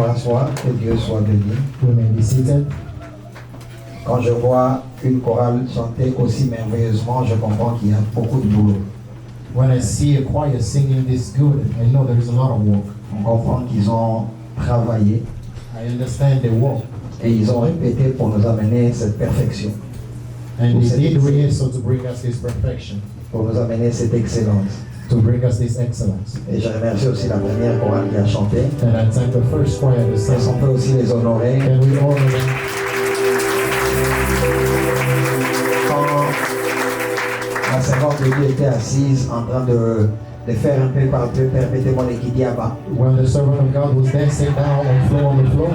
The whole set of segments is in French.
nous rasseoir, que Dieu soit béni. We may be seated. Quand je vois une chorale chanter aussi merveilleusement, je comprends qu'il y a beaucoup de boulot. When I see a choir singing this good, I know there is a lot of work. On comprend qu'ils ont travaillé I understand they work. et ils ont répété pour nous amener cette perfection, And they did rehearsal to bring us this perfection, pour nous amener cette excellence. to bring us this excellence. Et je remercie aussi la première chorale qui a chanté. And I thank the first choir to Est-ce qu'on sing. peut aussi les honorer? Can we honor them? Quand la servante de Dieu était assise en train de faire un peu par peu, permettez-moi les Kidiaba. When the servant of God was dancing down on the floor,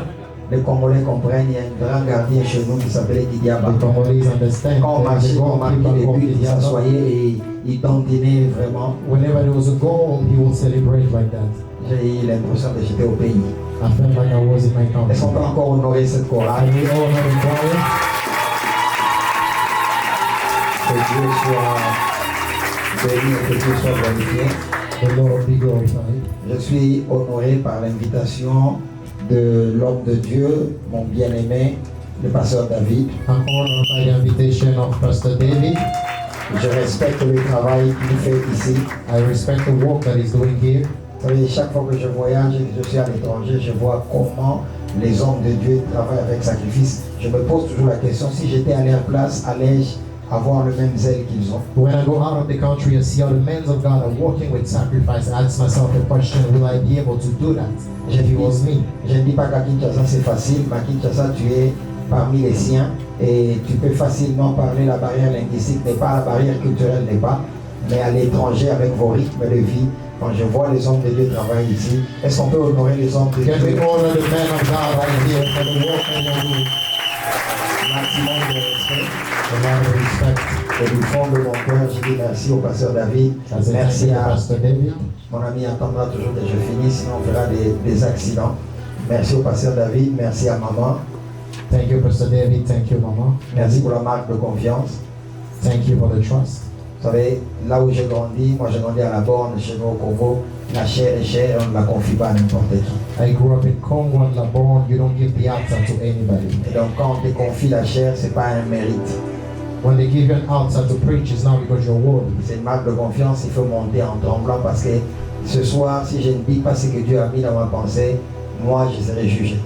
Les Congolais comprennent, il y a un grand gardien chez nous qui s'appelait Kidiaba. the Congolese understand Quand on that marchait, the on marquait goalkeeper les called buts, il Kidiaba. s'assoyait et il dandinait vraiment. Whenever there was a goal, he would celebrate like that. J'ai eu l'impression que j'étais au pays. I felt like I was in my Est-ce qu'on country. peut encore honorer cette chorale? And we honor the choir. Que Dieu soit béni et que Dieu soit glorifié. The Lord be glorified. Je suis honoré par l'invitation de l'homme de Dieu, mon bien-aimé, le pasteur David. I'm honored by the invitation of Pastor David. Je respecte le travail qu'il fait ici. I respect the work that he's doing here. Vous savez, chaque fois que je voyage et que je suis à l'étranger, je vois comment les hommes de Dieu travaillent avec sacrifice. Je me pose toujours la question, si j'étais à leur place, allais-je avoir le même zèle qu'ils ont? When I go out of the country, I see how the men of God are working with sacrifice. I ask myself the question, will I be able to do that if it was me? Je ne dis pas qu'à Kinshasa c'est facile, mais à Kinshasa tu es parmi les siens et tu peux facilement parler, la barrière linguistique n'est pas, la barrière culturelle n'est pas, mais à l'étranger avec vos rythmes de vie, quand je vois les hommes de Dieu travailler ici, est-ce qu'on peut honorer les hommes de Dieu? Can we honor the men of God right here for the work that they do? Maximum de respect. A lot of respect. Et du fond de mon cœur, je dis merci au pasteur David, As I merci thank à Pastor David. mon ami attendra toujours que je finisse, sinon on fera des accidents. Merci au pasteur David, merci à maman, Thank you, Pastor David. Thank you, Mama. merci pour la marque de confiance. Thank you for the trust. Vous savez, là où j'ai grandi, moi j'ai grandi à la borne, chez nous au Congo, la chair est chère, on ne la confie pas à n'importe qui. I grew up in Congo and Labon. You don't give the answer to anybody. Et donc quand on te confie la chair, c'est pas un mérite. When they give you an answer to preach, it's not because you're worthy. C'est une marque de confiance, il faut monter en tremblant parce que ce soir, si je ne dis pas ce que Dieu a mis dans ma pensée, moi je serai jugé.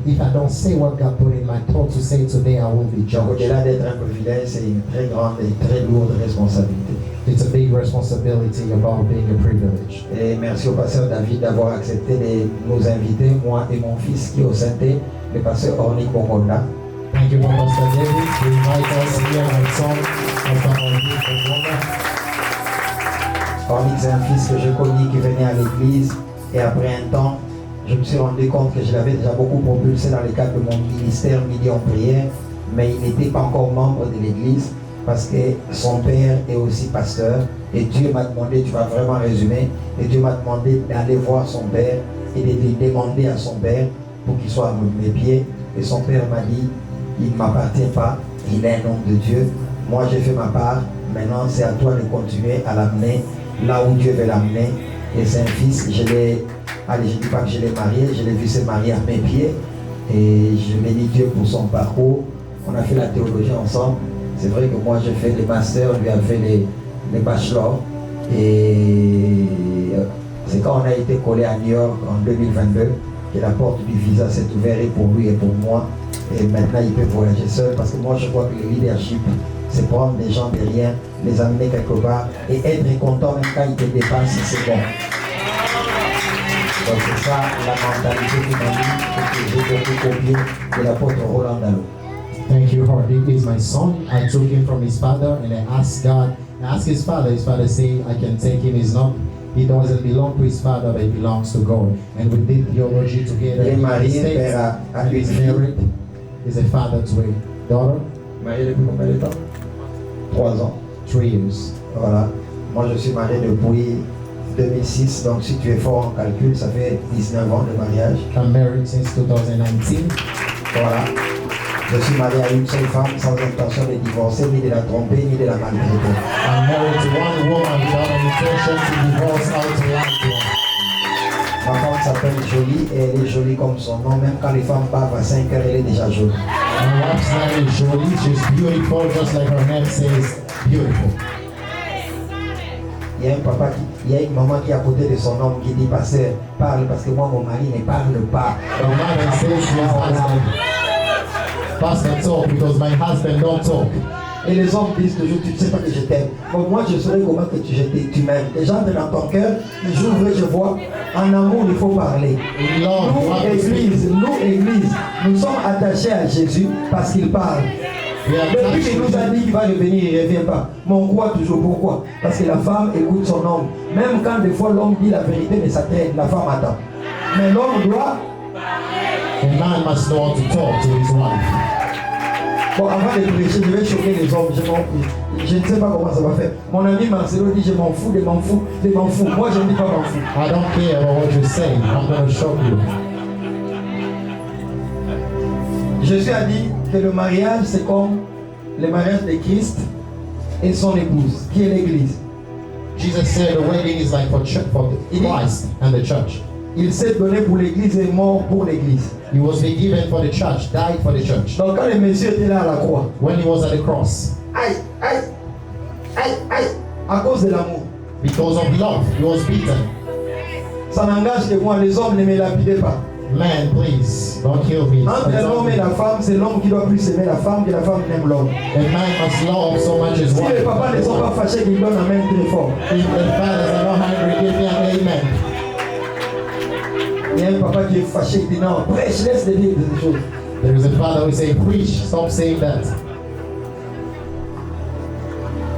If I don't say what God put in my thought to say today, I will be Donc judged. au-delà d'être un privilège, c'est une très grande et très lourde responsabilité. It's a big responsibility about being a privilege. Et merci au pasteur David d'avoir accepté de nous inviter, moi et mon fils qui est au synthé, le pasteur Ornick Bongonda. Thank you, Pastor David, to invite us here and son Pastor Ornick Bongonda. Ornick, c'est un fils que je connais qui venait à l'église et après un temps, je me suis rendu compte que je l'avais déjà beaucoup propulsé dans le cadre de mon ministère Midi en prière, mais il n'était pas encore membre de l'église parce que son père est aussi pasteur et Dieu m'a demandé, tu vas vraiment résumer, et Dieu m'a demandé d'aller voir son père et de lui demander à son père pour qu'il soit à mes pieds. Et son père m'a dit, il ne m'appartient pas, il est un homme de Dieu, moi j'ai fait ma part, maintenant c'est à toi de continuer à l'amener là où Dieu veut l'amener. Et c'est un fils, je ne dis pas que je l'ai marié, je l'ai vu se marier à mes pieds et je bénis Dieu pour son parcours. On a fait la théologie ensemble. C'est vrai que moi j'ai fait les masters, lui a fait les bachelors et c'est quand on a été collé à New York en 2022 que la porte du visa s'est ouverte et pour lui et pour moi, et maintenant il peut voyager seul parce que moi je crois que le leadership c'est prendre des gens de rien, les amener quelque part et être content même quand ils te dépassent, c'est bon. Donc c'est ça la mentalité qui m'a dit que j'ai beaucoup copié de l'apôtre Roland Dallot. Thank you, Hardy. He is my son. I took him from his father and I asked God, I asked his father said I can take him. He doesn't belong to his father, but he belongs to God. And we did theology together. Il est in the marié, States. père à And une he's fille. married. He's a father to a daughter. Marié depuis combien de temps? 3 ans. 3 years. Voilà. Moi je suis marié depuis 2006, donc si tu es fort en calcul, ça fait 19 ans de mariage. I'm married since 2019. Voilà. Je suis marié à une seule femme sans intention de divorcer, ni de la tromper, ni de la maltraiter. I'm married to one woman without an intention to divorce or to lie to her. Ma femme s'appelle Jolie et elle est jolie comme son nom. Même quand les femmes bavent à 5 heures, elle est déjà jolie. My wife's name is Jolie. She's beautiful, just like her name says, beautiful. Il y a un papa il y a une maman qui est à côté de son homme qui dit pasteur, parle parce que moi mon mari ne parle pas. The man says to his husband, Pastor, talk because my husband don't talk. Et les hommes disent toujours, tu ne sais pas que je t'aime. Bon, moi je saurais comment que tu m'aimes. Les gens dans ton cœur, j'ouvre et je vois. En amour, il faut parler. In love, you have to speak. Nous, église, nous sommes attachés à Jésus parce qu'il parle. We are Depuis qu'il touched. nous a dit qu'il va revenir, il ne revient pas. Mais on croit toujours. Pourquoi? Parce que la femme écoute son homme. Même quand des fois l'homme dit la vérité, mais ça traîne, la femme attend. Mais l'homme doit. A man must know how to talk to his wife. Bon, avant de prêcher, je vais choquer les hommes. Je ne sais pas comment ça va faire. Mon ami Marcelo dit je m'en fous, de m'en fous, de m'en fous. Moi, je ne dis pas m'en fous. I don't care about what you say. I'm going to shock you. Jésus a dit que le mariage, c'est comme le mariage de Christ et son épouse, qui est l'église. Jesus said the wedding is like for Christ and the church. Il s'est donné pour l'église et mort pour l'église. He was given for the church, died for the church. Donc quand le monsieur était là à la croix, When he was at the cross, aïe, aïe, aïe, aïe, à cause de l'amour. because of love, he was beaten. Ça n'engage que moi, les hommes ne me lapidez pas. Man, please, don't kill me. Entre l'homme et la femme, c'est l'homme qui doit plus aimer la femme que la femme n'aime l'homme. A man must love so much his Si les wife. papas ne sont pas fâchés, qu'ils donnent un main très fort. If the fathers are not hungry, give me an amen. Il y a un papa qui est fâché, qui dit non, prêche, laisse les dire des choses. There is a father who say, preach, stop saying that.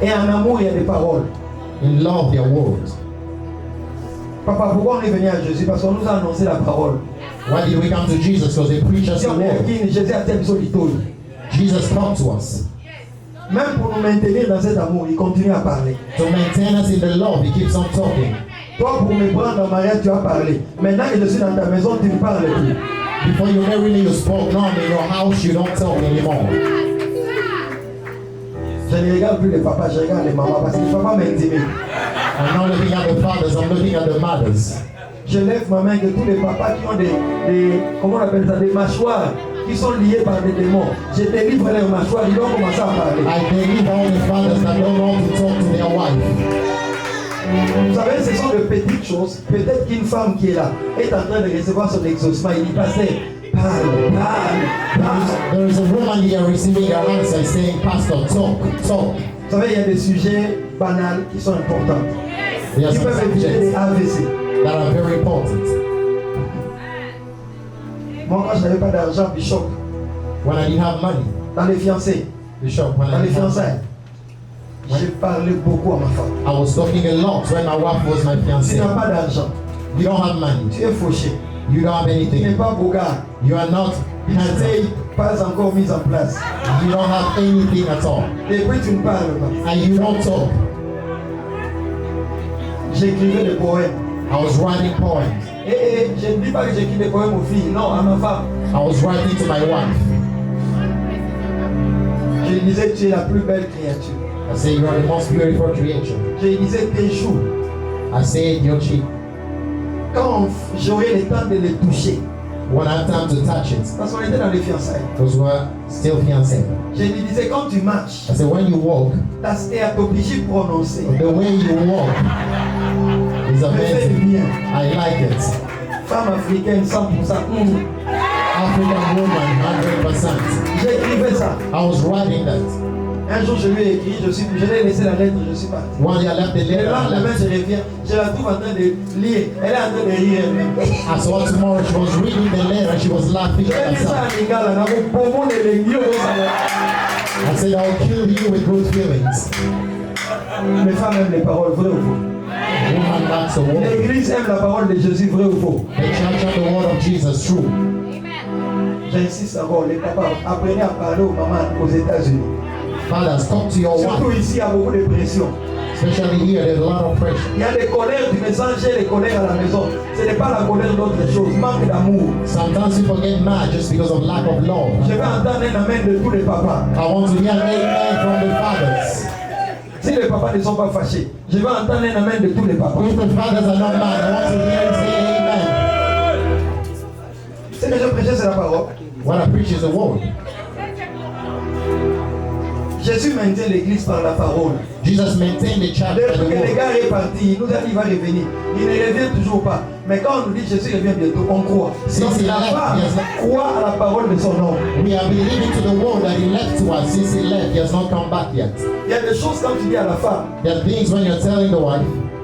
Et en amour, il y a des paroles. In love, their words. Papa, pourquoi on est venu à Jésus? Parce qu'on nous a annoncé la parole. Why did we come to Jesus? Because they preach us Si the on est word. qui, Jésus a tel solitude. Jesus come to us. Même pour nous maintenir dans cet amour, il continue à parler. To maintain us in the love, he keeps on talking. Toi, pour me prendre en mariage, tu as parlé. Maintenant que je suis dans ta maison, tu ne parles plus. Before you marry me, you spoke. Now in your house, you don't talk anymore. Je ne regarde plus les papas, je regarde les mamans parce que les papas m'intimident. I'm not looking at the fathers, I'm looking at the mothers. Je lève ma main que tous les papas qui ont des comment on appelle ça, des mâchoires, qui sont liés par des démons. Je délivre leurs mâchoires, ils vont commencer à parler. I believe all the fathers that don't know how to talk to their wife. Vous savez, ce sont de petites choses. Peut-être qu'une femme qui est là est en train de recevoir son exaucement. Il dit, pasteur, parle, parle, parle. There is a woman here receiving her answer saying, Pastor, talk, talk. Vous savez, il y a des sujets banals qui sont importants. There are Qui some peuvent éviter des subjects AVC. that are very important. Moi, quand je n'avais pas d'argent, Bishop, When I didn't have money, dans les fiancés, Bishop, when dans I les didn't have fiançailles, j'ai parlé beaucoup à ma femme. I was talking a lot when my wife was my Tu fiancée. n'as pas d'argent, You don't have money. tu es fauché, You don't have tu n'es anything. pas beau gars, You are not tu handsome. n'es pas encore mis en place. You don't have anything at all. Et puis tu ne parles pas. And you don't talk. J'écrivais des poèmes. I was writing poems. Et je ne dis pas que j'écris des poèmes aux filles, non, à ma femme. I was writing to my wife. Je lui disais, tu es la plus belle créature. I said, you are the most beautiful creature. Je lui disais, tes joues, I said, your cheek. quand j'aurai le temps de les toucher, When I have time to touch it, parce qu'on était dans les fiançailles, because we're still fiancés. je lui disais, quand tu marches, I said, when you walk, t'es obligé de prononcer. the way you walk is Me fait du amazing. bien. I like it. Femme africaine, 100%. African woman, 100%. J'écrivais ça. I was writing that. Un jour, je lui ai écrit, je l'ai laissé la lettre, je suis parti. One day I left the Le letter. I lendemain, left. je reviens, je la trouve en train de lire. Elle est en train de rire elle-même. I saw her tomorrow. She was reading the letter and she was laughing Je at vais dire ça herself. à Lingala, na mon poumon de l'engio, ça va. I said, I'll kill you with good feelings. Les femmes aiment les paroles, vrai ou faux? Woman likes the word. L'église aime la parole de Jésus, vrai ou faux? The church and the word of Jesus, true. J'insiste encore, les papas, apprenez à parler aux mamans aux États-Unis. Fathers, talk to your Surtout wife. ici, il y a beaucoup de pression. Especially here, there's a lot of pressure. Il y a des colères du message, j'ai les colères à la maison. Ce n'est pas la colère d'autre chose, manque d'amour. Sometimes people get mad just because of lack of love. Je vais entendre un amen de tous les papas. I want to hear an amen from the fathers. Si les papas ne sont pas fâchés, je vais entendre un amen de tous les papas. If the fathers are not mad, I want to hear you say amen. Ce que je prêchais, c'est la parole. What I preach is the word. Jésus maintient l'église par la parole. Jesus maintained the church by Depuis the que le word. gars est parti, il nous a dit qu'il va revenir. Il ne revient toujours pas. Mais quand on nous dit Jésus revient bientôt, on croit. Donc la femme croit à la parole de son homme. We are believing to the word that he left to us. Since he left, he has not come back yet. Il y a des choses quand tu dis à la femme, There are things when you're telling the wife,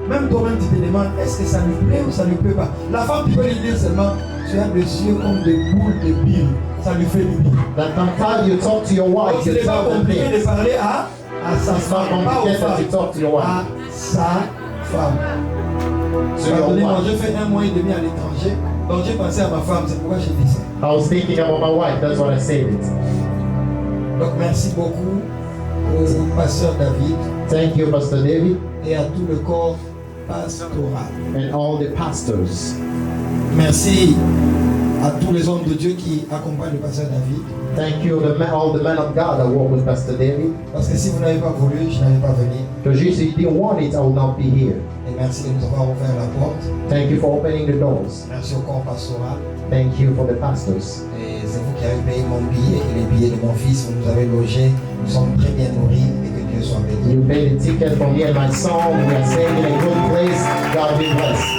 même toi-même tu te demandes, est-ce que ça lui plaît ou ça ne lui plaît pas? La femme, tu peux lui dire seulement, tu as des yeux comme des boules de bile. Ça lui fait du bien. that sometimes you talk to your Donc wife, ce you n'est pas tell them compliqué de things. parler à sa It's not femme, pas aux complicated to femmes, talk to your à wife. sa femme. To your Pardonnez-moi, wife. j'ai fait 1 mois et demi à l'étranger, donc j'ai pensé à ma femme, c'est pourquoi j'ai dit ça. I was thinking about my wife, that's what I said it. Donc merci beaucoup au pasteur David Thank you, Pastor David, et à tout le corps pastoral. and all the pastors. Merci à tous les hommes de Dieu qui accompagnent le pasteur David. Thank you, all the men of God that work with Pastor David. Parce que si vous n'avez pas voulu, je n'allais pas venir. Because if you didn't want it, I would not be here. Et merci de nous avoir ouvert la porte. Thank you for opening the doors. Merci au corps pastoral. Thank you for the pastors. Et c'est vous qui avez payé mon billet et les billets de mon fils. Vous nous avez logés. Nous sommes très bien nourris et que Dieu soit béni. You paid the ticket for me and my son. We are staying in a good place. God be blessed.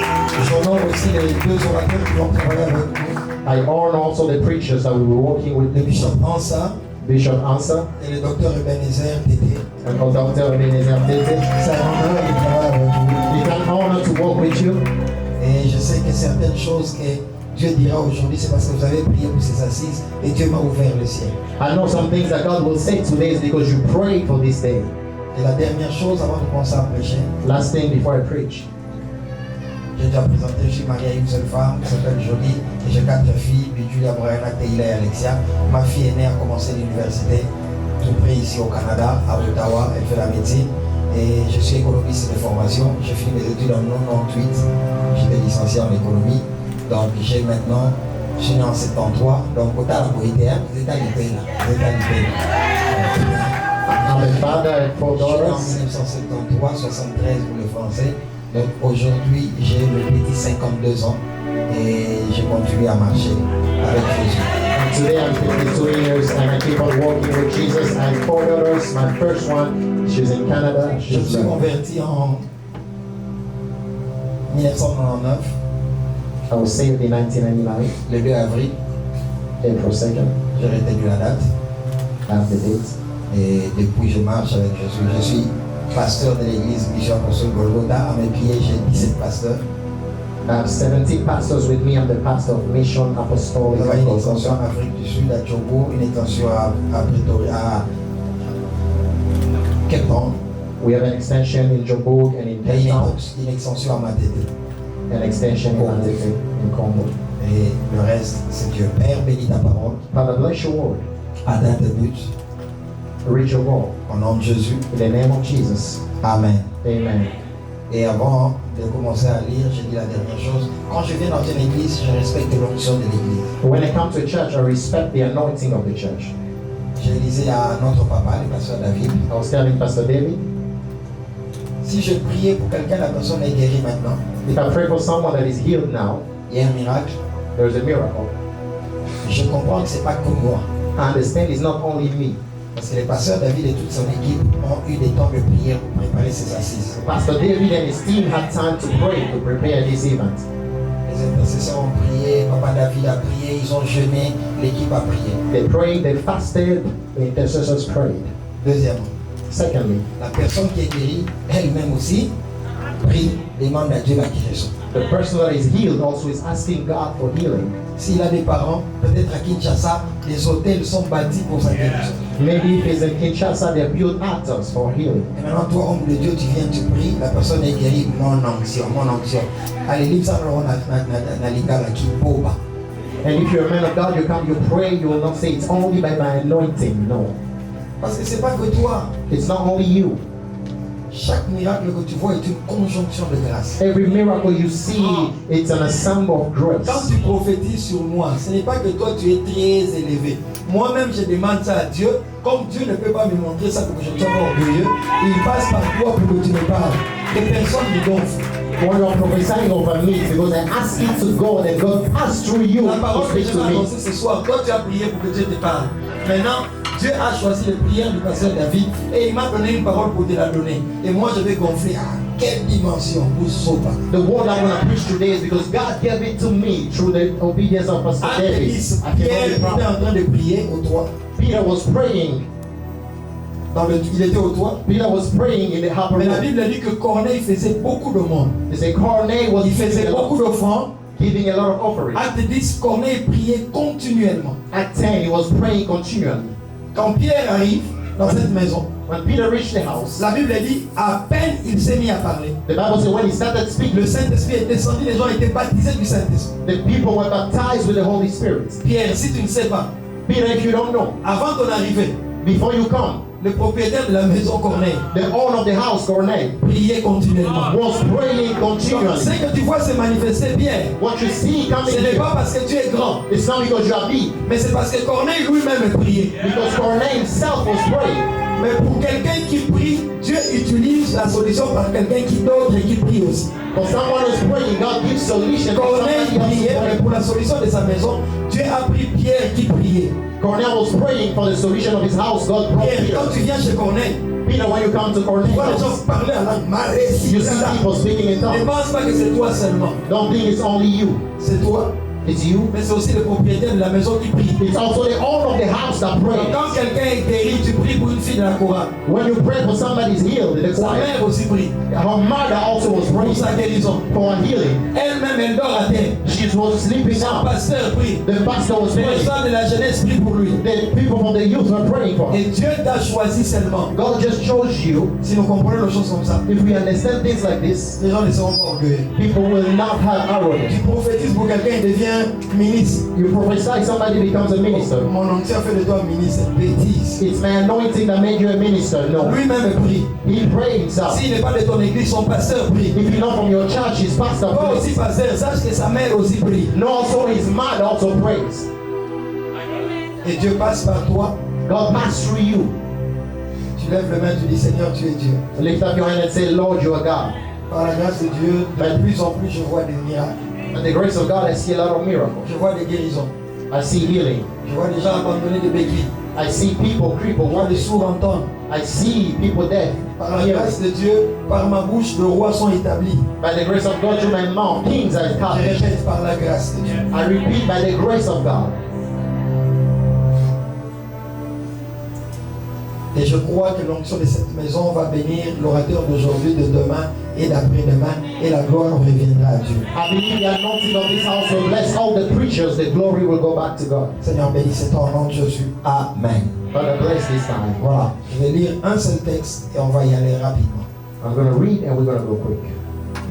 J'honore aussi les 2 orateurs qui ont travaillé avec nous. I honor also the preachers that we were working with, Le bishop Ansa Bishop Ansa et le docteur Ebenezer Tété. and Dr. Ebenezer Tete. C'est un honneur de travailler avec vous. It's an honor to work with you. Et je sais que certaines choses que Dieu dira aujourd'hui, c'est parce que vous avez prié pour ces assises et Dieu m'a ouvert le ciel. I know some things that God will say today is because you prayed for this day. Et la dernière chose avant de commencer à prêcher, Last thing before I preach. j'ai déjà présenté, je suis marié à une seule femme qui s'appelle Jolie et j'ai 4 filles, Julia, Brianna, Taylor et Alexia. Ma fille aînée a commencé l'université tout près ici au Canada, à Ottawa, elle fait la médecine et je suis économiste de formation. J'ai fini mes études en 98, j'étais licencié en économie, donc j'ai maintenant, je suis né en 73, donc au Tala Boïdéa, vous êtes à l'IPE là, vous êtes à l'IPE là. I'm a father and 4 Je suis né en daughters. 1973, 73 pour les Français. Donc aujourd'hui, j'ai le petit 52 ans et j'ai continué à marcher avec Jésus. And today I'm 52 years and I keep on walking with Jesus. I have 4 daughters. My first one, she's in Canada. Je me She's suis converti en 1999, I was saved in 1999, le 2 avril. April 2nd. J'ai retenu la date I have the date. et depuis je marche avec Jésus. Je suis pasteur de l'église Bishop Apostolic Golgotha. À mes pieds, j'ai 17 pasteurs. I have 17 pastors with me. I'm the pastor of Mission Apostolic. Nous avons une of extension Golgotha. en Afrique du Sud, à Djogo, une extension à Pretoria, à Cape Town, We have an extension in Joburg and in et Cape Town, une extension à Matete. an extension in Matete, in Congo. Et le reste, c'est Dieu. Père, bénis ta parole. Father, bless your word. Atteins tes buts. Reach your goal. Au nom de Jésus. In the name of Jesus. Amen. Amen. Et avant de commencer à lire, j'ai dit la dernière chose. Quand je viens dans une église, je respecte l'onction de l'église. When I come to a church, I respect the anointing of the church. Je disais à notre papa, le pasteur David, I was telling Pastor David, si je priais pour quelqu'un, la personne est guérie maintenant. if I pray for someone that is healed now, Il y a un miracle. there's a miracle. Je comprends que ce n'est pas que moi. I understand it's not only me. Parce que le pasteur David et toute son équipe ont eu des temps de prière pour préparer ces assises. Pastor David and his team had time to pray to prepare this event. Les intercesseurs ont prié, Papa David a prié, ils ont jeûné, l'équipe a prié. They prayed, they fasted, the intercessors prayed. Deuxièmement, Secondly, la personne qui est guérie, elle-même aussi, prie, demande à Dieu la guérison. the person that is healed also is asking God for healing. S'il a des parents, peut-être à Kinshasa, les hôtels sont bâtis pour sa guérison. Maybe if it's in Kinshasa, they built altars for healing. Et maintenant, toi, homme de Dieu, tu viens, tu pries, la personne est guérie, mon onction, mon onction. Allez, livre ça, na lingala qui boba. And if you're a man of God, you come, you pray, you will not say it's only by my anointing. No. Parce que c'est pas que toi. It's not only you. Chaque miracle que tu vois est une conjonction de grâce. Every miracle you see, it's an ensemble of Quand grace. tu prophétises sur moi, ce n'est pas que toi tu es très élevé. Moi-même, je demande ça à Dieu. Comme Dieu ne peut pas me montrer ça pour que je ne sois pas orgueilleux, il passe par toi pour que tu me parles. Les personnes me gonflent. When you're prophesying over me, it's because I ask it to God and God passed through you La to parole que speak je to vais me. annoncer ce soir, toi tu as prié pour que Dieu te parle. Maintenant, Dieu a choisi les prières du pasteur David et il m'a donné une parole pour te la donner. Et moi je vais gonfler à quelle dimension pour Sopa. The word I'm going to preach today is because God gave it to me through the obedience of Pastor David. Pierre était en train de prier au toit. Peter was praying. Il était au toit. Peter was praying in the upper Mais la room. Bible dit que Corneille faisait beaucoup de monde. They say Corneille was Il faisait beaucoup d'offrandes. giving a lot of offerings. Acte 10, Corneille priait continuellement. At 10, he was praying continually. Quand Pierre arrive dans cette maison, When Peter reached the house, la Bible dit à peine il s'est mis à parler. the Bible says when he started speaking, Le Saint-Esprit est descendu, les gens étaient baptisés du Saint-Esprit. the people were baptized with the Holy Spirit. Pierre, si tu ne sais pas, Peter, if you don't know, avant ton arrivée, before you come, le propriétaire de la maison Corneille the owner of the house, Corneille, priait continuellement. was praying Donc, continually. ce que tu vois se manifester bien, What you see coming ce n'est here, pas parce que tu es grand, it's not because you are big, mais c'est parce que Corneille lui-même priait. because Corneille himself was praying. Mais pour quelqu'un qui prie, Dieu utilise la solution par quelqu'un qui d'autre et qui prie aussi. For someone who's praying, God gives solution. to Corneille somebody else priait, mais praying. pour la solution de sa maison, Dieu a pris Pierre qui priait. Cornell was praying for the solution of his house. God brought Pierre, quand Peter. tu viens chez Corneille, Peter, when you come to tu vois les Cornelius, gens parler en langue you see people speaking in Ne tongues. pense pas que c'est toi seulement. Don't think it's only you. C'est toi, It's you. mais c'est aussi le propriétaire de la maison qui prie. It's also the owner of the house that Donc, prays. quand quelqu'un est guéri, tu pries pour une fille de la chorale. When you pray for somebody's healed, the Sa choir, mère aussi prie her mother also was pour praying sa guérison. for a healing. Elle-même, elle dort à terre. She was sleeping Son now. pasteur prie. The pastor was Les praying. gens de la jeunesse prient pour lui. The people from the youth were praying for him. Et Dieu t'a choisi seulement. God just chose you. Si nous comprenons les choses comme ça, If we understand things like this, les gens ne seront pas orgueilleux. people will not have arrogance. Tu prophétises pour quelqu'un, il devient ministre. You prophesy, somebody becomes a minister. Mon oncle a fait de toi ministre. Bêtise. It's my anointing that made you a minister. No. Lui-même prie. He prayed himself. S'il n'est pas de ton église, son pasteur prie. If you're not from your church, his pastor Toi prays. aussi, pasteur, sache que sa mère aussi prie. No, also his mother also prays. Et Dieu passe par toi. God passed through you. Tu lèves le main, tu dis Seigneur, tu es Dieu. Lift up your hand and say, Lord, you are God. Par la grâce de Dieu, de plus en plus, je vois des miracles. And the grace of God, I see a lot of miracles. Je vois des guérisons. I see healing. Je vois des gens abandonnés de béquilles. I see people crippled. Je vois des sourds entendre. I see people deaf. Par la grâce de Dieu, par ma bouche, de rois sont établis. By the grace of God, through my mouth, kings are Je established. répète, par la grâce de Dieu. I repeat, by the grace of God. Et je crois que l'onction de cette maison va bénir l'orateur d'aujourd'hui, de demain et d'après-demain. Et la gloire reviendra à Dieu. I believe the anointing of this house will bless all the preachers. The glory will go back to God. Seigneur, bénisse ton nom de Jésus. Amen. Father, bless this time. Voilà. Je vais lire un seul texte et on va y aller rapidement. I'm going to read and we're going to go quick.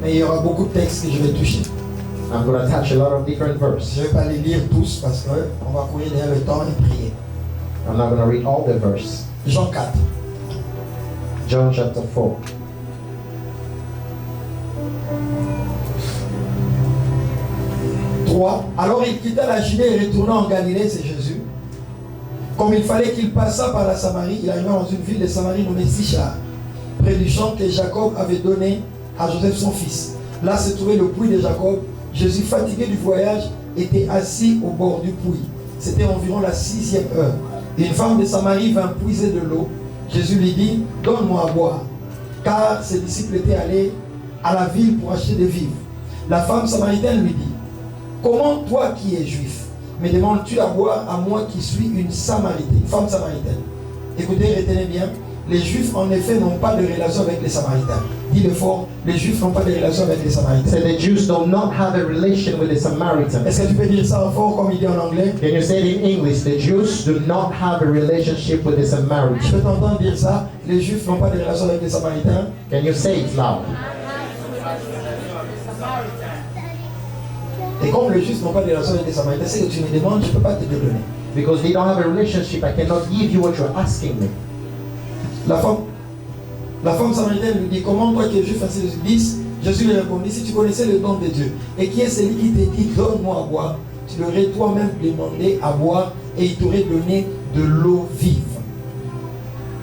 Mais il y aura beaucoup de textes que je vais toucher. I'm going to touch a lot of different verses. Je ne vais pas les lire tous parce qu'on va courir derrière le temps et prier. I'm not going to read all the verses. Jean 4. John chapter 4. Alors il quitta la Judée et retourna en Galilée, c'est Jésus. Comme il fallait qu'il passât par la Samarie, il arriva dans une ville de Samarie nommée Sichar, près du champ que Jacob avait donné à Joseph son fils. Là se trouvait le puits de Jacob. Jésus, fatigué du voyage, était assis au bord du puits. C'était environ la 6e heure. Et une femme de Samarie vint puiser de l'eau. Jésus lui dit, donne-moi à boire. Car ses disciples étaient allés à la ville pour acheter des vivres. La femme samaritaine lui dit, comment toi qui es juif, me demandes-tu à boire à moi qui suis une samaritaine, une femme samaritaine? Écoutez, retenez bien, les juifs en effet n'ont pas de relation avec les samaritains. Dis-le fort, les juifs n'ont pas de relation avec les samaritains. So the Jews do not have a relation with the Samaritans. Est-ce que tu peux dire ça en fort comme il dit en anglais? Can you say it in English? The Jews do not have a relationship with the Je Samaritans. peux t'entendre dire ça, les juifs n'ont pas de relation avec les samaritains. Can you say it loud? Et comme les juifs n'ont pas de relation avec les samaritains, c'est que tu me demandes, je ne peux pas te le donner. Because they don't have a relationship, I cannot give you what you're asking me. La femme samaritaine lui dit, comment toi qui es juif, verset 10, Jésus lui répondit, si tu connaissais le don de Dieu, et qui est celui qui te dit, donne-moi à boire, tu l'aurais toi-même demandé à boire, et il t'aurait donné de l'eau vive.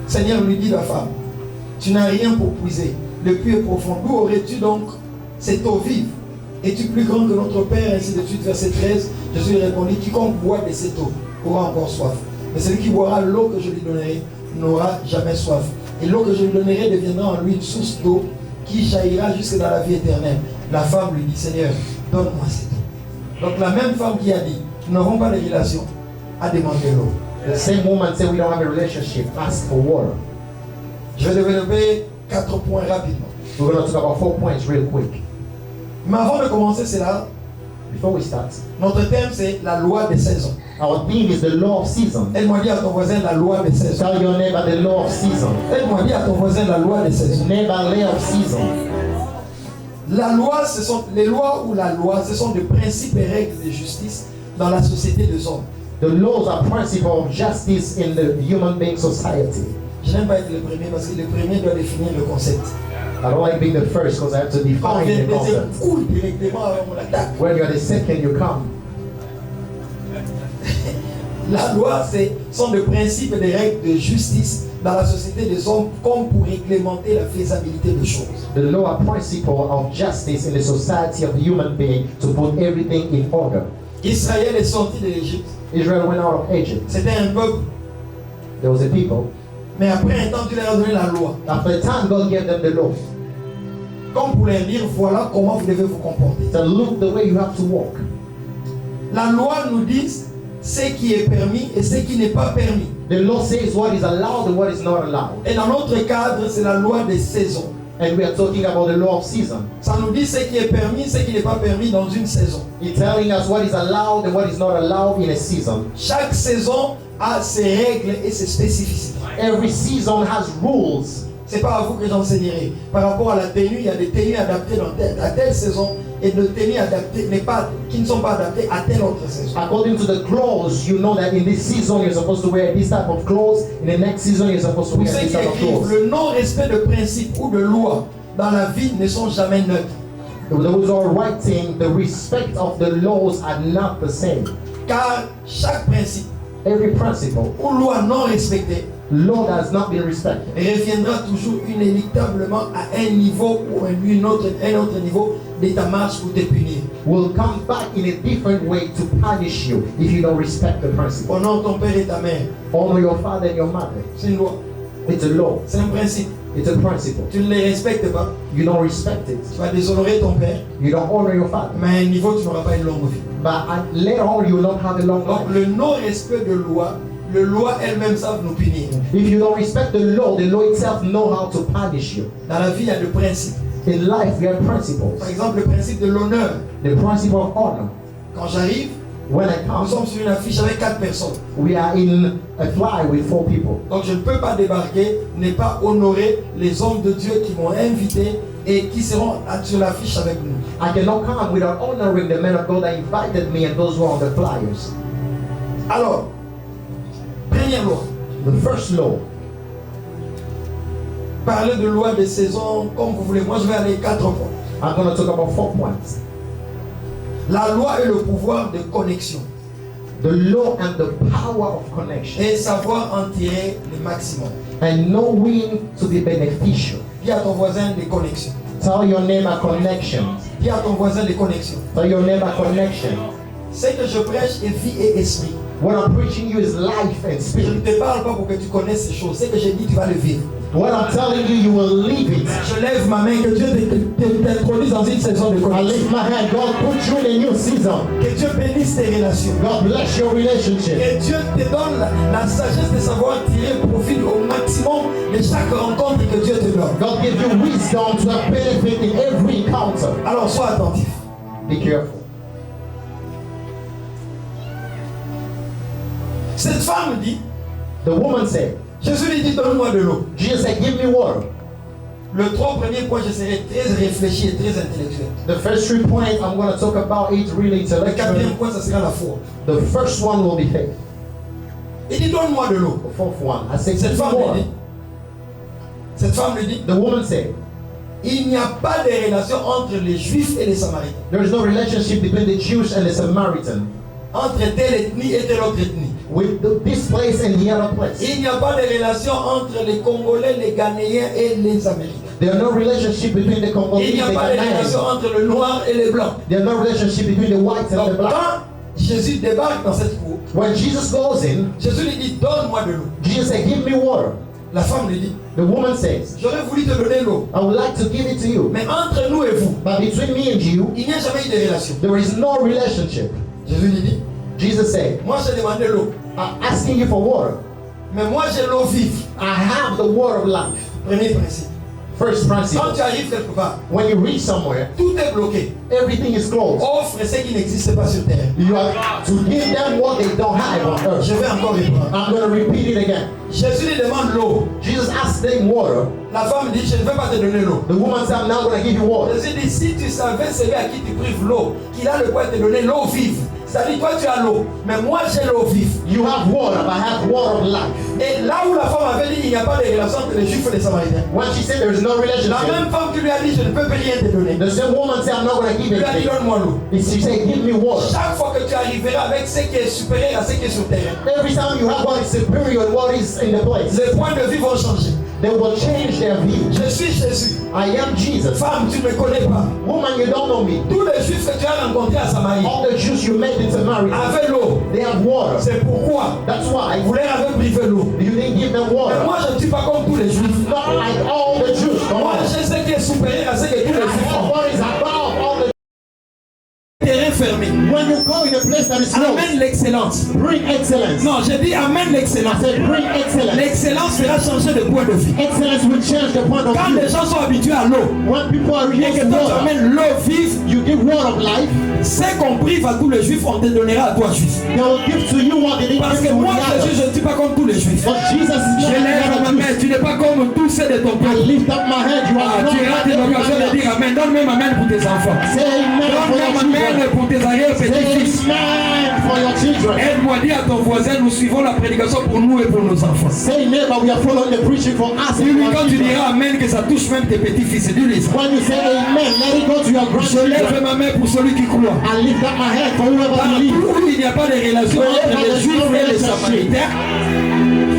Seigneur, lui dit la femme, tu n'as rien pour puiser, le puits est profond, d'où aurais-tu donc cette eau vive es-tu plus grand que notre Père, ainsi de suite, verset 13. Jésus lui répondit, quiconque boit de cette eau aura encore soif. Mais celui qui boira l'eau que je lui donnerai n'aura jamais soif. Et l'eau que je lui donnerai deviendra en lui une source d'eau qui jaillira jusque dans la vie éternelle. La femme lui dit, Seigneur, donne-moi cette eau. Donc la même femme qui a dit, nous n'avons pas de relation, a demandé l'eau. The same woman said we don't have a relationship. Ask for water. Je vais développer 4 points rapidement. We're going to talk about 4 points real quick. Mais avant de commencer cela, Before we start, notre thème c'est la loi des saisons. our theme is the law of season. Elle-moi dit à ton voisin la loi des saisons. Tell your neighbor the law of season. Elle-moi dit à ton voisin la loi des saisons. Neighbor, law of season. La loi, ce sont les lois ou la loi, ce sont des principes et règles de justice dans la société des hommes. The laws are principles of justice in the human being society. Je n'aime pas être le premier parce que le premier doit définir le concept. I don't like being the first because I have to Quand on define vient the de concept. cool directement avant mon attaque. When you're the second, you come. La loi, sont des principes et des règles de justice dans la société des hommes comme pour réglementer la faisabilité des choses. The law are principle of justice in the society of the human being to put everything in order. Israël est sorti de l'Égypte. Israel went out of Egypt. C'était un peuple. There was a people. Mais après un temps, Dieu leur a donné la loi. After a time, God gave them the law. Comme pour leur dire, voilà comment vous devez vous comporter. So look the way you have to walk. La loi nous dit ce qui est permis et ce qui n'est pas permis. The law says what is allowed and what is not allowed. Et dans notre cadre, c'est la loi des saisons. And we are talking about the law of season. Ça nous dit ce qui est permis, ce qui n'est pas permis dans une saison. It's telling us what is allowed and what is not allowed in a season. Chaque saison a ses règles et ses spécificités. Every season has rules. C'est pas à vous que j'enseignerai. Par rapport à la tenue, il y a des tenues adaptées à telle saison et des tenues adaptées qui ne sont pas adaptées à telle autre saison. According to the clothes, you know that in this season you're supposed to wear this type of clothes. In the next season you're supposed to Pour wear ceux this qui type of écrivent, clothes. le non-respect de principes ou de lois dans la vie ne sont jamais neutres. Those who are writing, the respect of the laws are not the same. Car chaque principe Every principle, ou loi non respectée law that has not been respected, reviendra toujours inéluctablement à un niveau ou un autre niveau de ta marche pour te punir. will come back in a different way to punish you if you don't respect the principle. Honore ton père et ta mère. Honor your father and your mother. C'est une loi. It's a law. C'est un principe. It's a principle. Tu ne les respectes pas. You don't respect it. Tu vas déshonorer ton père. You don't honor your father. Mais à un niveau, tu n'auras pas une longue vie. But later on, you will not have a long Donc life. le non-respect de loi, les lois elles-mêmes savent nous punir. If you don't respect the law itself know how to punish you. Dans la vie, il y a des principes. In life, we have principles. Par exemple, le principe de l'honneur. The principle of honor. Quand j'arrive, When I nous come, sommes sur une affiche avec 4 personnes. we are in a fly with 4 people. Donc je ne peux pas débarquer, ne pas honorer les hommes de Dieu qui m'ont invité et qui seront sur l'affiche avec nous. I cannot come without honoring the men of God that invited me and those who are on the flyers. Alors, première loi. The first law. Parler de loi des saisons comme vous voulez. Moi, je vais aller 4 points. I'm going to talk about 4 points. La loi est le pouvoir de connexion The law and the power of connection. et savoir en tirer le maximum. And knowing to be beneficial. Dis à ton voisin des connexions. Tell your neighbor connection. Dis à ton voisin des connexions. Tell your neighbor connection. Ce que je prêche est vie et esprit. What I'm preaching you is life and Je spirit. ne te parle pas pour que tu connaisses ces choses. Ce que j'ai dit, tu vas le vivre. What I'm telling you, you will live it. Je lève ma main, que Dieu t'introduise dans une saison de I connexion. lift my hand. God put you in a new season. Que Dieu bénisse tes relations. God bless your relationship. Que Dieu te donne la sagesse de savoir tirer profit au maximum de chaque rencontre que Dieu te donne. God give you wisdom to have benefit in every encounter. Alors sois attentif. Be careful. Cette femme dit, The woman said, Jésus lui dit, donne-moi de l'eau. Jesus said, give me water. Le 3 premiers points, je serai très réfléchi et très intellectuel. The first 3 points, I'm going to talk about it really Le 4e intellectually. point, ça sera la foi. The first one will be faith. Il dit, donne-moi de l'eau. The fourth one, I said, Cette give me femme lui water. dit, cette femme lui dit, The woman said, il n'y a pas de relation entre les Juifs et les Samaritains. there is no relationship between the Jews and the Samaritan. Entre telle ethnie et telle autre ethnie. with this place and the other place. Il n'y a pas de relation entre les Congolais, les Ghanéens et les Américains. There are no relationship between the Il Congolese n'y a and the pas de relation Ghanaians. entre le noir et les blancs. There are no relationship between the whites and the Donc blacks. quand Jésus débarque dans cette cour, When Jesus goes in, Jésus lui dit, donne-moi de l'eau. Jesus said, give me water. La femme lui dit, The woman says, j'aurais voulu te donner l'eau. I would like to give it to you. Mais entre nous et vous, But between me and you, il n'y a jamais eu de relation. there is no relationship. Jésus lui dit, Jesus said, moi j'ai demandé l'eau. I'm asking you for water. Mais moi j'ai l'eau vive. I have the water of life. Premier principe. First Quand principle. tu arrives quelque part, When you reach somewhere, tout est bloqué. everything is closed. Offre ce qui n'existe pas sur terre. You have to give them what they don't have on earth. Je vais encore répondre. I'm going to repeat it again. Jésus lui demande l'eau. Jesus asked them water. La femme dit, je ne vais pas te donner l'eau. The woman said, I'm not going to give you water. Jésus dit, si tu savais celui à qui tu prives l'eau, qu'il a le pouvoir de te donner l'eau vive. C'est-à-dire, toi tu as l'eau, mais moi j'ai l'eau vive. You have water, but I have water of life. Et là où la femme avait dit, il n'y a pas de relation entre les Juifs et les Samaritains. When she said there is no La relationship, même femme qui lui a dit, je ne peux rien te donner. the same woman said, I'm not going to give Il lui a dit, it. donne-moi l'eau. She said, give me water. Chaque fois que tu arriveras avec ce qui est supérieur à ce qui est sur terre, Every time you have what is superior and what is in the place, les points de vue vont changer. they will change their view. Je suis Jésus. I am Jesus. Femme, tu ne me connais pas. Woman, you don't know me. Tous les Juifs que tu as rencontrés à Samarie All the Jews you met in Samaria, avaient l'eau. they have water. C'est pourquoi That's why vous leur avez privé l'eau. you didn't give them Mais water. moi, je ne suis pas comme tous les Juifs. Not like all the Jews. Come Moi, on. j'ai ce qui est supérieur à ce que tous les Juifs ont. What is above all the Terrain fermé. when you go in a place that is closed, Amène l'excellence. bring excellence. Non, j'ai dit amène l'excellence. I said bring excellence. L'excellence fera changer de point de vue. Excellence will change the point of Quand view. les gens sont habitués à l'eau, When people are et used que to toi tu water, amènes l'eau vive, you give water of life. c'est qu'on prive à tous les Juifs, on te donnera à toi, Juif. They will give to you what they didn't Parce give que to moi, the Jésus, others. je ne suis pas comme tous les Juifs. But Jesus is Je not lève like ma the main, Jews. tu n'es pas comme tous ceux de ton I peuple. lift up my hand. You are Tu rates not l'occasion de dire Amen. Donne-moi ma main pour tes enfants. Say amen for your Donne-moi ma main children. pour tes Say arrière-petits-fils. amen for your children. Aide-moi, dis à ton voisin, nous suivons la prédication pour nous et pour nos enfants. Say neighbor, we are following the preaching for us. and Dis-lui for quand our tu children. diras Amen que ça touche même tes petits-fils. Dis-lui ça. When you say amen, let it go to your Je lève grandchildren. ma main pour celui qui croit. I lift up my hand for whoever believes. Partout où il n'y a pas de relation entre les Juifs et les Samaritains,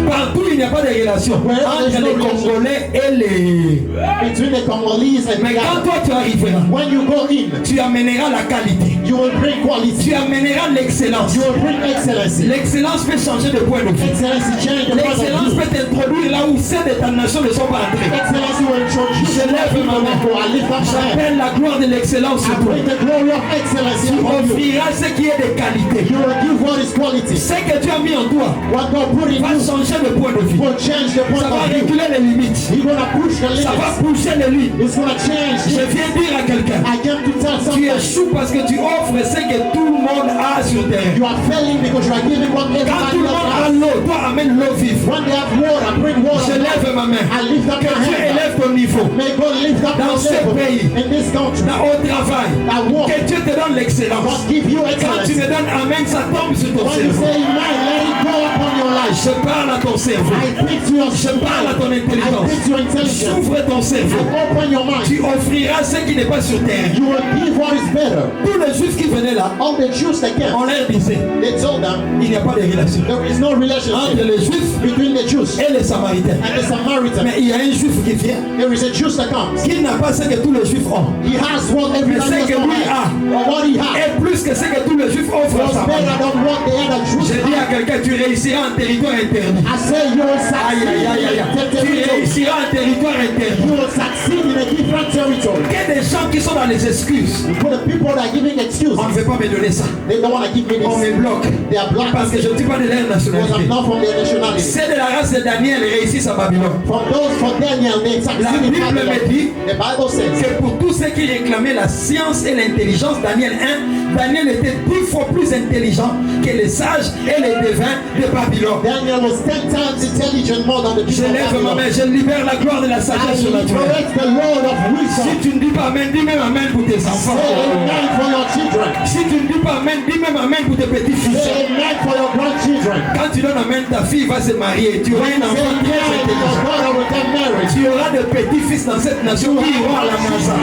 partout il n'y a pas de relation entre les Congolais et les... Between the Congolese and Mais the quand Ghana. toi tu arriveras, When you go in, tu amèneras la qualité. you will bring quality. Tu amèneras l'excellence. You will bring excellency. L'excellence peut changer de point de vue. Excellency change the point L'excellence of view. peut t'introduire là où ceux de ta nation ne sont pas entrés. Excellency will introduce Je you lève ma main. I lift up my hand. J'appelle la gloire de l'excellence sur I toi. bring the glory of excellency Tu upon you. offriras ce qui est de qualité. You will give what is quality. Ce que tu as mis en toi What God put in va you changer de point de vue. will change the point Ça va of view. reculer les limites. He's gonna push the Ça va limits. pousser les lignes. It's gonna change. Je viens dire à quelqu'un, I came to tell tu somebody. échoues parce que tu offres ce que tout le monde a sur terre. You are failing because you are giving what Quand tout everybody le monde else a has. l'eau, toi amène l'eau vive. When they have water, bring Je water. lève ma main. I lift up Que my Dieu hand. élève ton niveau. May God lift up Dans your ce level pays. in this country. Au travail. I walk. Que Dieu te donne l'excellence. God give you Quand tu excellence. me donnes Amen, ça tombe sur ton When you cerveau. say amen, let it go upon your life. Je parle à ton cerveau. I speak to your Je parle à ton I intelligence. speak to your intelligence. J'ouvre ton cerveau. I open your mind. Tu offriras ce qui n'est pas sur terre. You will give what is better. Tous les juifs qui venaient là, All the Jews that came, on leur disait, they told them il n'y a pas de relation there is no entre relationship les juifs between the Jews et les samaritains. and the Samaritans. Mais il y a un juif qui vient, There is a Jew that comes. qui n'a pas ce que tous les juifs ont. He has what everybody Mais else c'est que don't lui have. Or what he has Et plus que ce que tous les juifs offrent à was sa better mère. than what the other Jews Je dis à have. quelqu'un, tu réussiras en territoire interdit. I say you will Aïe, aïe, aïe, aïe, aïe. Tu succeed. réussiras en territoire interdit. You will succeed in a different territory. Il y a des gens qui sont dans les excuses. For the people that are giving excuses, On ne veut pas me donner ça. they don't want to give me On me this. bloque. They are black Parce que je ne suis pas de leur because nationalité. I'm not from their nationality. C'est de la race de Daniel réussissent à Babylone. From those for Daniel, they La succeed in Bible me Babylon. dit The Bible says que pour tous ceux qui réclamaient la science et l'intelligence, Daniel 1, Daniel était 10 fois plus intelligent que les sages et les devins de Babylone. Daniel was 10 times intelligent more than the Je people of lève ma Babylon. main, je libère la gloire de la I sagesse surnaturelle. liberate the Lord of Si wisdom. tu ne dis pas Amen, dis même Amen pour tes enfants. Say amen for your children. Si tu ne dis pas Amen, dis même Amen pour tes petits-fils. Say amen for your grandchildren. Quand tu donnes Amen, ta fille va se marier. Tu auras un Say enfant amen, très your intelligent. daughter will get married. Tu auras des petits-fils dans cette nation qui iront à la NASA.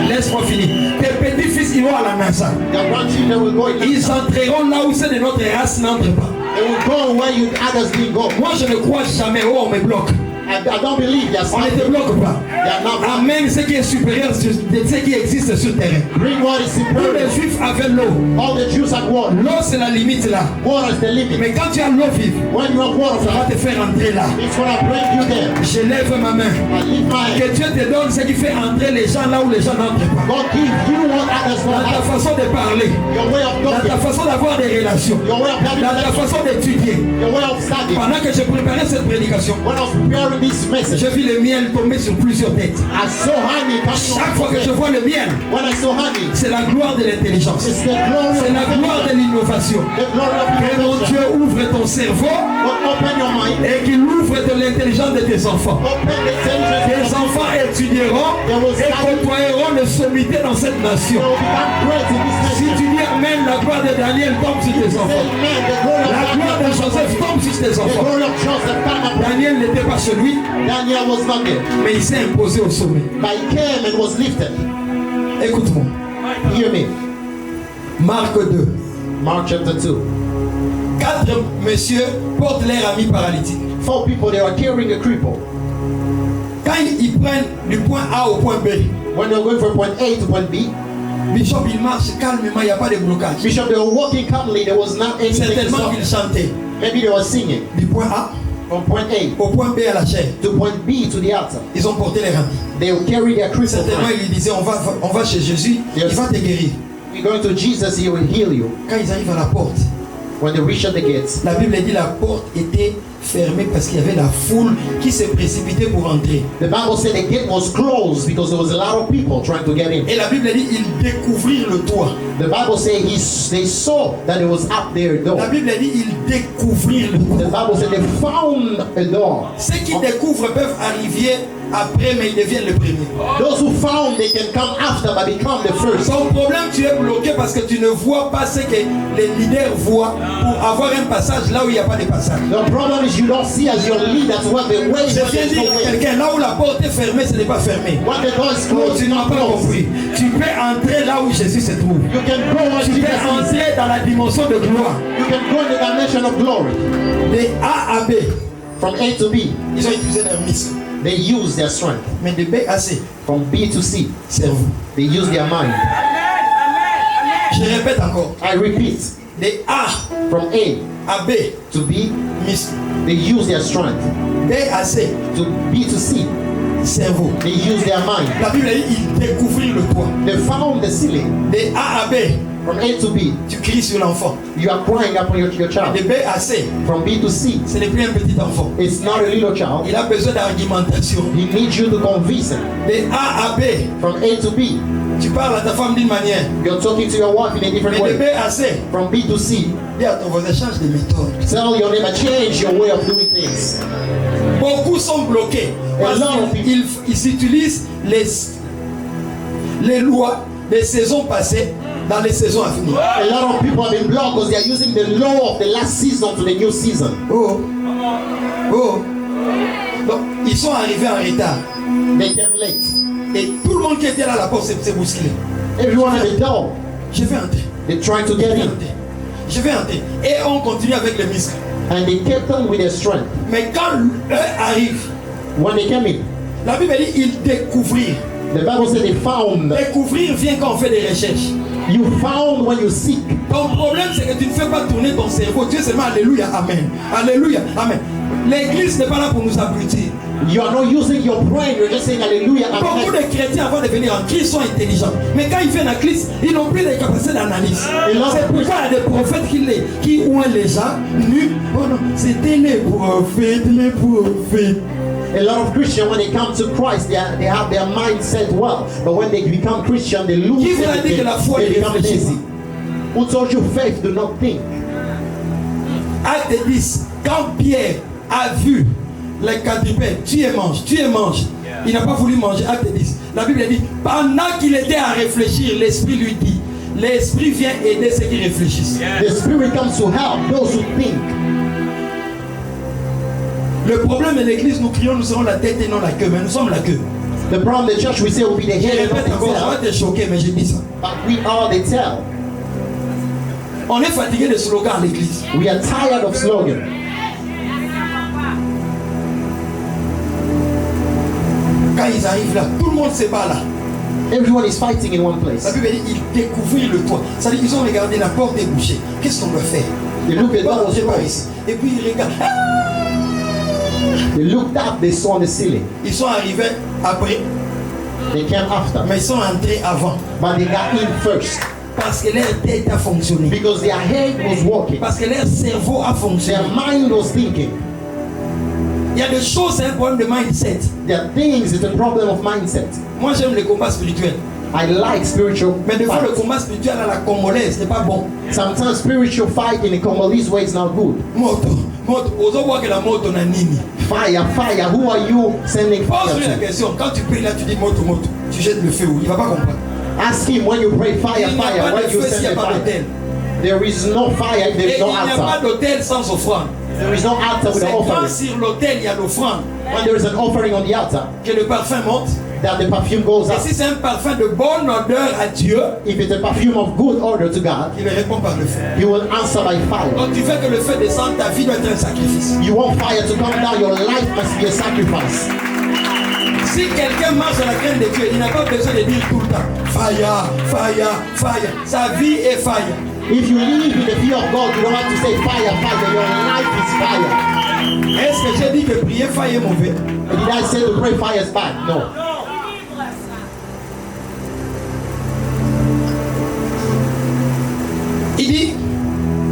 Laisse-moi finir. Tes petits-fils iront à la NASA. Your grandchildren will go in. Ils entreront là où ceux de notre race n'entrent pas. They will go where you others didn't go. Moi, je ne crois jamais, oh, on me bloque. I don't believe there's On ne te something. bloque pas. They are not. Amène ce qui est supérieur de ce qui existe sur le terrain. Bring what is Tous les superior. Juifs avaient l'eau. All the Jews had water. L'eau, c'est la limite là. Water is the limit. Mais quand tu as l'eau vive, When you have water, ça va te faire entrer là. it's gonna bring you there. Je lève ma main. I lift my hand. Que Dieu te donne ce qui fait entrer les gens là où les gens n'entrent pas. God give you what others Dans don't ta have. façon de parler, Your way of dans ta talking. façon d'avoir des relations, Your way of having dans ta façon d'étudier. your way of studying. Pendant que je préparais cette prédication, When I was preparing this message, j'ai vu le miel tomber sur plusieurs têtes. I saw honey coming Chaque fois on que je vois le miel, When I saw honey, c'est la gloire de l'intelligence. it's the glory C'est la of gloire de l'innovation. the glory of Que mon innovation. Dieu ouvre ton cerveau But open your mind. et qu'il ouvre de l'intelligence de tes enfants. Open the Tes intelligence. enfants étudieront et côtoieront les sommités dans cette They nation. will become great in this Si nation. tu dis Amen, la gloire de Daniel tombe sur tes enfants. Amen. The glory of La gloire de God. Joseph tombe sur tes The enfants. glory of Joseph come upon Daniel n'était pas chez lui, Daniel was not there, mais il s'est imposé au sommet. but he came and was lifted. Écoute-moi. Hear me. Marc 2. Mark chapter 2. 4 messieurs portent leur ami paralytique. 4 people, they are carrying a cripple. Quand ils prennent du point A au point B, When they were going from point A to point B, Bishop il marche calmement, il n'y a pas de blocage. Bishop, they were walking calmly. There was not anything to Certainement stop. qu'il chantait. Maybe they were singing Du point A from point A au point B à la chair. to point B to the altar. Ils ont porté leur ami. They will carry their cripple. Certainement il lui disait on va chez Jésus, Yes. il va te guérir. We're going to Jesus, he will heal you. Quand ils arrivent à la porte, When they reach at the gates, la Bible dit la porte était fermée parce qu'il y avait la foule qui se précipitait pour entrer. the Bible said the gate was closed because there was a lot of people trying to get in. Et la Bible dit ils découvrirent le toit. The Bible said they saw that it was up there La door. Bible dit ils découvrirent le The toit. Bible said they found a door. Ceux qui découvrent peuvent arriver après, mais ils deviennent le premier. Those who found, they can come after, but become the first. Ton problème, tu es bloqué parce que tu ne vois pas ce que les leaders voient pour avoir un passage là où il n'y a pas de passage. The problem is you don't see as your leaders what the way Je when viens there's dire no à way. quelqu'un, là où la porte est fermée, ce n'est pas fermé. When the door is Non, closed, tu it's n'as not pas closed. compris. Tu peux entrer là où Jésus se trouve. You can go where Tu Jesus peux is. entrer dans la dimension de gloire. You can go in the dimension of glory. De A à B, From A to B, ils ont utilisé leur muscle. they use their strength. Mais de B à C, From B to C, cerveau. they use their mind. Je répète encore. I repeat, De A from A à B, to B, muscle. they use their strength. B à C, To B to C, cerveau. they use their mind. La Bible dit ils découvrirent le toit. They found the ceiling. De A à B, From A to B, tu cries sur l'enfant. you are crying upon your child. De B à C, From B to C, ce n'est plus un petit enfant. it's not a little child. Il a besoin d'argumentation. He needs you to convince him. De A à B, From A to B, tu parles à ta femme d'une manière. you're talking to your wife in a different Mais de B way. à C, From B to C, dis à ton voisin, change de méthode. tell your neighbor, change your way of doing things. Beaucoup sont bloqués parce qu'ils utilisent les lois des saisons passées dans les saisons à venir. A lot of people have been blocked because they are using the law of the last season to the new season. Oh, oh. Donc, ils sont arrivés en retard. They came late. Et tout le monde qui était là à la porte s'est bousculé. Everyone at the door, Je vais entrer. they're trying to Je get vais in. entrer. Je vais entrer. Et on continue avec les muscles. And they kept on with their strength. Mais quand eux arrivent, When they came in, la Bible dit ils découvrirent. the Bible said they found. Découvrir vient quand on fait des recherches. You found when you seek. Ton problème, c'est que tu ne fais pas tourner ton cerveau. Tu es seulement Alléluia, Amen. Alléluia, Amen. L'église n'est pas là pour nous abrutir. You are not using your brain. You're just saying hallelujah. Beaucoup Amen. de chrétiens avant de venir en Christ sont intelligents. Mais quand ils viennent en Christ, ils n'ont plus les capacités d'analyse. C'est pourquoi il y a des prophètes qui ouent les gens nus. Oh non, c'était les prophètes, les prophètes. A lot of Christians, when they come to Christ, they have their mindset well. But when they become Christian, they lose Qui vous a dit everything. que la foi They ne become réfléchit lazy. Who told you faith do not think? Acte 10, quand Pierre a vu les quadrupèdes, tu es mange. Il n'a pas voulu manger. Acte 10. La Bible dit, pendant qu'il était à réfléchir, l'Esprit lui dit, l'Esprit vient aider ceux qui réfléchissent. The Spirit comes to help those who think. Le problème de l'église, nous crions, nous serons la tête et non la queue, mais nous sommes la queue. The problem the church we say will be the Je head and répète not encore, ça va the tail. te choquer, mais j'ai dit ça. But we are the tail. On est fatigué de slogans à l'église. We are tired of slogan. Quand ils arrivent là, tout le monde se bat là. Everyone is fighting in one La place. Bible dit ils découvrirent le toit. C'est-à-dire qu'ils ont regardé la porte est bouchée. Qu'est-ce qu'on doit faire? They looked at On va the manger par door. ici. Et puis ils regardent. They looked up, they saw the ceiling. Ils sont arrivés après, They came after. mais ils sont entrés avant. But they got in first. Parce que leur tête a fonctionné. Because their head was working. Parce que leur cerveau a fonctionné. Their mind was thinking. Il y a des choses, c'est un problème de mindset. There are things, it's a problem of mindset. Moi j'aime les combats spirituels. I like spiritual Mais des fois le fights. combat spirituel à la congolaise, c'est pas bon. Sometimes spiritual fight in the Congolese way is not good. Moto. Ozo voit que la moto na nini. Fire, fire, who are you sending Pose-lui la fire to? question. Quand tu pries là, tu dis moto. Tu jettes le feu où? Il va pas comprendre. Ask him when you pray fire, Il n'y a fire, pas why de you feu s'il n'y send a the pas d'autel. fire? There is no fire if there Et is no il n'y a pas altar. d'autel sans offrande. There is no altar with C'est an quand offering. sur l'autel il y a l'offrande When there is an offering on the altar, que le parfum monte. that the perfume goes Et up. si c'est un parfum de bonne odeur à Dieu, If it's a perfume of good order to God, il répond par le feu. He will answer by fire. Donc tu fais que le feu descende, ta vie doit être un sacrifice. You want fire to come down, your life must be a sacrifice. Si quelqu'un marche dans la crainte de Dieu, il n'a pas besoin de dire tout le temps fire, fire, fire. Sa vie est fire. If you live in the fear of God, you don't have to say fire, fire. Your life is fire. Est-ce que j'ai dit que prier fire est mauvais? And did I say to pray fire is bad? No. Il dit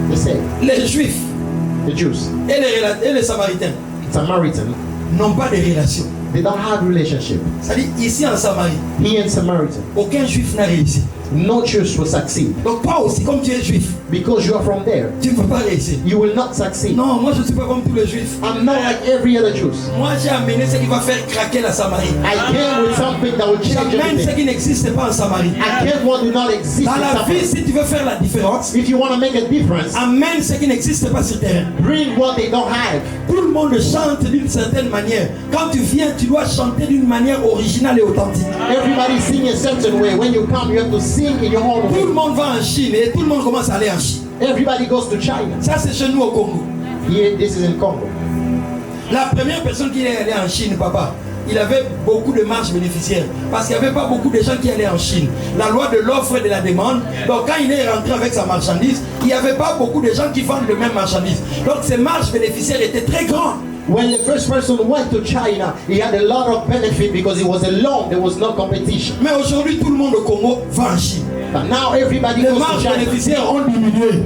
They say les Juifs the Jews, et les Samaritains Samaritan, n'ont pas de relation. they don't have relationship. C'est-à-dire ici en Samarie, He and Samaritan, aucun Juif n'a réussi. no Jews will succeed. Donc toi aussi, comme tu es Juif, Because you are from there, tu ne peux pas réussir. you will not succeed. Non, moi je ne suis pas comme tous les Juifs. I'm not like every other Jews. Moi j'ai amené ce qui va faire craquer la Samarie. I came with something that will change J'amène ce everything. qui n'existe pas en Samarie. I came what do not exist Dans in la vie, Samaria. si tu veux faire la différence, If you want to make a difference, amène ce qui n'existe pas sur terre. bring what they don't have. Tout le monde chante d'une certaine manière. Quand tu viens, tu dois chanter d'une manière originale et authentique. Everybody sing a certain way. When you come, you have to sing in your own Tout way. le monde va en Chine et tout le monde commence à aller en Chine. Everybody goes to China. Ça, c'est chez nous au Congo. Here, this is in Congo. La première personne qui est allée en Chine, papa, il avait beaucoup de marges bénéficiaires. Parce qu'il n'y avait pas beaucoup de gens qui allaient en Chine. La loi de l'offre et de la demande. Donc quand il est rentré avec sa marchandise, il n'y avait pas beaucoup de gens qui vendent le même marchandise. Donc ses marges bénéficiaires étaient très grandes. When the first person went to China, he had a lot of benefit because he was alone. There was no competition. Mais aujourd'hui, tout le monde au Congo va en Chine. But now everybody Les goes to marges China. bénéficiaires ont diminué.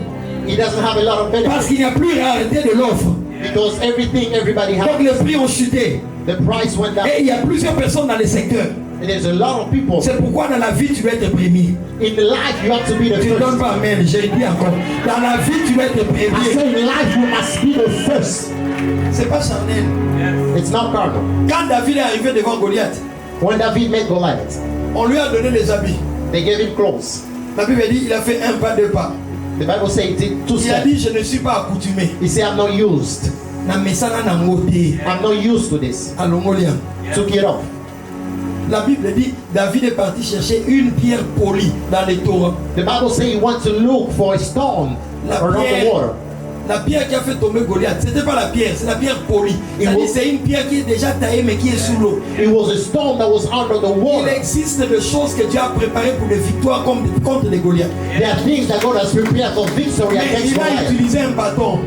He doesn't have a lot of benefit Parce qu'il n'y a plus réalité de l'offre. because everything everybody Donc has. les prix ont chuté. The price went down. Et il y a plusieurs personnes dans les secteurs. And there's a lot of people. C'est pourquoi dans la vie, tu dois être premier. In life, you have to be the Tu ne donnes first. pas amen, je le dis encore. Dans la vie, tu dois être I premier. say in life, you must be the first. C'est pas charnel. It's not carnal. Quand David est arrivé devant Goliath, When David met Goliath, on lui a donné les habits. they gave him clothes. La Bible dit il a fait un pas, deux pas. The Bible says he did two Il a steps. dit je ne suis pas accoutumé. He said, I'm not used. Na mesana na ngote. I'm not used to this. Alongolia. Took it off. La Bible dit David est parti chercher une pierre polie dans les torrents. The Bible says he went to look for a stone La around the pierre, water. la pierre qui a fait tomber Goliath, c'était pas la pierre, c'est la pierre polie. Et C'est-à-dire, vous- c'est une pierre qui est déjà taillée mais qui est sous l'eau. It was a stone that was under the Il water. existe des choses que Dieu a préparées pour des victoires contre les Goliaths. There are things that God has prepared for victory Mais against il a Goliath. utilisé un bâton.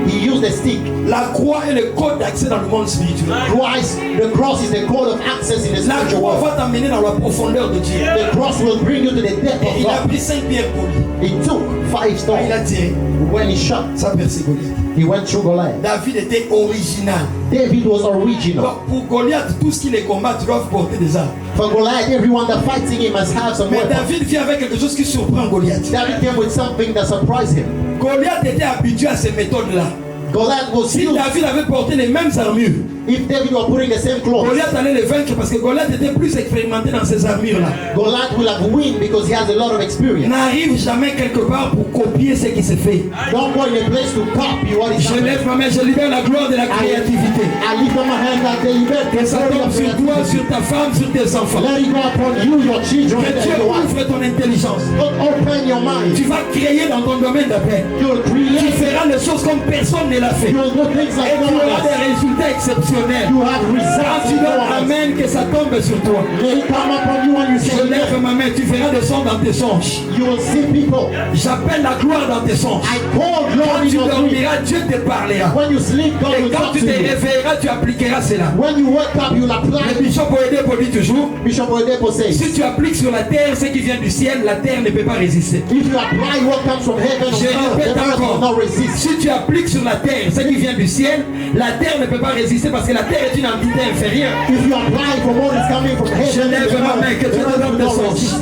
He used a stick. La croix est le code d'accès dans le monde spirituel. Christ, the cross is the code of access in the La spiritual croix world. va t'emmener dans la profondeur de Dieu. The cross will bring you to the depth Et of il a God. pris 5 pierres polies. He took 5 Il a stones. tiré. When he shot, Ça percé Goliath. he went through Goliath. David était original. David was original. Donc, pour Goliath, tout ce qui les combat, tu dois porter des armes. For Goliath, everyone that fighting him must have some Mais weapons. David vient avec quelque chose qui surprend Goliath. David came with something that surprised him. Goliath était habitué à ces méthodes-là. Goliath was Si used. David avait porté les mêmes armures, If David were putting the same clothes, Goliath allait le vaincre parce que Goliath était plus expérimenté dans ses armures-là. Goliath will have win because he has a lot of experience. N'arrive jamais quelque part pour copier ce qui se fait. Don't go in a place to copy what is Je happening. lève ma main, je libère la gloire de la créativité. I lift up my hand that they liberate Que ça tombe sur toi, sur ta femme, sur tes enfants. Let it go upon you, your children, Que and Dieu your wife. ouvre ton intelligence. God, open your mind. Tu vas créer dans ton domaine d'appel. You'll Tu create. feras les choses comme personne ne l'a fait. You'll do things Et like tu no one auras des else. résultats exceptionnels. You have Quand results tu in no donnes one else. Amen, que ça tombe sur toi. May it come upon you when you Je say lève amen. ma main, tu verras des sons dans tes songes. You will see people. J'appelle la gloire dans tes songes. I call Quand glory in tu your dream. dormiras, Dieu te parlera. When you sleep, God Et will quand talk tu to te you. réveilleras, tu appliqueras cela. When you wake up, you'll Le apply. bishop Oedepo dit toujours, Bishop Oyedepo says, si tu appliques sur la terre ce qui vient du ciel, la terre ne peut pas résister. if you apply what comes from heaven on Je earth, répète the earth will encore, not resist. si tu appliques sur la terre ce qui vient du ciel, la terre ne peut pas résister parce que la terre est une entité inférieure. If you apply from what is coming from Je heaven, lève the ma main, que earth Dieu te will donne des not songes. resist.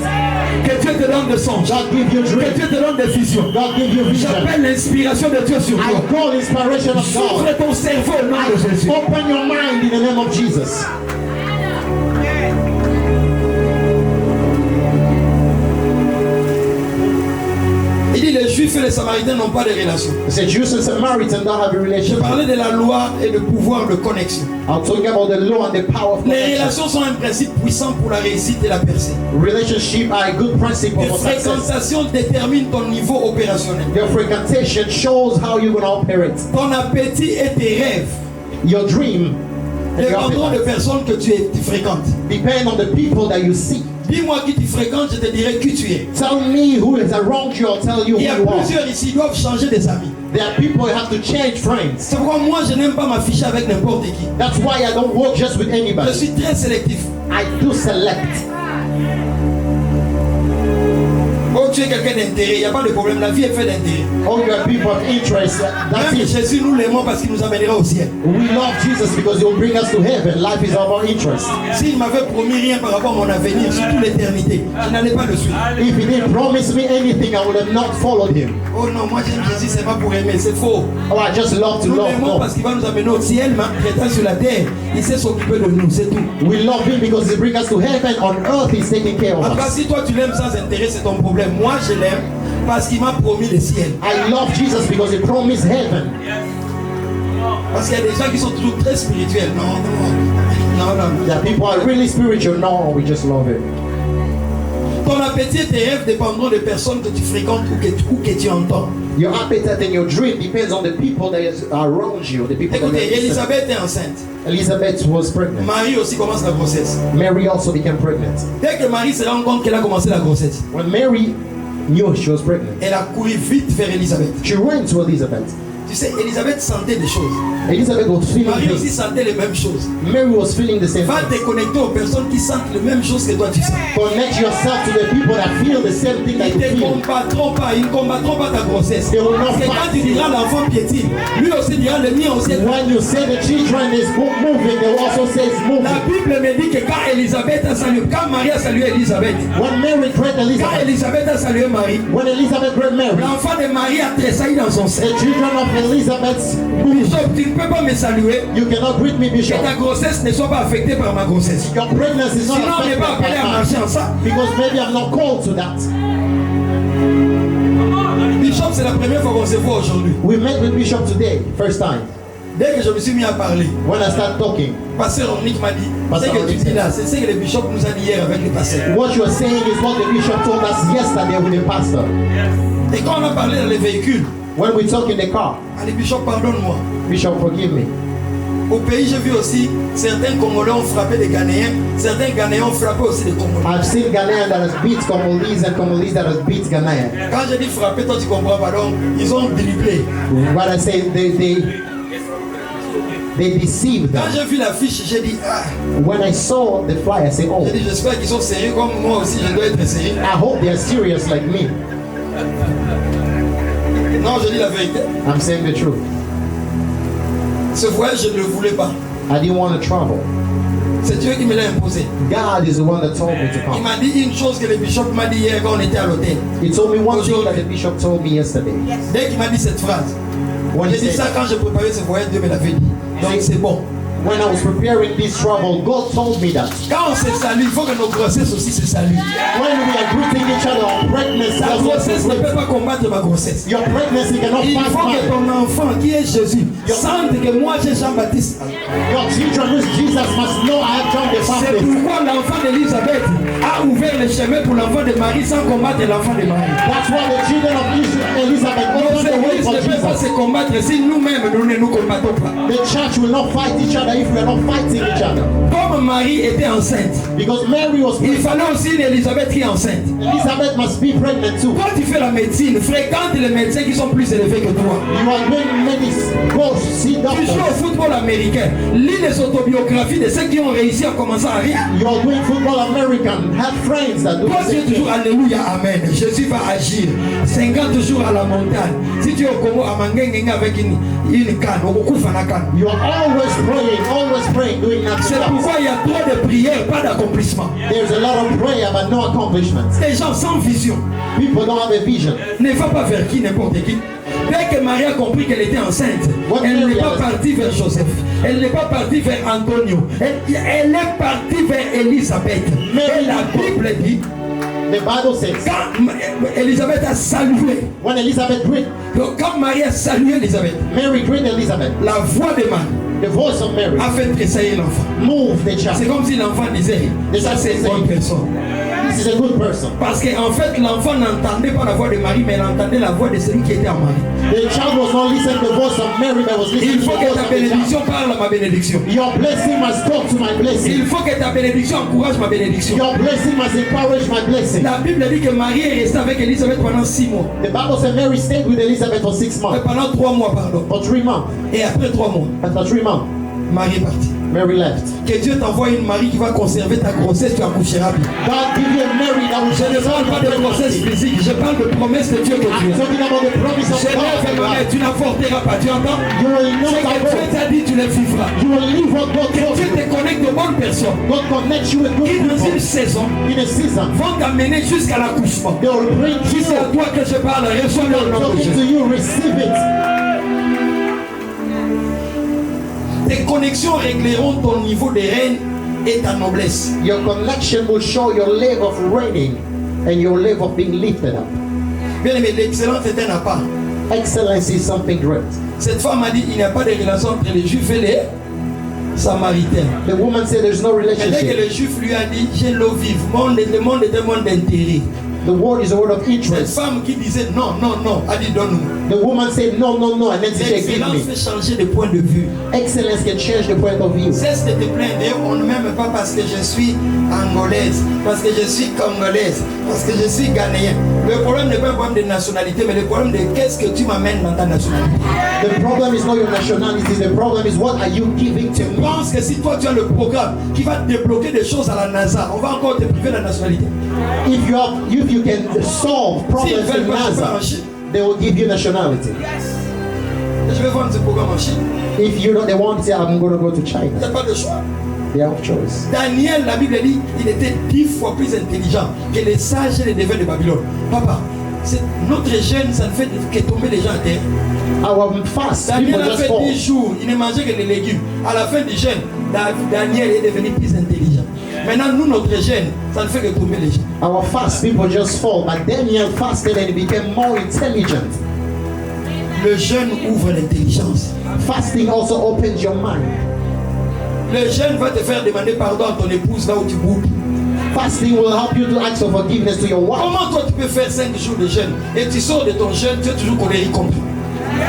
Que Dieu te donne des songes. God give you Que dreams. Dieu te donne des visions. God give you vision. J'appelle l'inspiration de Dieu sur I toi. call inspiration of God. Ouvre ton cerveau au nom de Jésus. Open your mind in the name of Jesus. Il dit les Juifs et les Samaritains n'ont pas de relation. It said Jews and Samaritans don't have a Je relationship. parlais de la loi et le pouvoir de connexion. I'm talking about the law and the power of Les connection. relations sont un principe puissant pour la réussite et la percée. Relationship are a good principle Les for success. fréquentations déterminent ton niveau opérationnel. Your frequentation shows how you're going to operate. Ton appétit et tes rêves Your dream and your dépendront de appetite personnes que tu fréquentes. depend on the people that you see. Dis-moi qui tu fréquentes, je te dirai qui tu es. Tell me who is around you, I'll tell you who Il y a you are. plusieurs ici qui doivent changer des amis. There are people who have to change friends. C'est pourquoi moi je n'aime pas m'afficher avec n'importe qui. That's why I don't work just with Je anybody. suis très sélectif. I do select. Oh, tu es quelqu'un d'intérêt, il n'y a pas de problème. La vie est faite d'intérêt. All your people of interest, that's Même it. Jésus, nous l'aimons parce qu'il nous amènera au ciel. We love Jesus because he will bring us to heaven. Life is about interest. S'il m'avait promis rien par rapport à mon avenir, surtout l'éternité, je n'allais pas le suivre. If he didn't promise me anything, I would have not followed him. Oh non, moi j'aime Jésus, c'est pas pour aimer, c'est faux. Oh, I just love to Nous love. l'aimons No. parce qu'il va nous amener au ciel, mais en étant sur la terre, il sait s'occuper de nous, c'est tout. We love him because he brings us to heaven. On earth, he's taking care of En tout cas, us. si toi tu l'aimes sans intérêt, c'est ton problème. Moi je l'aime parce qu'il m'a promis le ciel. I love Jesus because he promised heaven. Parce qu'il y a des gens qui sont toujours très spirituels. Non, non, non, non. There are people who are really spiritual. No, we just love him. Ton appétit et tes rêves dépendront des personnes que tu fréquentes ou que tu entends. Your appetite and your dream depends on the people that are around you, the people that Écoutez, listen. Elisabeth est enceinte. Elizabeth was pregnant. Marie aussi commence la grossesse. Mary also became pregnant. Dès que Marie se rend compte qu'elle a commencé la grossesse, When Mary knew she was pregnant, elle a couru vite vers Elisabeth. she ran to Elizabeth. Tu sais, Elisabeth sentait des choses. Elizabeth was feeling Marie aussi things. sentait les mêmes choses. Mary was feeling the same Va thing. te connecter aux personnes qui sentent les mêmes choses que toi tu sens. Connect yourself to the people that feel the same thing that Ils you ne te feel. combattront pas, ils ne combattront pas ta grossesse. They will not Parce que quand tu fight you. diras l'enfant piétine, lui aussi dira le mien aussi. When you say the children is moving, they will also say it's moving. La Bible me dit que quand Elisabeth a salué, quand Marie a salué Elisabeth, When Mary great quand Elizabeth, Elisabeth a salué Marie, when Elizabeth great Mary, l'enfant de Marie a tressailli dans son sein. the children of Elizabeth moved. Bishop, tu ne peux pas me saluer. You cannot greet me, Que Bishop. ta grossesse ne soit pas affectée par ma grossesse. Your pregnancy is not Sinon, on n'est affected pas appelé à by marcher that. ensemble. Because maybe I'm not called to that. Bishop, c'est la première fois qu'on se voit aujourd'hui. We met with Bishop today, first time. Dès que je me suis mis à parler, When I start talking, Pasteur Ornick m'a dit, Pasteur ce que tu Ornick, dis là, c'est ce que le bishop nous a dit hier avec les pasteurs. what you are saying is what the bishop told us yesterday with the pastor. Et quand on a parlé dans les véhicules, When we talk in the car, allez Bishop, pardonne-moi. Bishop, forgive me. Au pays, j'ai vu aussi certains Congolais ont frappé des Ghanéens, certains Ghanéens ont frappé aussi des Congolais. I've seen Ghanaian that has beat Congolese and Congolese that has beat Ghanaian. Quand j'ai dit frapper, toi tu comprends pas, donc ils ont dribblé. What I say, they deceived Quand them. j'ai vu l'affiche, j'ai dit, ah, When I saw the flyer, I say, oh, j'ai dit, j'espère qu'ils sont sérieux comme moi aussi, je dois être sérieux. I hope they are serious like me. Non, je dis la vérité. I'm saying the truth. Ce voyage, je ne le voulais pas. I didn't want to travel. C'est Dieu qui me l'a imposé. God is the one that told me to Il come. m'a dit une chose que le bishop m'a dit hier quand on était à l'hôtel. He told me one thing that the bishop told me yesterday. Dès qu'il m'a dit cette phrase, When j'ai he dit ça said, quand je préparais ce voyage, Dieu me l'avait dit. Donc c'est bon. When I was preparing this travel, God told me that Quand on se salue, il faut que nos grossesses aussi se saluent. when we are greeting each other, our pregnancy Ta also grossesse ne greet. peut pas combattre ma grossesse. Your pregnancy cannot Il fight faut que mine. ton enfant qui est Jésus sente que moi j'ai Jean-Baptiste. Your children, who is Jesus, must know I have John the C'est Baptist. pourquoi l'enfant d'Élisabeth a ouvert le chemin pour l'enfant de Marie sans combattre l'enfant de Marie. That's why the children of Elizabeth Nos opened the way églises for ne peuvent pas Jesus. se combattre si nous-mêmes nous ne nous combattons pas. The church will not fight each other if we are not fighting each other. Comme Marie était enceinte, Because Mary was il pregnant. fallait aussi une Élisabeth qui est enceinte. Elizabeth must be pregnant too. Quand tu fais la médecine, fréquente les médecins qui sont plus élevés que toi. You are doing medicine. Go see Tu joues au doctors. football américain, lis les autobiographies de ceux qui ont réussi en commençant à rien. You are doing football American. Have friends that do Toi, the tu es same thing. toujours Alléluia, Amen. Jésus va agir. 50 jours à la montagne. Si tu es au Congo, à Mangengenge avec une canne, au Kokufa na canne. You are always praying, doing nothing C'est else. pourquoi il y a trop de prières, pas d'accomplissement. There's a lot of prayer but no accomplishment. Des gens sans vision. People don't have a vision. Ne va pas vers qui, n'importe qui. Dès que Marie a compris qu'elle était enceinte, elle n'est pas partie vers Joseph. Elle n'est pas partie vers Antonio. Elle est partie vers Élisabeth. Mais la Bible dit, The Bible says quand Élisabeth a salué, when Elizabeth greeted, donc quand Marie a salué Élisabeth, Mary greeted Elizabeth. la voix de Marie The voice of Mary a fait tressaillir l'enfant. moved the C'est child. comme si l'enfant disait, ça c'est une bonne personne. This is a good person. Parce qu'en fait, l'enfant n'entendait pas la voix de Marie, mais il entendait la voix de celui qui était en Marie. The child was not listening to the voice of Mary, but was listening Il to faut the que voice ta of the child. bénédiction parle à ma bénédiction. Your blessing must talk to my blessing. Il faut que ta bénédiction encourage ma bénédiction. Your blessing must encourage my blessing. La Bible dit que Marie est restée avec Élisabeth pendant 6 mois. The Bible says Mary stayed with Elizabeth for 6 months. Pendant 3 mois, pardon. For 3 months. Et après 3 mois, After 3 months, Marie est partie. Mary left. Que Dieu t'envoie une Marie qui va conserver ta grossesse, tu accoucheras bien. God give you a Mary that will Je ne parle pas de grossesse physique, je parle de promesse de Dieu que tu I'm as. talking about the promise of Je lève ma main, God. tu n'avorteras pas, tu entends? You will Ce not que Dieu abort. t'a dit, tu le vivras. You will live what God Que told Dieu you. te connecte aux bonnes personnes God connects you with good qui dans une people saison in a season. vont t'amener jusqu'à l'accouchement. They will bring Si c'est à you. toi que je parle, reçois-le au nom de Talking to Jésus. you, receive it. Tes connexions régleront ton niveau de reine et ta noblesse. Your connection will show your level of reigning and your level of being lifted up. Bien aimé, l'excellence est un appart. Excellence is something great. Cette femme a dit il n'y a pas de relation entre les Juifs et les Samaritains. The woman said there's no Et dès que relationship. le Juif lui a dit j'ai l'eau vive, le monde est un monde d'intérêt. The word is a word of Cette interest. femme qui disait non, non, non, a dit donne-nous. The woman said no, no, no, and then she said give L'excellence me. fait changer de point de vue. Excellence can change the point of view. Cesse de te plaindre. D'ailleurs, on ne m'aime pas parce que je suis angolaise, parce que je suis congolaise, parce que je suis ghanéen. Le problème n'est pas un problème de nationalité, mais le problème de qu'est-ce que tu m'amènes dans ta nationalité. The problem is not your nationality. The problem is what are you giving to Je me. pense que si toi tu as le programme qui va débloquer des choses à la NASA, on va encore te priver de la nationalité. If you can solve S'ils problems veulent in pas, je pars en NASA, Chine. they will give you nationality. Je vais vendre ce programme en Chine. If you don't, they won't say I'm going to go to Il n'y China. a pas de choix. They have choice. Daniel, la Bible dit, il était 10 fois plus intelligent que les sages et les devins de Babylone. Papa, notre jeûne, ça ne fait que tomber les gens à terre. Our fast, people Daniel a just fait fall. 10 jours, il ne mangeait que des légumes. À la fin du jeûne, Daniel est devenu plus intelligent. Maintenant, nous, notre jeûne, ça ne fait que tomber les gens. Our fast, people just fall. But Daniel fasted and he became more intelligent. Le jeûne ouvre l'intelligence. Fasting also opens your mind. Le jeûne va te faire demander pardon à ton épouse là où tu boudes. Fasting will help you to ask for forgiveness to your wife. Comment toi tu peux faire 5 jours de jeûne et tu sors de ton jeûne, tu es toujours colérique contre lui.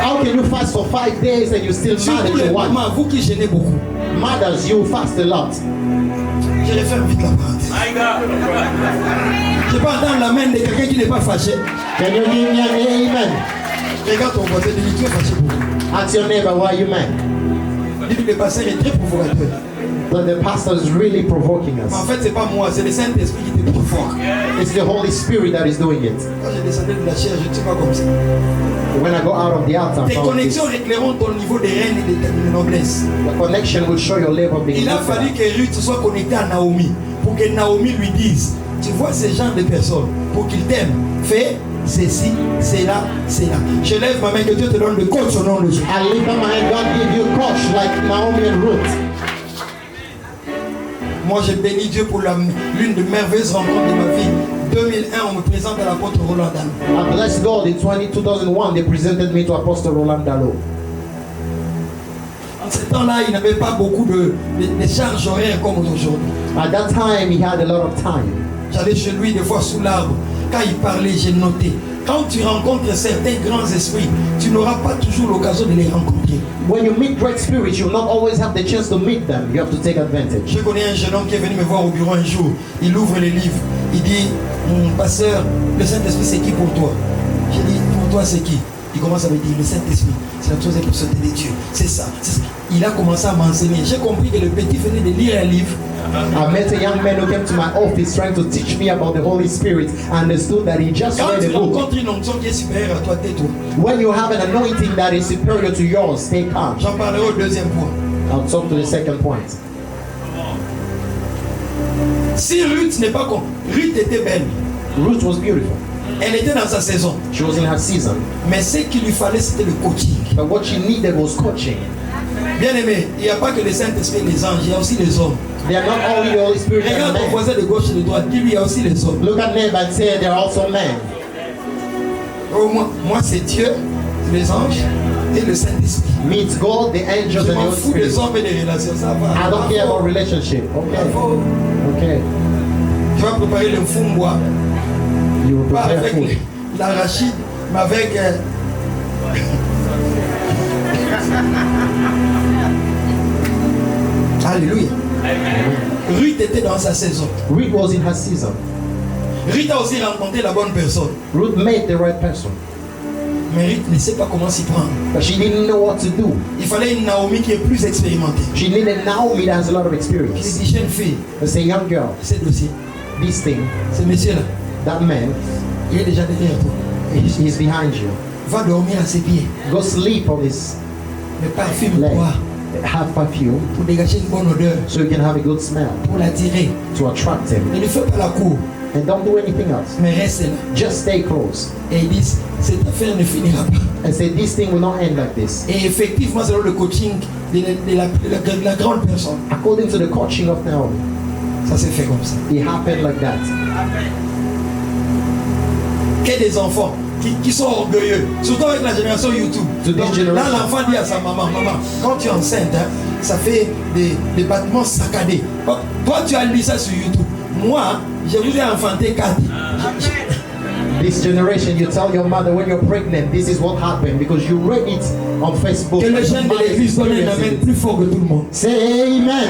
How can you fast for 5 days and you still mad Surtout at les your wife? mamans, vous qui gênez beaucoup. Mothers, you fast a lot. Je vais faire vite la parenthèse. Je peux entendre la main de quelqu'un qui n'est pas fâché. Can you give me an amen? Regarde ton voisin, dis-lui tu es fâché pour lui. Ask your neighbor, why are you mad? Dis-lui le pasteur est très provocateur. The pastor is really provoking Mais en us. fait, c'est pas moi, c'est le Saint-Esprit qui te provoque. It's the Holy Spirit that is doing it. Quand je descendais de la chair, je ne suis pas comme ça. When I go out of the altar, Tes from this, connexions réclairont ton niveau de reine et de noblesse. the connection will show your level of being Il a lifted fallu up. que Ruth soit connectée à Naomi pour que Naomi lui dise tu vois ces genre de personnes pour qu'ils t'aiment, fais ceci, c'est là, c'est là. Je lève ma main, que Dieu te donne le coach au nom de Jésus. I lift up my hand, God give you a coach like Naomi and Ruth. Moi, je bénis Dieu pour l'une des merveilleuses rencontres de ma vie. 2001, on me présente à l'apôtre Roland Dallot. I bless God, in 2001, they presented me to Apostle Roland Dallot. En ce temps-là, il n'avait pas beaucoup de charges horaires comme aujourd'hui. At that time, he had a lot of time. J'allais chez lui des fois sous l'arbre. Quand il parlait, j'ai noté. Quand tu rencontres certains grands esprits, tu n'auras pas toujours l'occasion de les rencontrer. When you meet great spirits, you will not always have the chance to meet them. You have to take advantage. Je connais un jeune homme qui est venu me voir au bureau un jour. Il ouvre les livres. Il dit, pasteur, le Saint-Esprit c'est qui pour toi? J'ai dit, pour toi c'est qui? Il commence à me dire, le Saint-Esprit, c'est la chose pour sauter des dieux. C'est ça. Il a commencé à m'enseigner. J'ai compris que le petit venait de lire un livre. I met a young man who came to my office trying to teach me about the Holy Spirit. I understood that he just Quand read tu a book. rencontres une onction qui est supérieure à toi, tais-toi. When you have an anointing that is superior to yours, stay calm. J'en parlerai au deuxième point. I'll talk to the second point. Si Ruth n'est pas con, Ruth était belle. Ruth was beautiful. Elle était dans sa saison. She was in her season. Mais ce qu'il lui fallait, c'était le coaching. But what she needed was coaching. Bien aimé, il n'y a pas que le Saint-Esprit et les anges, il y a aussi les hommes. They are not only the Holy Spirit and Regarde ton men. voisin de gauche et de droite, dis-lui, il y a aussi les hommes. Look at neighbor and say they are also men. Oh, moi c'est Dieu, les anges et le Saint-Esprit. Me, it's God, the angels, Je and the m'en Holy fous des Spirit. hommes et des relations, ça va. I don't care about relationship. Okay. Bravo. Okay. Tu vas préparer le fumbois, You will pas prepare avec food. l'arachide, mais avec... Alléluia. Ruth était dans sa saison. Ruth was in her season. Ruth a aussi rencontré la bonne personne. Ruth met the right person. Mais Ruth ne sait pas comment s'y prendre. But she didn't know what to do. Il fallait une Naomi qui est plus expérimentée. She needed Naomi that has a lot of Qui experience. dit, jeune fille, Let's say, young girl, c'est dossier. this thing, Ce monsieur-là, that man, il est déjà derrière toi. he's behind you. Va dormir à ses pieds. Go sleep on his Mais parfume leg. toi Have perfume pour dégager une bonne odeur, so you can have a good smell pour l'attirer. to attract him. Ne lui fais pas la cour, And don't do anything else. mais reste là. Just stay close. Et ils disent, cette affaire ne finira pas. And say, this thing will not end like this. Et effectivement, selon le coaching de la grande personne, According to the coaching of Naomi, ça s'est fait comme ça. it happened like that. Qu'il y ait des enfants qui sont orgueilleux, surtout avec la génération YouTube. To this Donc, generation. là, l'enfant dit à sa maman, maman, quand tu es enceinte, hein, ça fait des battements saccadés. Oh, toi, tu as lu ça sur YouTube. Moi, je vous ai enfanté 4. This generation, you tell your mother when you're pregnant, this is what happened because you read it on Facebook. Que le jeune de l'église donne un amen plus fort que tout le monde. Say amen.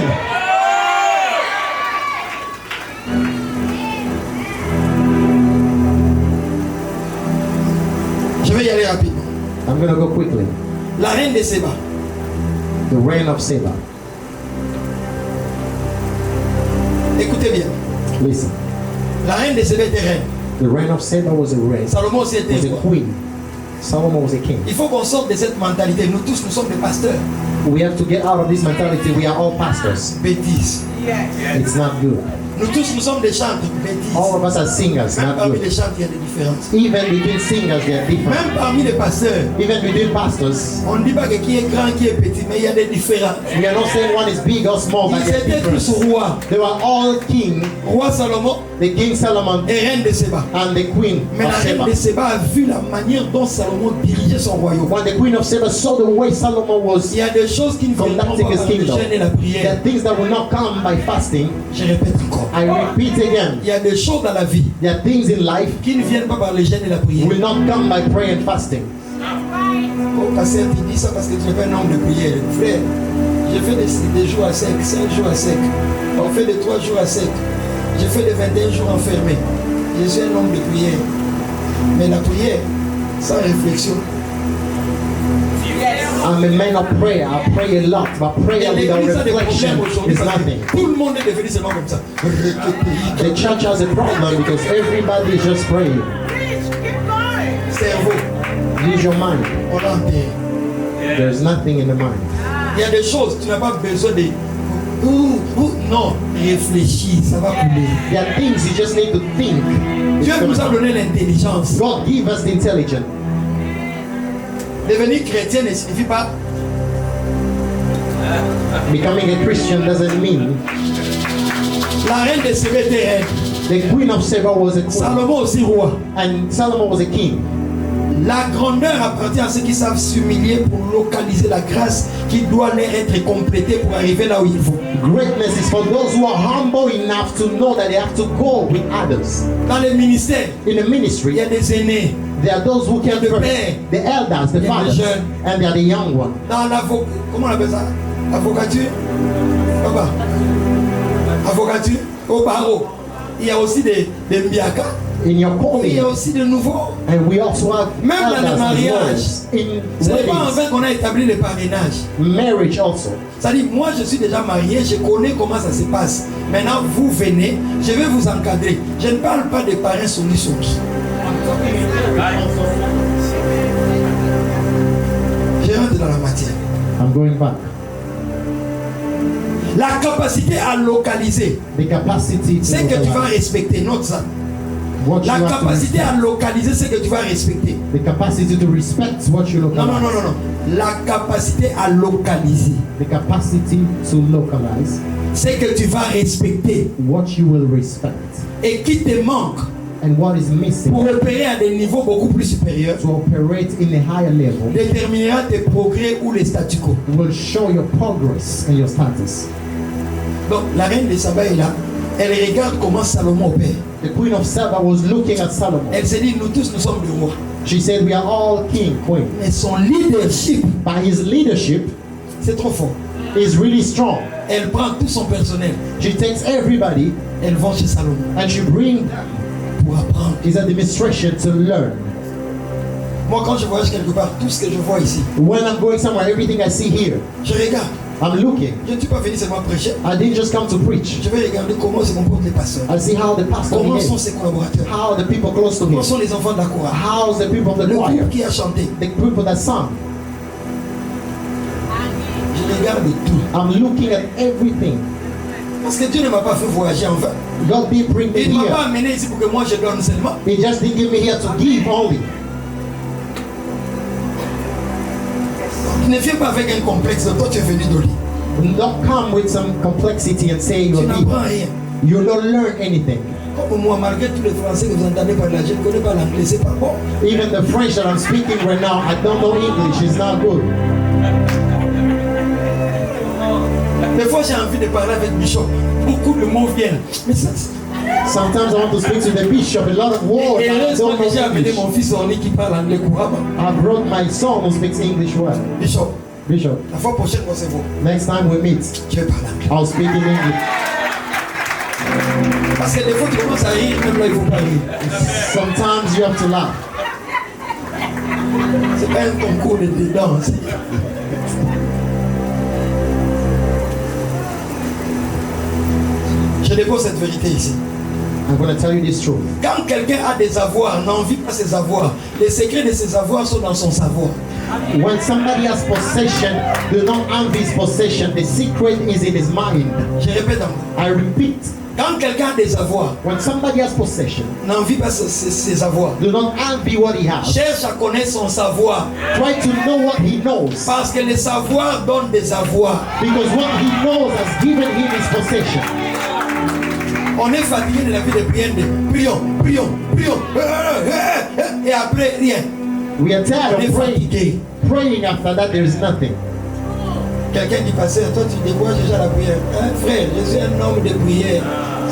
Je vais y aller rapidement. I'm going to go quickly. La reine de Séba. The reign of Seba. Écoutez bien. Listen. La reine de Séba était reine. The reign of Seba was a reign. Salomon aussi était Was a roi. queen. Solomon was a king. Il faut qu'on sorte de cette mentalité. Nous tous, nous sommes des pasteurs. We have to get out of this mentality. We are all pastors. Bêtises. It's not good. Nous tous, nous sommes des chantres. Bêtises. All of us are singers, Même not parmi good. les chantres, il y a des différences. Even between singers, they are different. Même parmi les pasteurs, Even between pastors, on ne dit pas que qui est grand, qui est petit, mais il y a des différences. we are not saying one is big or small, but Ils they are étaient tous different. rois. They were all king, Roi Salomon the king Solomon et reine de Séba. and the queen Mais la of reine Seba. de Séba a vu la manière dont Salomon dirigeait son royaume. When the queen of Seba saw the way Solomon Il was y a des choses qui ne viennent pas conducting his par le kingdom, jeûne et la there prière. are things that will not come by fasting. Je répète encore. I repeat again, Il y a des choses dans la vie there are things in life qui ne viennent pas par le jeûne et la prière. will not come by prayer and fasting. Oh, pasteur, tu dis ça parce que tu n'es pas un homme de prière. Frère, j'ai fait des jours à sec, 5 jours à sec. On fait des 3 jours à sec. J'ai fait des 21 jours enfermés. Je suis un homme de prière. Mais la prière, sans réflexion. I'm a man of prayer. I pray a lot, but Et prayer without l'église a des reflection problèmes aujourd'hui. is parce que nothing. Tout le monde est devenu seulement comme ça. The church has a problem because everybody is just praying. Cerveau, Use your mind. on a enterré. There's nothing in the mind. Il y a des choses, tu n'as pas besoin de Non, réfléchis, ça va couler. There are things you just need to think. Dieu nous a donné l'intelligence. God give us the intelligence. Devenir chrétien ne signifie pas Becoming a Christian doesn't mean. la reine de Sébé était reine. The queen of Sheba was a queen. Salomon aussi roi. And Solomon was a king. La grandeur appartient à ceux qui savent s'humilier pour localiser la grâce qui doit leur être complétée pour arriver là où ils vont. Greatness is for those who are humble enough to know that they have to go with others. Dans les ministères, In the il ministry, y a des aînés. there are those who can the first, père. the elders, the Il y a des fathers, jeunes. and they are the young ones. Dans l'avocat, comment on appelle ça? Avocature? Papa? Avocature? Au barreau. Il y a aussi des mbiaka. In your Il y a calling, aussi de nouveaux. and we also have Même dans le elders mariage. as well. In Ce n'est pas en weddings, vain qu'on a établi le parrainage. marriage also. C'est-à-dire, moi je suis déjà marié, je connais comment ça se passe. Maintenant, vous venez, je vais vous encadrer. Je ne parle pas des parrains soumis. Je rentre dans la matière. I'm going back. La capacité à localiser, The capacity to c'est que tu vas localize. respecter. Note ça. What you La have to capacité respect. à localiser, c'est que tu vas respecter. The capacity to respect what you Non, localize. non, non, non, non. La capacité à localiser, The capacity to localize c'est que tu vas respecter. what you will respect. Et qui te manque And what is missing pour opérer à des niveaux beaucoup plus supérieurs to operate in a higher level déterminera tes progrès ou les statu quo. will show your progress and your status. Donc la reine de Saba est là. Elle regarde comment Salomon opère. The queen of Saba was looking at Solomon. Elle se dit, nous tous nous sommes des rois. She said, we are all king, queen. Mais son leadership, But his leadership c'est trop fort. is really strong. Elle prend tout son personnel. She takes everybody Elle va chez Salomon and she brings them. pour apprendre. It's a demonstration to learn. Moi, quand je voyage quelque part, tout ce que je vois ici, When I'm going somewhere, everything I see here, je regarde. I'm looking. Je ne suis pas venu seulement prêcher. I didn't just come to preach. Je vais regarder comment se comportent les pasteurs. I see how the pastor Comment sont behaves, ses collaborateurs. how the people close to Comment him, sont les enfants de la chorale. how's the people of the Le choir, groupe qui a chanté. the people that sung. Je regarde tout. I'm looking at everything. Parce que Dieu ne m'a pas fait voyager en vain. God did bring me Il ne m'a pas here. amené ici pour que moi je donne seulement. He just didn't give me here to give only. Ne viens pas avec un complexe. Toi, tu es venu d'Oli. Don't come with some complexity and say Tu you're n'apprends deep. rien. You don't learn anything. Comme moi, malgré tous les Français que vous entendez parler, je ne connais pas l'anglais. C'est pas bon. Even the French that I'm speaking right now, I don't know English. It's not good. Des fois, j'ai envie de parler avec Bishop. Beaucoup de mots viennent. Mais ça, Sometimes I want to speak to the bishop. A lot of words. et I heureusement don't que j'ai know amené English. mon fils Orly qui parle anglais couramment. I brought my son who speaks English well. Bishop, Bishop, la fois prochaine, quand c'est vous, next time we meet, je vais parler anglais. I'll speak in English. Parce que des fois, tu commences à rire, même là, il ne faut pas rire. Sometimes you have to laugh. C'est pas un concours de danse. Je dépose cette vérité ici. I'm going to tell you this truth. Quand quelqu'un a des avoirs, n'envie pas ses avoirs. Les secrets de ses avoirs sont dans son savoir. When somebody has possession, do not envy his possession. The secret is in his mind. Je répète encore. I repeat, Quand quelqu'un a des avoirs, when somebody has possession, n'envie pas ses avoirs. do not envy what he has. Cherche à connaître son savoir. Try to know what he knows. Parce que le savoir donne des avoirs. Because what he knows has given him his possession. On est fatigué de la vie de prière. Prions, prions, prions. Et après, rien. We are tired On est of praying. fatigué. Praying after that, there is nothing. Quelqu'un dit, pasteur, toi tu décourages déjà la prière. Hein, frère, je suis un homme de prière.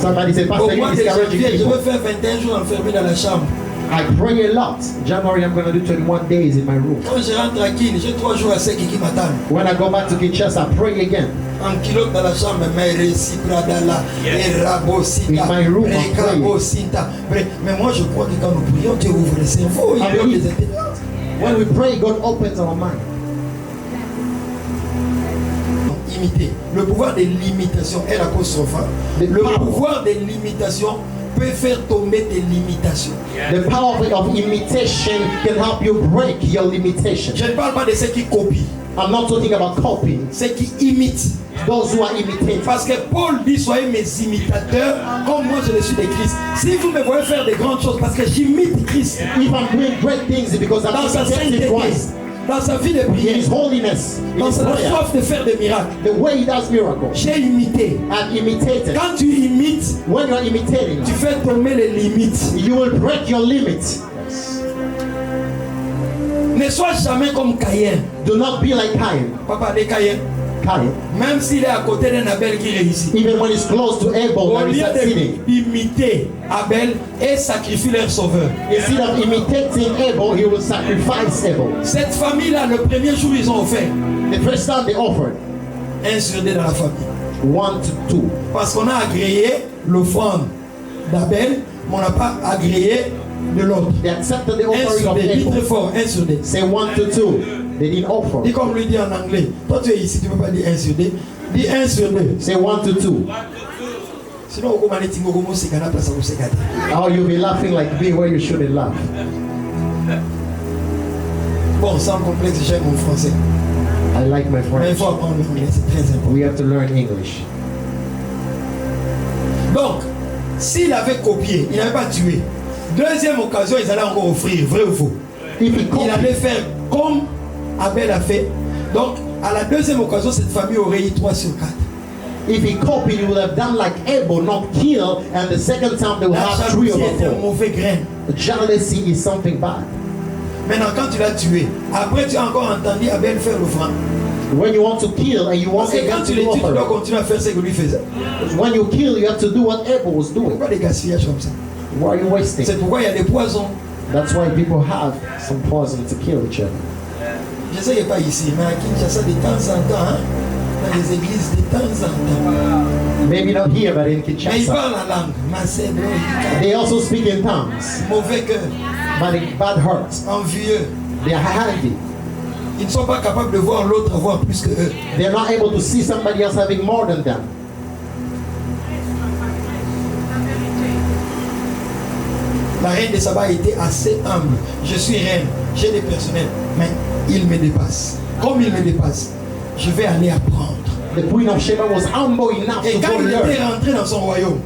Somebody said, Au Pastor, mois you're de discouraging janvier, je people. veux faire 21 jours enfermé dans la chambre. I pray a lot. January, I'm going to do 21 days in my room. Quand je rentre tranquille, j'ai 3 jours à sec qui m'attendent. When I go back to Kinshasa, I pray again. En kilote dans la chambre, mais réussi, pradala, et rabosita, In my room, I'm rekabosita. Mais moi je crois que quand nous prions, Dieu ouvre le cerveau, il donne des intelligences. When we pray, God opens our mind. Imiter. Le pouvoir de l'imitation est l'apostrophe. The Le power. pouvoir de l'imitation peut faire tomber tes limitations. The power of imitation can help you break your limitation. Je ne parle pas de ceux qui copient, I'm not talking about copying. ceux qui imitent. those who are imitating. Parce que Paul dit soyez mes imitateurs comme moi je le suis de Christ. Si vous me voyez faire de grandes choses parce que j'imite Christ, If I'm doing great things because I'm dans sa imitating sainteté, Christ, dans sa vie de in prière, His holiness, in dans His sa prayer, soif de faire des miracles, the way He does miracles, j'ai imité. I've imitated. Quand tu imites, When you're imitating, tu fais tomber les limites. you will break your limits. Ne sois jamais comme Caïn. Do not be like Cain. Papa de Caïn, Cain, même s'il est à côté d'un Abel qui réussit. even when he's close to Abel Au and lieu he's succeeding, d'imiter Abel et sacrifier leur sauveur. instead of imitating Abel, he will sacrifice Abel. Cette famille-là, le premier jour, ils ont offert The first time they offered 1 sur 2 dans la famille. 1 to 2. Parce qu'on a agréé l'offrande d'Abel, mais on n'a pas agréé de l'autre. They accepted the 1 offering sur of 2, dis très Abel. fort, 1 sur 2. Say 1 to 2. They didn't offer. Dis comme lui dit en anglais. Toi, tu es ici, tu ne peux pas dire 1 sur 2. Dis 1 sur 2. Say 1 to 2. Sinon, on va aller tingo comme c'est canapé, ça vous sécate. Or you'll be laughing like me where you shouldn't laugh. Bon, sans complexe, j'aime mon français. I like my Mais il French. faut apprendre l'anglais, c'est très important. We have to learn English. Donc, s'il avait copié, il n'avait pas tué. Deuxième occasion, ils allaient encore offrir, vrai ou faux. If he Il copied, allait faire comme Abel a fait. Donc, à la deuxième occasion, cette famille aurait eu 3 sur 4. if he copied, he would have done like Abel, not kill, and the second time they will La have 3 jalousie over est un 4. mauvais grain. Jealousy is something bad. Maintenant, quand tu l'as tué, après tu as encore entendu Abel faire l'offrande. When you want to kill and you want Parce que quand Abel tu to les do tues, tu dois offering, continuer à faire ce que lui faisait. when you kill, you have to do what Abel was doing. Pourquoi des gaspillages comme ça? Why are you wasting? C'est pourquoi il y a des poisons. That's why people have some poison to kill each other. Je sais qu'il n'est pas ici, mais à Kinshasa, de temps en temps, hein, dans les églises, de temps en temps. Maybe not here, but in Mais ils Kinshasa. parlent la langue. Macédo, They also speak in tongues, mauvais cœur, but in bad hearts. envieux. They are handy. Ils ne sont pas capables de voir l'autre avoir plus que eux. They're not able to see somebody else having more than them. La reine de Saba était assez humble. Je suis reine, j'ai des personnels, mais il me dépasse. Comme il me dépasse, je vais aller apprendre. The queen of Sheba was humble enough Et to quand go il était learn. rentré dans son royaume,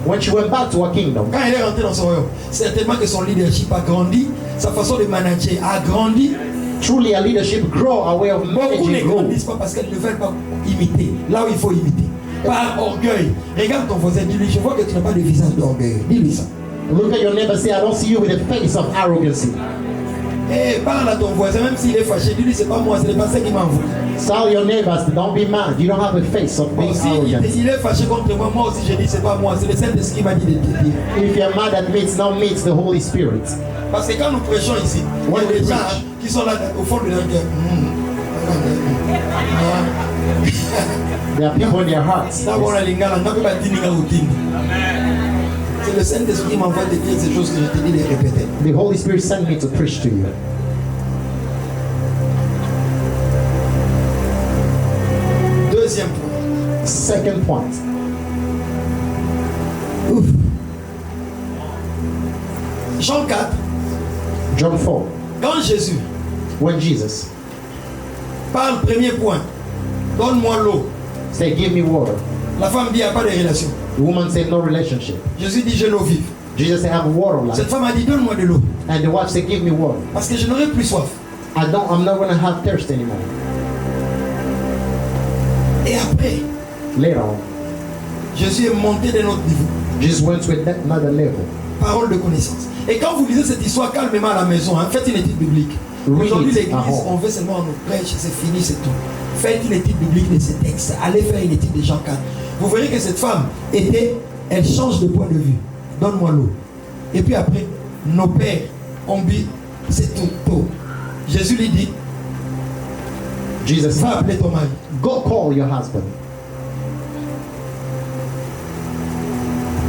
When she went back to her kingdom, quand il est rentré dans son royaume, certainement que son leadership a grandi, sa façon de manager a grandi. truly her leadership grow, her way of Beaucoup ne managing grew. grandissent pas parce qu'elles ne veulent pas imiter. Là où il faut imiter. Par orgueil. Regarde ton voisin, dis-lui, je vois que tu n'as pas de visage d'orgueil. Dis-lui ça. Look at your neighbor, say, I don't see you with a face of arrogancy. Et parle à ton voisin, même s'il est fâché, dis-lui, c'est pas moi, c'est le passé qui m'envoie. Tell your neighbors, don't be mad. You don't have a face of Bon, being si arrogant. il est fâché contre moi, moi aussi je dis, c'est pas moi, c'est le Saint-Esprit qui m'a dit de te dire. If you're mad at me, it's not me, it's the Holy Spirit. Parce que quand nous prêchons ici, il y When a we des gens preach. qui sont là au fond de leur cœur. There are people in their hearts. C'est le Saint-Esprit qui m'envoie de dire ces choses que je te dis de répéter. The Holy Spirit sent me to preach to you. Deuxième point. Second point. Ouf. Jean 4, John 4. quand Jésus When Jesus parle, premier point, donne-moi l'eau. said, give me water. La femme dit, il n'y a pas de relation. The woman said, no relationship. Jésus dit, j'ai l'eau vive. Jesus said, have water of Cette life. femme a dit, donne-moi de l'eau. And the wife said, give me water. Parce que je n'aurai plus soif. I'm not going to have thirst anymore. Et après, Later on, Jésus est monté d'un autre niveau. Jesus went to another level. Parole de connaissance. Et quand vous lisez cette histoire calmement à la maison, hein, faites une étude biblique. Read Aujourd'hui, it l'église, at home. on veut seulement nous prêche, c'est fini, c'est tout. Faites une étude biblique de ces textes. Allez faire une étude de Jean 4. Vous verrez que cette femme elle change de point de vue. Donne-moi l'eau. Et puis après, nos pères ont bu, c'est tout. Jésus lui dit, Jesus va said, appeler ton mari. go call your husband.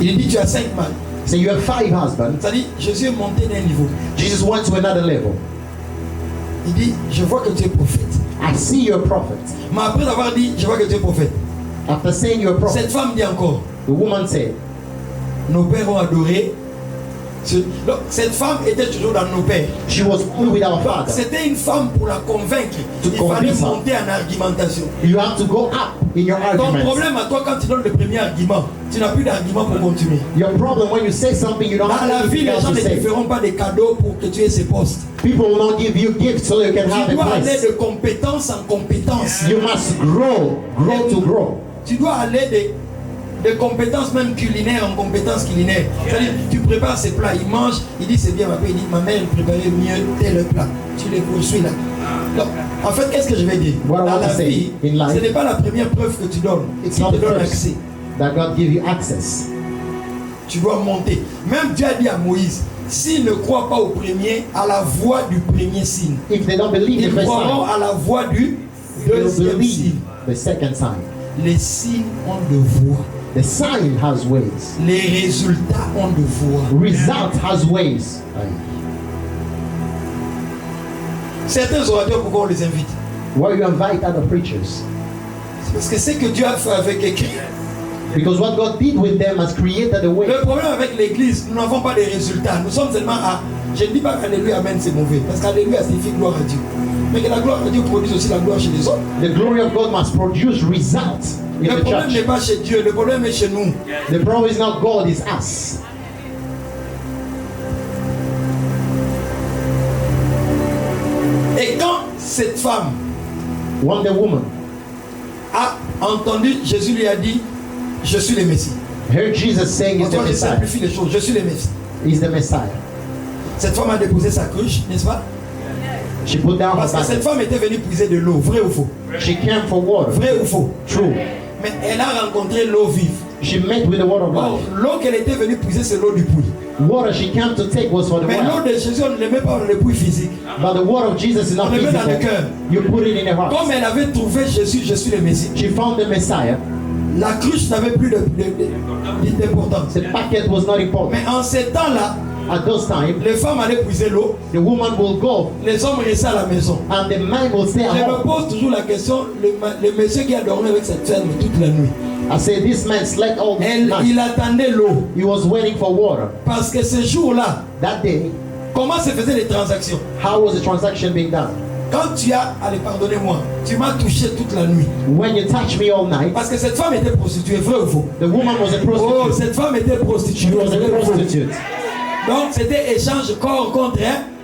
Il dit, tu as 5 maris. So you have 5 husbands. C'est-à-dire, Jésus est monté d'un niveau. Jesus went to another level. Il dit, je vois que tu es prophète. I see you're a prophet. Mais après avoir dit, je vois que tu es prophète, After saying you're a prophet, cette femme dit encore, the woman said, nos pères ont adoré Donc, cette femme était toujours dans nos pères. She was only with our Donc, father. c'était une femme pour la convaincre. Il fallait convince her. monter en argumentation. You have to go up in your Ton arguments. problème à toi, quand tu donnes le premier argument, tu n'as plus d'argument pour continuer. Your problem when you say something you don't Dans have la vie, anything les else gens to ne te say. feront pas des cadeaux pour que tu aies ces postes. People will not give you gifts so you can have Tu a dois aller place. de compétence en compétence. You must grow to grow. Tu dois aller de compétences même culinaires en compétences culinaires. C'est-à-dire, tu prépares ces plats, il mange, il dit c'est bien, il dit ma mère elle préparait mieux tel plat. Tu les poursuis là. Donc, en fait, qu'est-ce que je vais dire? What I Dans want la to say vie, in life, ce n'est pas la première preuve que tu donnes. It's Qui not te the donne first accès. that God give you access. Tu dois monter. Même Dieu a dit à Moïse, s'ils ne croient pas au premier, à la voix du premier signe. If they don't believe Ils the first croiront sign, à la voix du they'll deuxième believe signe. the second sign. Les signes ont de voix. The sign has ways. Les résultats ont de voix. Result has ways. Certains orateurs, pourquoi on les invite? Why you invite other preachers? C'est parce que ce que Dieu a fait avec écrit. Because what God did with them has created a way. Le problème avec l'église, nous n'avons pas de résultats. Nous sommes seulement à. Je ne dis pas qu'Alléluia, Amen, c'est mauvais. Parce qu'Alléluia signifie gloire à Dieu. Mais que la gloire à Dieu produise aussi la gloire chez les autres. The glory of God must produce results in Le the problème n'est church. pas chez Dieu, le problème est chez nous. The problem is not God, it's us. Et quand cette femme Wonder Woman a entendu, Jésus lui a dit, je suis le Messie. heard Jesus saying he's the Maintenant, je Messiah. simplifie les choses, je suis le Messie. He's the Messiah. Cette femme a déposé sa cruche, n'est-ce pas? She put down her Parce que cette bucket. femme était venue puiser de l'eau, vrai ou faux? She came for water. Vrai ou faux? True. Mais elle a rencontré l'eau vive. She met with the water of Or, life. l'eau qu'elle était venue puiser, c'est l'eau du puits. Water she came to take was for the Mais l'eau well. de Jésus, on ne le met pas dans le puits physique. But the water of Jesus is not On le met dans le physical. cœur. You put it in the heart. Comme elle avait trouvé Jésus, je suis le Messie. She found the Messiah. La cruche n'avait plus d'importance. The bucket was not important. Mais en ces temps-là, At those times, les femmes allaient puiser l'eau, the woman will go les hommes restaient à la maison. and the man will stay at Je me home. pose toujours la question, le monsieur qui a dormi avec cette femme toute la nuit, I say this man slept all night. il attendait l'eau. He was waiting for water. Parce que ce jour-là, That day, comment se faisaient les transactions? how was the transaction being done? Quand tu as, allez, pardonnez-moi, tu m'as touché toute la nuit. When you touch me all night, Parce que cette femme était prostituée, vrai ou faux? the woman was a Oh, prostitute. cette femme était prostituée. She was a vrai ou faux? prostitute. Donc c'était échange corps contre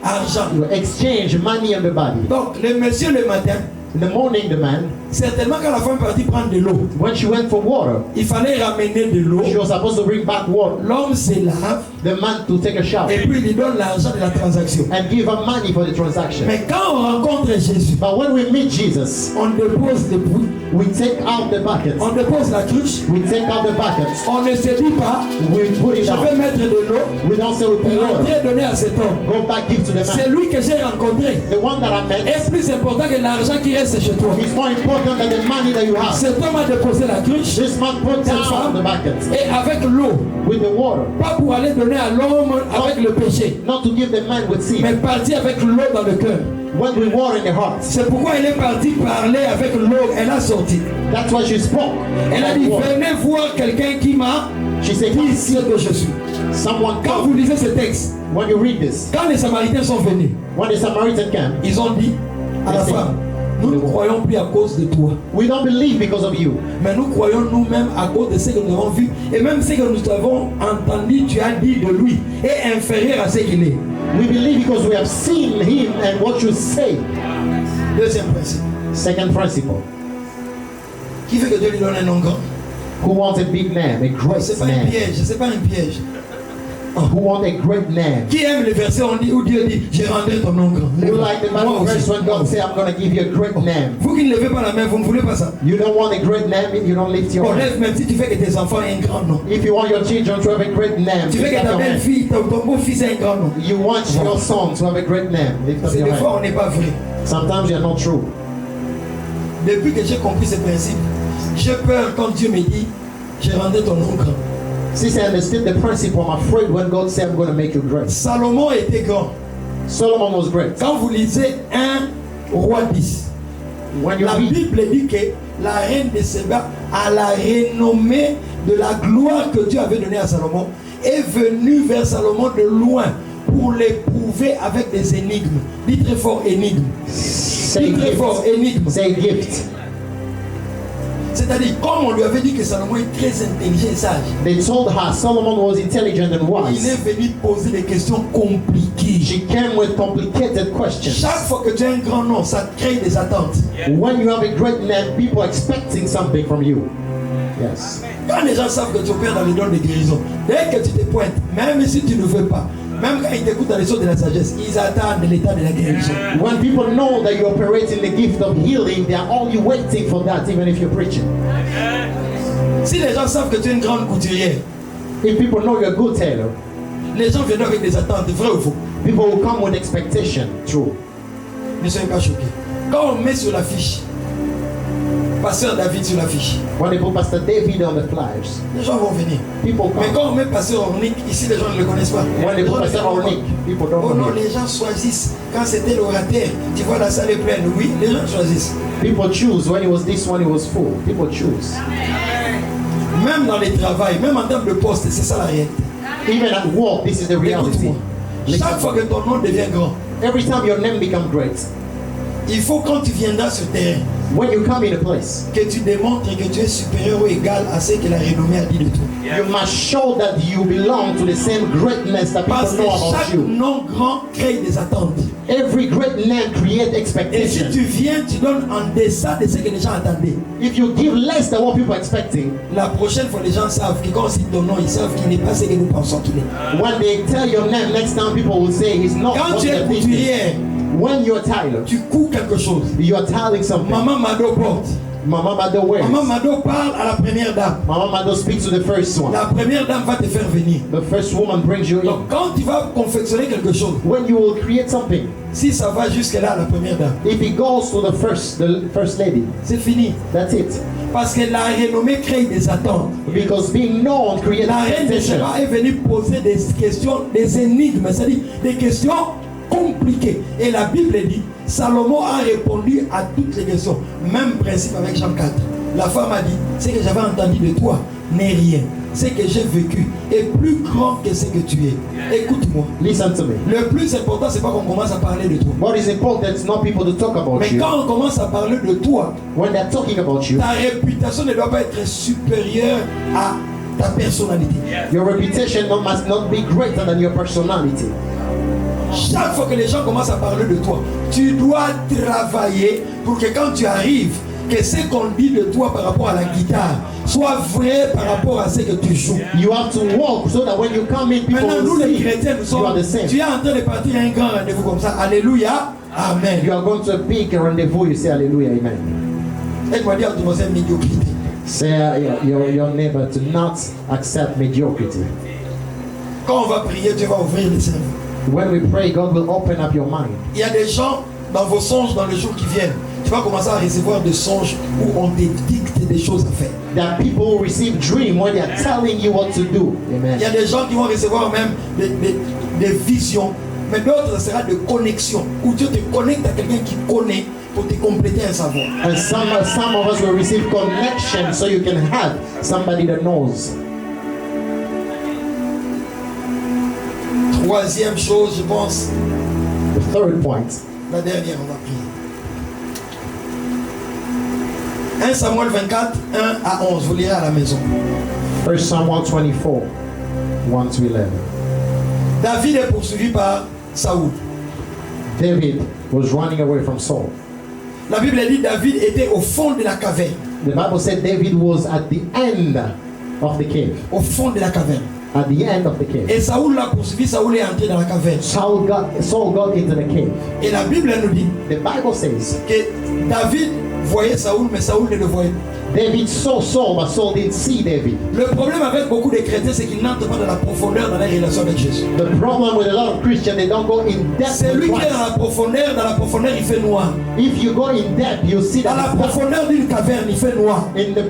argent. You exchange money on the body. Donc le monsieur le matin, In the morning, the man, certainement quand la femme est partie prendre de l'eau, when she went for water, il fallait ramener de l'eau. she was supposed to bring back water. L'homme se lave The man to take a shower et puis il lui donne l'argent de la transaction. and give her money for the transaction. Mais quand on rencontre Jésus, But when we meet Jesus, on dépose le puits, we take out the bucket. on dépose la cruche, We take out the bucket. on ne se dit pas, We put it je vais down. mettre de l'eau, We don't say we put water. rentrer donner à cet homme. Go back, give to the C'est man. lui que j'ai rencontré. The one that I met Est plus important que l'argent qui reste chez toi. is more important than the money that you have. Cet homme a déposé la cruche This man put down the bucket et avec l'eau, with the water, pas pour aller donner à l'homme avec le péché, not to give the man with mais sin. parti avec l'eau dans le cœur. When we water in the heart, C'est pourquoi elle est partie parler avec l'eau. Elle a sorti. that's why she spoke. Elle a dit, venez voir quelqu'un qui m'a She said, dit ici que je suis. someone Quand come. vous lisez ce texte, When you read this, quand les Samaritains sont venus, when the Samaritan came, ils ont dit à la femme, nous ne croyons plus à cause de toi, we don't believe because of you, mais nous croyons nous-mêmes à cause de ce que nous avons vu. Et même ce que nous avons entendu, tu as dit de lui, est inférieur à ce qu'il est. we believe because we have seen him and what you say. Deuxième principe. Second principle, Qui veut que Dieu lui donne un nom grand? who wants a big name, a great C'est pas un name? piège, c'est pas un piège. Who wants a great name? Qui aime les versets où Dieu dit, j'ai rendu ton nom grand? Who like the Moi Bible aussi. verse when God say, I'm going to give you a great name? Vous qui ne levez pas la main, vous ne voulez pas ça. You don't want a great name, you don't lift your Bon, hand. lève même si tu fais que tes enfants aient un grand nom. If you want your children to have a great name, Tu veux lift que up ta your hand. belle-fille, ton beau-fils ait un grand nom. You want your son to have a great name, lift up C'est your des fois hand. on n'est pas vrai. Sometimes you're not true. Depuis que j'ai compris ce principe, j'ai peur quand Dieu me dit, j'ai rendu ton nom grand. Since I understood the principle, I'm afraid when God said, I'm going to make you great. Salomon était grand. Solomon was great. Quand vous lisez 1 Roi 10, When you la read, Bible dit que la reine de Séba a la renommée de la gloire que Dieu avait donnée à Salomon est venu vers Salomon de loin pour l'éprouver avec des énigmes. Dites très fort énigmes. Dites très fort énigmes. Say gift. C'est-à-dire, comme on lui avait dit que Salomon est très intelligent et sage, They told her Solomon was intelligent and il est wise. venu poser des questions compliquées. She came with complicated questions. Chaque fois que tu as un grand nom, ça crée des attentes. When you have a great name, people are expecting something from you. Yes. Quand les gens savent que tu opères dans les dons de guérison, dès que tu te pointes, même si tu ne veux pas, même quand ils t'écoutent dans les choses de la sagesse, ils attendent l'état de la guérison. When people know that you operate in the gift of healing, they are only waiting for that, even if you're preaching. Si les gens savent que tu es une grande couturière, If people know you're a good tailor, les gens viennent avec des attentes, vrai ou faux. people will come with expectation. True. Ne soyez pas choqués. Quand on met sur l'affiche, Pasteur David sur l'affiche, When they put Pastor David on the flyers, les gens vont venir. people Mais come. quand on met Pasteur Ornick, ici les gens ne le connaissent pas. When they Les put gens ne Pastor savent pas. Ornick, people Oh don't non, know. les gens choisissent. Quand c'était l'orateur, tu vois la salle est pleine. Oui, les gens choisissent. People choose. When it was this one, it was full. People choose. Même dans les travails, même en termes de poste, c'est ça la réalité. Even at work, this is the reality. Écoute-moi. Chaque fois que ton nom devient grand, Every time your name becomes great, il faut quand tu viendras sur terrain, when you come in a place, que tu démontres que tu es supérieur ou égal à ce que la renommée a dit de toi. you must show that you belong to the same greatness that Parce people que know about chaque you. nom grand crée des attentes. Every great name creates Et si expectation. tu viens, tu donnes en deçà de ce que les gens attendaient. If you give less than what people are expecting, La prochaine fois, les gens savent que quand on cite ton nom, ils savent qu'il n'est pas ce que nous pensons qu'il est. when they tell your name, next time people will say he's not Quand what tu es they're thinking. couturière, When you're Tyler, tu couds quelque chose. you are telling something. Maman Mado porte. Mama Mado wears. Maman Mado parle à la première dame. Mama Mado speaks to the first one. La première dame va te faire venir. The first woman brings you in. Donc quand tu vas confectionner quelque chose, When you will create something, si ça va jusque là, la première dame, if it goes to the first lady, c'est fini. that's it. Parce que la renommée crée des attentes. Because being known creates La reine de expectation. Sheba est venue poser des questions, des énigmes, c'est-à-dire des questions compliquées. Et la Bible dit, Salomon a répondu à toutes les questions. Même principe avec Jean 4. La femme a dit, ce que j'avais entendu de toi n'est rien. Ce que j'ai vécu est plus grand que ce que tu es. Écoute-moi. Listen to me. Le plus important, c'est pas qu'on commence à parler de toi. What is important is not people to talk about Mais you. quand on commence à parler de toi, When they're talking about you, ta réputation ne doit pas être supérieure à ta personnalité. your reputation must not be greater than your personality. Chaque fois que les gens commencent à parler de toi, tu dois travailler pour que quand tu arrives, que ce qu'on dit de toi par rapport à la guitare soit vrai par rapport à ce que tu joues. You have to walk so that when you come in, people Maintenant, nous will les see chrétiens, nous you sommes. are the same. Tu es en train de partir à un grand rendez-vous comme ça. Alléluia. Amen. You are going to a big rendezvous, you say hallelujah, amen. Aide-moi à dire à tout le monde, c'est médiocrité. Say your neighbor to not accept mediocrity. Quand on va prier, Dieu va ouvrir les cerveaux. When we pray, God will open up your mind. Il y a des gens dans vos songes dans les jours qui viennent. Tu vas commencer à recevoir des songes où on te dicte des choses à faire. There are people who receive dream when they are telling you what to do. Amen. Il y a des gens qui vont recevoir même des visions, mais d'autres, ce sera de connexion, où Dieu te connecte à quelqu'un qui connaît pour te compléter un savoir. And some of us will receive connection so you can have somebody that knows. Troisième chose, je pense, The third point, la dernière, on va prier. 1 Samuel 24, 1 à 11, vous lirez à la maison. 1 Samuel 24, 1 to 11. David est poursuivi par Saoul. David was running away from Saul. La Bible dit David était au fond de la caverne. The Bible said David was at the end of the cave. Au fond de la caverne. At the end of the cave. Et Saoul l'a poursuivi, Saoul est entré dans la caverne. Saul got into the cave. Et la Bible nous dit The Bible says que David voyait Saoul, mais Saoul ne le voyait pas. David saw Saul, but Saul didn't see David. Le problème avec beaucoup de chrétiens, c'est qu'ils n'entrent pas dans la profondeur dans la relation avec Jésus. The problem with a lot of Christians, they don't go in depth C'est with lui qui est Christ. dans la profondeur, il fait noir. If you go in depth, you see Dans la that it's dark. profondeur d'une caverne, il fait noir. In the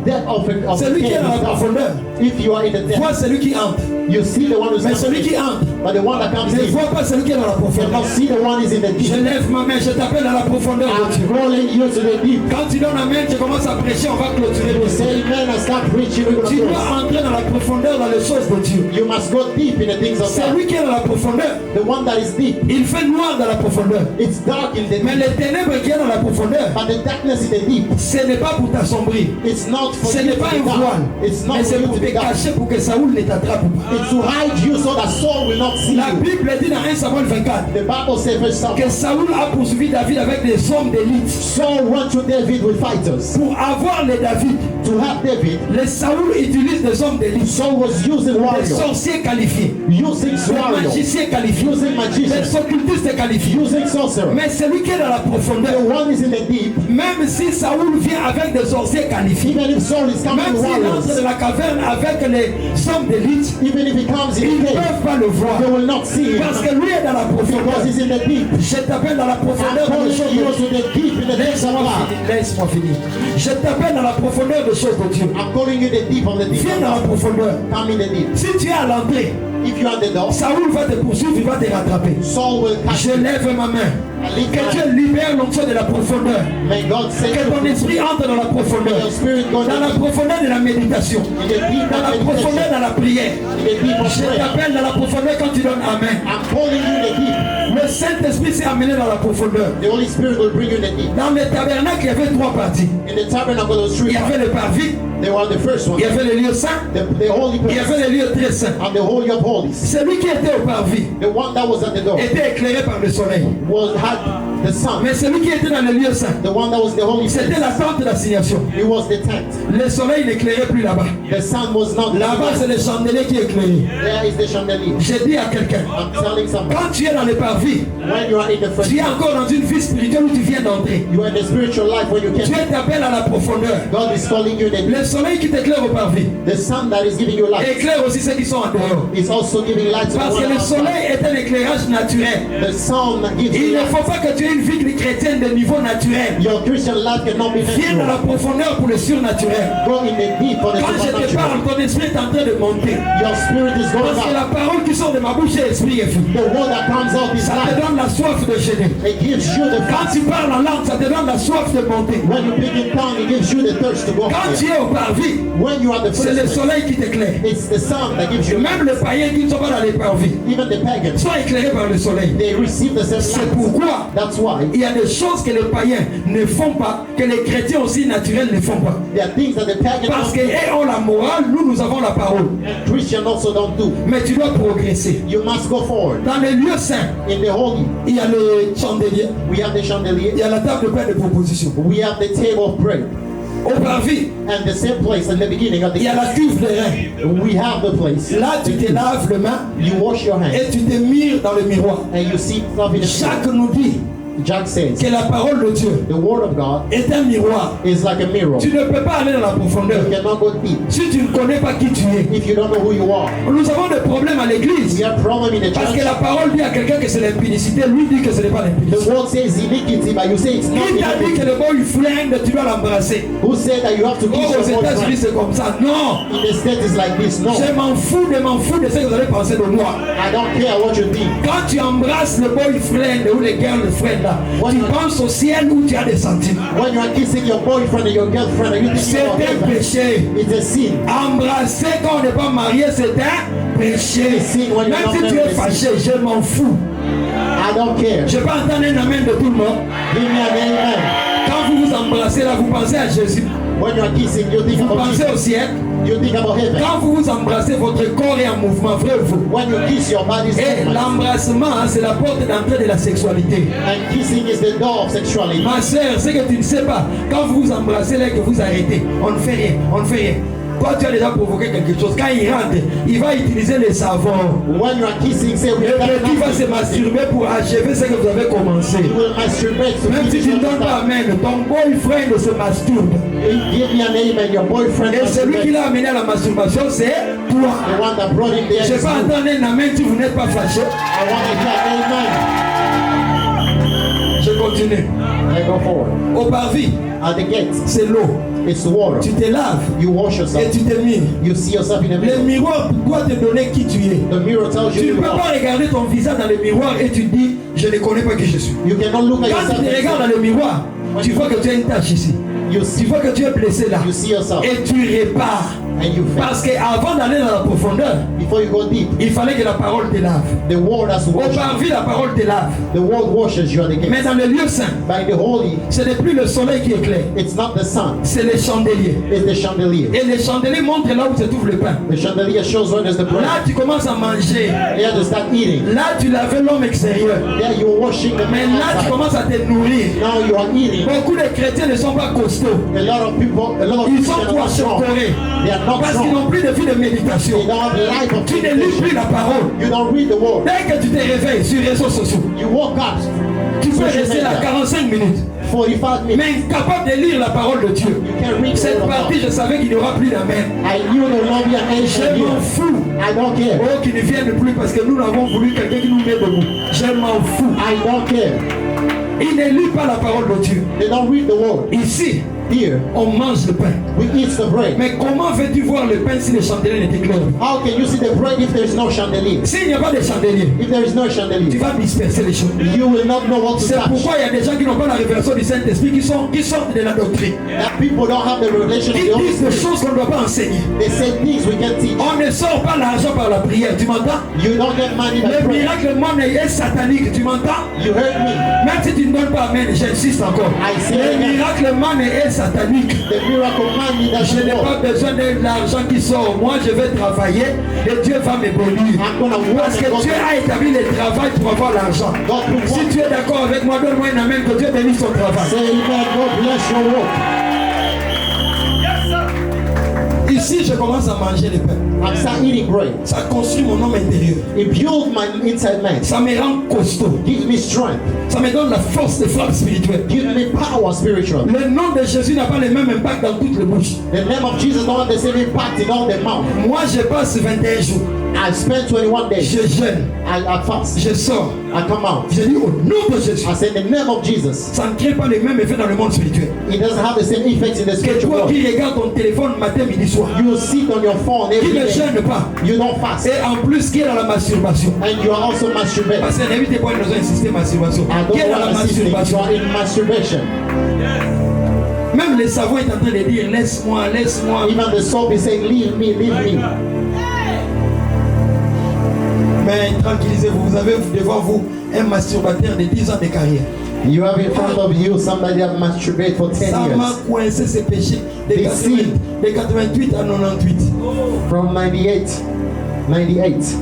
depth of the Celui qui est cave dans la is dark. profondeur If you are in the voit depth, celui qui entre. you see the one who's Mais celui coming qui in. entre But the one that comes ne in, voit pas celui qui est dans la you profondeur. cannot see the one who's in the Je deep. lève ma main, je t'appelle à la profondeur de Dieu. I'm calling you to the deep. Quand tu donnes la main, tu commences à prêcher, on va clôturer le ciel. Say amen and start preaching. We're Tu gonna dois close. entrer dans la profondeur, dans les choses de Dieu. You must go deep in the things of God. Celui qui est dans la profondeur, The one that is deep, il fait noir dans la profondeur. it's dark in the Mais deep. les ténèbres qui est dans la profondeur, But the darkness in the deep, ce n'est pas pour t'assombrir. it's not for Ce you n'est to pas be un voile. dark. It's not Mais for c'est you pour to te be dark. cacher, pour que Saoul ne t'attrape pas. It's to hide you so that Saul will not see La you. Bible dit dans 1 Samuel 24 The Bible says verse 7, que Saoul a poursuivi David avec des hommes d'élite. Saul went to David with fighters. Pour avoir les David, To have David, les Saoul utilisent des hommes d'élite, Saul was using des warriors, sorciers qualifiés, using des warriors, magiciens qualifiés, using des magicians, occultistes qualifiés. using sorcerer. Mais celui qui est dans la The profondeur, one is in the deep. même si Saoul vient avec des sorciers qualifiés, Even if Saul is coming même with s'il entre warriors, de la caverne avec les hommes d'élite, even if he comes ils in ne the cave, peuvent pas le voir. they will not see him Parce que lui est dans la profondeur. because he's in the deep. Je t'appelle dans la I'm profondeur de calling choses you de to the deep in the things of Laisse-moi God. finir, laisse-moi finir. Je t'appelle dans la profondeur de choses de Dieu. I'm calling you the deep of the deep. Viens dans la profondeur. Come in the deep. Si tu es à l'entrée, If you are the door, Saoul va te poursuivre, il va te rattraper. Saul will catch Je you. lève ma main. I lift Que my Dieu hand. libère l'onction de la profondeur. May God save Que ton you. esprit entre dans la profondeur. May your spirit go Dans la deep. profondeur de la méditation. In the deep Dans of la profondeur meditation. de la prière. In the deep of Je prayer. t'appelle dans la profondeur quand tu donnes Amen. I'm calling you the deep. Le Saint-Esprit s'est amené dans la profondeur. The Holy Spirit will bring you the deep. Dans le tabernacle, il y avait trois parties. In the tabernacle, those Il three y avait le parvis, they were the first one. il y avait le lieu saint, The holy il y place avait le lieu très saint. and the holy of holies. Celui qui était au parvis The one that was at the door était éclairé par le soleil. had the sun. Mais celui qui était dans le lieu saint, The one that was the holy c'était place. la tente d'assignation. It was the tent. Le soleil n'éclairait plus là-bas. The sun was not Là-bas, c'est le chandelier qui éclaire. There is the chandelier. J'ai dit à quelqu'un, I'm telling somebody. quand tu es dans le parvis, When you are in the first, tu es encore dans une vie spirituelle où tu viens d'entrer. you are in the spiritual life when you Dieu can. t'appelle à la profondeur. God is calling you the Le soleil qui t'éclaire au parvis The sun that is giving you light éclaire aussi ceux qui sont en dehors. is also giving light to the Parce one que le outside. soleil est un éclairage naturel. The sun gives Il you ne light. faut pas que tu aies une vie chrétienne de niveau naturel. Your Christian life cannot be Viens dans la natural. profondeur pour le surnaturel. Go in the deep for the Quand je te parle, supernatural. ton esprit est en train de monter. Your spirit is going Parce que la up. parole qui sort de ma bouche est esprit et vie. The word that comes out is Ça te life. donne la soif de jeûner. It gives you the Quand tu parles en langue, ça te donne la soif de monter. When you speak in tongue, it gives you the thirst to go Quand tu higher. es au parvis, When you are the c'est le first, soleil qui t'éclaire. it's the sun that gives you light. Même les païens qui ne sont pas dans les parvis Even the pagans, sont éclairés par le soleil. they receive the same C'est light. pourquoi That's why il y a des choses que les païens ne font pas, que les chrétiens aussi naturels ne font pas. there are things that the pagans Parce don't do, qu'ils ont la morale, nous avons la parole. and Christians also don't do. Mais tu dois progresser. You must go forward. Dans les lieux saints, In the holy, il y a le chandelier, we have the chandelier, il y a la table de pain de proposition. we have the table of bread, Au parvis, and the same place in the beginning of the il y a la cuve de rein. we have the place. Là, tu te laves les mains You wash your hands et tu te mires dans le miroir. and you see stuff in the Jacques nous dit Jack says que la parole de Dieu the word of God est un miroir. is like a mirror. Tu ne peux pas aller dans la profondeur You cannot go deep si tu ne connais pas qui tu es. if you don't know who you are. Nous avons des problèmes à l'église We have problem in the parce que church. la parole dit à quelqu'un que c'est l'impudicité, lui dit que ce n'est pas The l'impudicité. word says iniquity, but you say it's not Qui t'a dit que iniquity. le boy flingue, tu dois l'embrasser? Who said that you have to Oh, kiss aux your États-Unis boyfriend? c'est comme ça. Non! In the States it's like this. No, Je m'en fous de ce que vous allez penser de moi. I don't care what you think. Quand tu embrasses le boyfriend ou les girlfriends là, tu penses au ciel où tu as des sentiments. When you are kissing your boyfriend or your girlfriend, are you C'est thinking about un heaven? péché. It's a sin. Embrasser quand on n'est pas marié, c'est un péché. Même si tu es fâché, je m'en fous. I don't care. Je peux entendre un amen de tout le monde. Give me an amen. Quand vous vous embrassez là, vous pensez à Jésus. When you are kissing, you think Vous about pensez au Jesus. ciel. You think about heaven. Quand vous vous embrassez, votre corps est en mouvement, vrai ou faux. When you kiss, your body is Et movement. l'embrassement, hein, c'est la porte d'entrée de la sexualité. And kissing is the door of sexuality. Ma soeur, c'est que tu ne sais pas. Quand vous vous embrassez là, que vous arrêtez, on ne fait rien, on ne fait rien. Toi, tu as déjà provoqué quelque chose. Quand il rentre, il va utiliser les savons. When you are kissing, say we Le have petit va se masturber pour achever ce que vous avez commencé. You will masturbate to Même si finish tu ne what donnes you pas start. amen, ton boyfriend se masturbe. Give me an amen. Your boyfriend Et celui qui masturbates. l'a amené à la masturbation, c'est The toi. one that brought him there Je is vais you. entendre un amen si vous n'êtes pas fâché. I want to hear amen. Je continue. I go forward. Au parvis, At the gate, c'est l'eau. it's the water. Tu te laves You wash et yourself. tu te mires. You see yourself in the Le mirror. miroir doit te donner qui tu es. The mirror tells Tu you ne who peux you pas are. regarder ton visage dans le miroir et tu dis, je ne connais pas qui je suis. You cannot look at Quand yourself tu te and regardes dans say, le miroir, tu vois que tu as une tache ici. you Tu see, vois que tu es blessé là. you see yourself Et tu répares. and you fail. Parce qu'avant d'aller dans la profondeur, Before you go deep, il fallait que la parole te lave. the word has to Au wash you. parvis, la parole te lave. The word washes you at the Mais gate. dans le lieu saint, By the holy, ce n'est plus le soleil qui éclaire, it's not the sun, c'est les chandeliers. it's the chandelier. Et les chandeliers montrent là où se trouve le pain. The chandelier shows where there's the bread. Là, tu commences à manger. There to start eating. Là, tu lavais l'homme extérieur. There you're washing the Mais man là, tu outside. commences à te nourrir. Now you are eating. Beaucoup de chrétiens ne sont pas costauds. A lot of people, a lot of Ils Christians sont are not strong. poissons-corés. They are not Parce qu'ils strong. n'ont plus de vie de méditation. They don't have the life of Tu ne lis plus meditation. la parole. You don't read the word. Dès que tu te réveilles sur les réseaux sociaux, You woke up tu peux social rester là media, 45 minutes. 45 minutes. Mais incapable de lire la parole de Dieu. You can't read the Cette word of partie, God. je savais qu'il n'y aura plus d'amen. I knew no longer an Je ancient m'en here. fous. I don't care. Oh, qu'ils ne viennent plus parce que nous avons voulu quelqu'un qui nous met debout. Je m'en fous. I don't care. Ils ne lisent pas la parole de Dieu. They don't read the word. Ici, Here, on mange le pain. we eat the bread. Mais comment veux-tu voir le pain si les chandeliers n'étaient clairs? How can you see the bread if there is no chandelier? S'il n'y a pas de chandelier, If there is no tu chandelier, vas disperser les choses. you will not know what to C'est touch. pourquoi il y a des gens qui n'ont pas la révélation du Saint-Esprit qui sortent de la doctrine. That people don't have the revelation of Qui the Holy disent des Spirit. choses qu'on ne doit pas enseigner. They say things we can teach. On ne sort pas l'argent par la prière, tu m'entends? You don't get money by Le prayer. miracle monnaie est satanique, tu m'entends? You heard me. Même si tu ne donnes pas amen, j'insiste encore. I say Le again. miracle monnaie est satanique. The miracle money that Je you n'ai pas want. besoin de l'argent qui sort. Moi, je vais travailler et Dieu va me bénir. I'm gonna work Parce que and Dieu a établi le travail pour avoir l'argent. God will Si work. tu es d'accord avec moi, donne-moi un amen, que Dieu bénisse ton travail. Say amen. God bless your work. Ici, je commence à manger le pain. I'm start eating bread. Ça construit mon homme intérieur. It builds my inside man. Ça me rend costaud. Gives me strength. Ça me donne la force de frappe spirituelle. Gives me power spiritual. Le nom de Jésus n'a pas le même impact dans toutes les bouches. The name of Jesus don't have the same impact in all the mouth. Moi, je passe 21 jours. I spent 21 days. Je jeûne. I fast. Je sors. I come out. Je dis au nom de Jésus. I say in the name of Jesus. Ça ne crée pas les mêmes effets dans le monde spirituel. It doesn't have the same effects in the Que spiritual toi world. qui regardes ton téléphone matin, midi, soir, You sit on your phone qui every ne day. jeûne pas, You don't fast. et en plus qui est dans la masturbation. And you are also masturbating. Parce que n'évitez pas, nous avons insisté masturbation. I Qui est don't dans la want to see you masturbation. are in masturbation. Même les savants est en train de dire laisse-moi, laisse-moi. Even the soap is saying, leave me, leave me. Mais tranquillisez-vous, vous avez devant vous un masturbateur de 10 ans de carrière. You have in front of you somebody that masturbate for 10 Ça m'a years. coincé ces péchés de Des 88 à 98. From 98. 98.